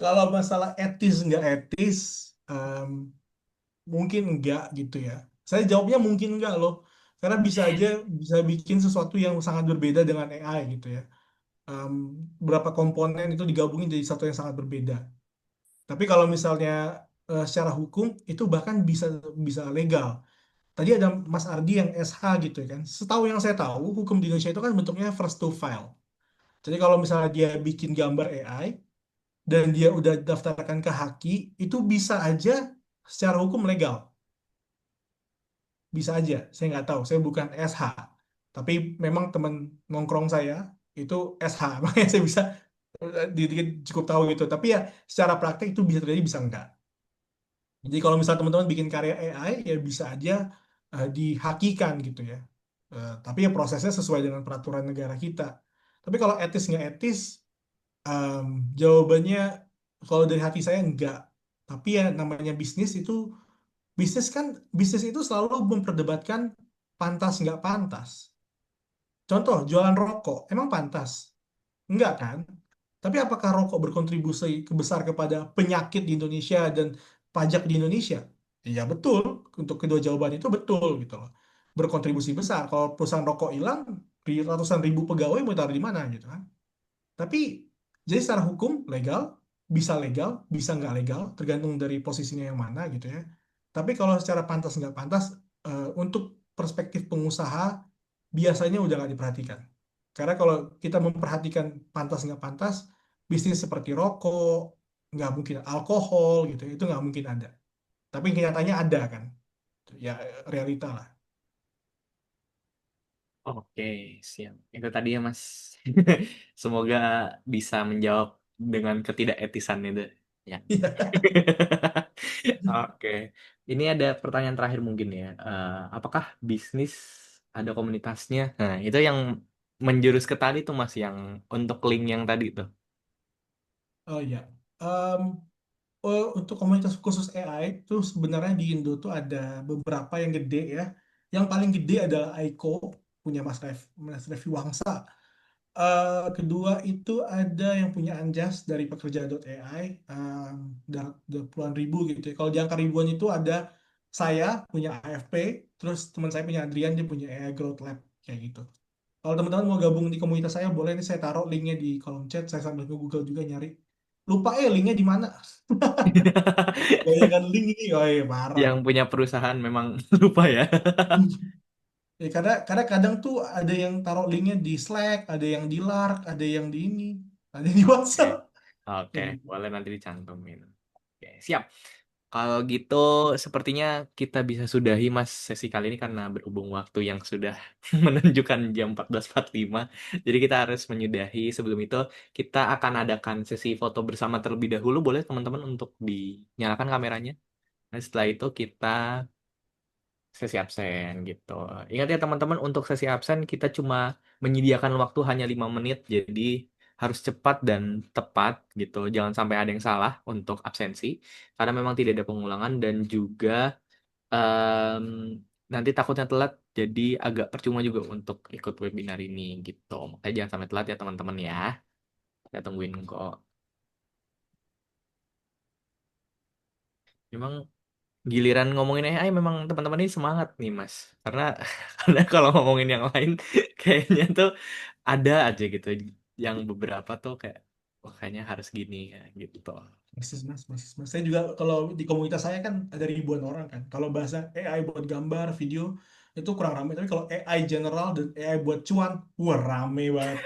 Kalau masalah etis nggak etis, em, mungkin enggak gitu ya. Saya jawabnya mungkin enggak loh, karena bisa aja bisa bikin sesuatu yang sangat berbeda dengan AI gitu ya. Em, Berapa komponen itu digabungin jadi satu yang sangat berbeda. Tapi kalau misalnya secara hukum itu bahkan bisa bisa legal. Tadi ada Mas Ardi yang SH gitu ya kan. Setahu yang saya tahu, hukum di Indonesia itu kan bentuknya first to file. Jadi kalau misalnya dia bikin gambar AI dan dia udah daftarkan ke Haki, itu bisa aja secara hukum legal. bisa aja. Saya nggak tahu, saya bukan SH. Tapi memang teman nongkrong saya itu SH, makanya saya bisa dikit cukup tahu gitu. Tapi ya secara praktek itu bisa terjadi, bisa enggak. Jadi kalau misalnya teman-teman bikin karya AI, ya bisa aja dihakikan gitu ya. Tapi ya prosesnya sesuai dengan peraturan negara kita. Tapi kalau etis nggak etis, em, jawabannya kalau dari hati saya enggak. Tapi ya namanya bisnis itu, bisnis kan, bisnis itu selalu memperdebatkan pantas nggak pantas. Contoh, jualan rokok, emang pantas? Enggak kan? Tapi apakah rokok berkontribusi besar kepada penyakit di Indonesia dan pajak di Indonesia? Iya betul, untuk kedua jawaban itu betul gitu loh. Berkontribusi besar. Kalau perusahaan rokok hilang, ratusan ribu pegawai mau taruh di mana gitu kan? Tapi jadi secara hukum legal, bisa nggak legal, tergantung dari posisinya yang mana gitu ya. Tapi kalau secara pantas nggak pantas, untuk perspektif pengusaha biasanya udah nggak diperhatikan. Karena kalau kita memperhatikan pantas nggak pantas, bisnis seperti rokok, nggak mungkin alkohol gitu, itu nggak mungkin ada. Tapi kenyataannya ada kan, ya realita lah. Oke, siap. Itu tadi ya, Mas. Semoga bisa menjawab dengan ketidaketisan itu. Ya. Oke. Ini ada pertanyaan terakhir mungkin ya. Apakah bisnis ada komunitasnya? Nah, itu yang menjurus ke tadi tuh, Mas, yang untuk link yang tadi tuh. Oh iya. Em, untuk komunitas khusus AI itu sebenarnya di Indo tuh ada beberapa yang gede ya. Yang paling gede adalah Aiko, punya Mas Revi Wangsa. Kedua itu ada yang punya Anjas dari pekerja.ai, udah puluhan ribu gitu ya. Kalau di angka ribuan itu ada saya punya AFP, terus teman saya punya Adrian, dia punya AI Growth Lab kayak gitu. Kalau teman-teman mau gabung di komunitas saya, boleh nih saya taruh linknya di kolom chat. Saya sambil ke Google juga nyari. Lupa linknya di mana? Banyak kan link ini, oh parah. Yang punya perusahaan memang lupa ya. Ya, karena kadang tuh ada yang taruh linknya di Slack, ada yang di Lark, ada yang di ini, ada yang di Oke. WhatsApp. Oke, Kayak gitu. boleh nanti dicantumin. Oke, siap. Kalau gitu, sepertinya kita bisa sudahi, Mas, sesi kali ini karena berhubung waktu yang sudah menunjukkan jam 14.45. Jadi kita harus menyudahi. Sebelum itu, kita akan adakan sesi foto bersama terlebih dahulu. Boleh teman-teman untuk dinyalakan kameranya. Dan setelah itu kita sesi absen gitu. Ingat ya teman-teman, untuk sesi absen kita cuma menyediakan waktu hanya 5 menit. Jadi harus cepat dan tepat gitu. Jangan sampai ada yang salah untuk absensi. Karena memang tidak ada pengulangan dan juga em, nanti takutnya telat. Jadi agak percuma juga untuk ikut webinar ini gitu. Makanya jangan sampai telat ya teman-teman ya. Kita tungguin kok. Memang giliran ngomongin AI memang teman-teman ini semangat nih Mas. Karena karena kalau ngomongin yang lain kayaknya tuh ada aja gitu yang beberapa tuh kayak wah kayaknya harus gini ya gitu. Mas. Saya juga kalau di komunitas saya kan ada ribuan orang kan. Kalau bahasa AI buat gambar, video itu kurang ramai. Tapi kalau AI general dan AI buat cuan, wah rame banget.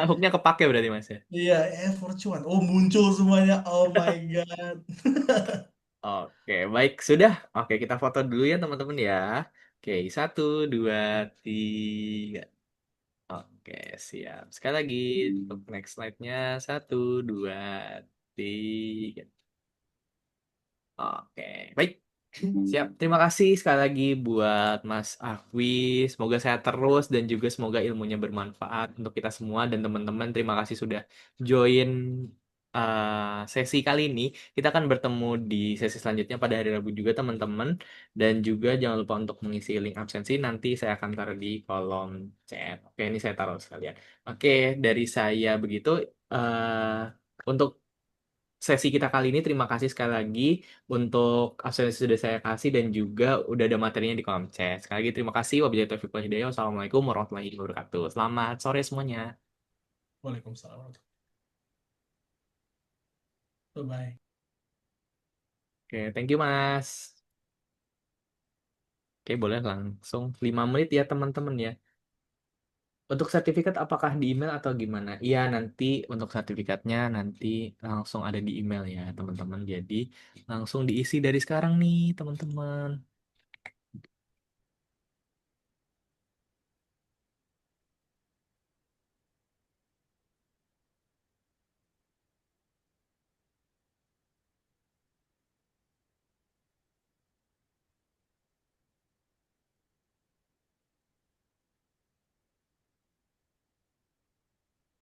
Hooknya kepake berarti Mas ya. Iya, AI for cuan. Oh muncul semuanya. Oh my God. Oke, baik sudah. Oke, kita foto dulu ya teman-teman ya. Oke, 1, 2, 3. Oke, siap. Sekali lagi untuk next slide-nya 1, 2, 3. Oke, baik. Siap. Terima kasih sekali lagi buat Mas Afwi. Semoga sehat terus dan juga semoga ilmunya bermanfaat untuk kita semua dan teman-teman. Terima kasih sudah join sesi kali ini. Kita akan bertemu di sesi selanjutnya pada hari Rabu juga teman-teman. Dan juga jangan lupa untuk mengisi link absensi. Nanti saya akan taruh di kolom chat. Oke, ini saya taruh sekalian. Oke, dari saya begitu. Untuk sesi kita kali ini terima kasih sekali lagi untuk absensi sudah saya kasih dan juga udah ada materinya di kolom chat. Sekali lagi terima kasih. Wabillahi taufiq wal hidayah. Wassalamualaikum warahmatullahi wabarakatuh. Selamat sore semuanya. Waalaikumsalam. Bye-bye. Oke, thank you Mas. Oke, boleh langsung 5 menit ya teman-teman ya. Untuk sertifikat apakah di email atau gimana? Iya, nanti untuk sertifikatnya nanti langsung ada di email ya teman-teman. Jadi langsung diisi dari sekarang nih teman-teman.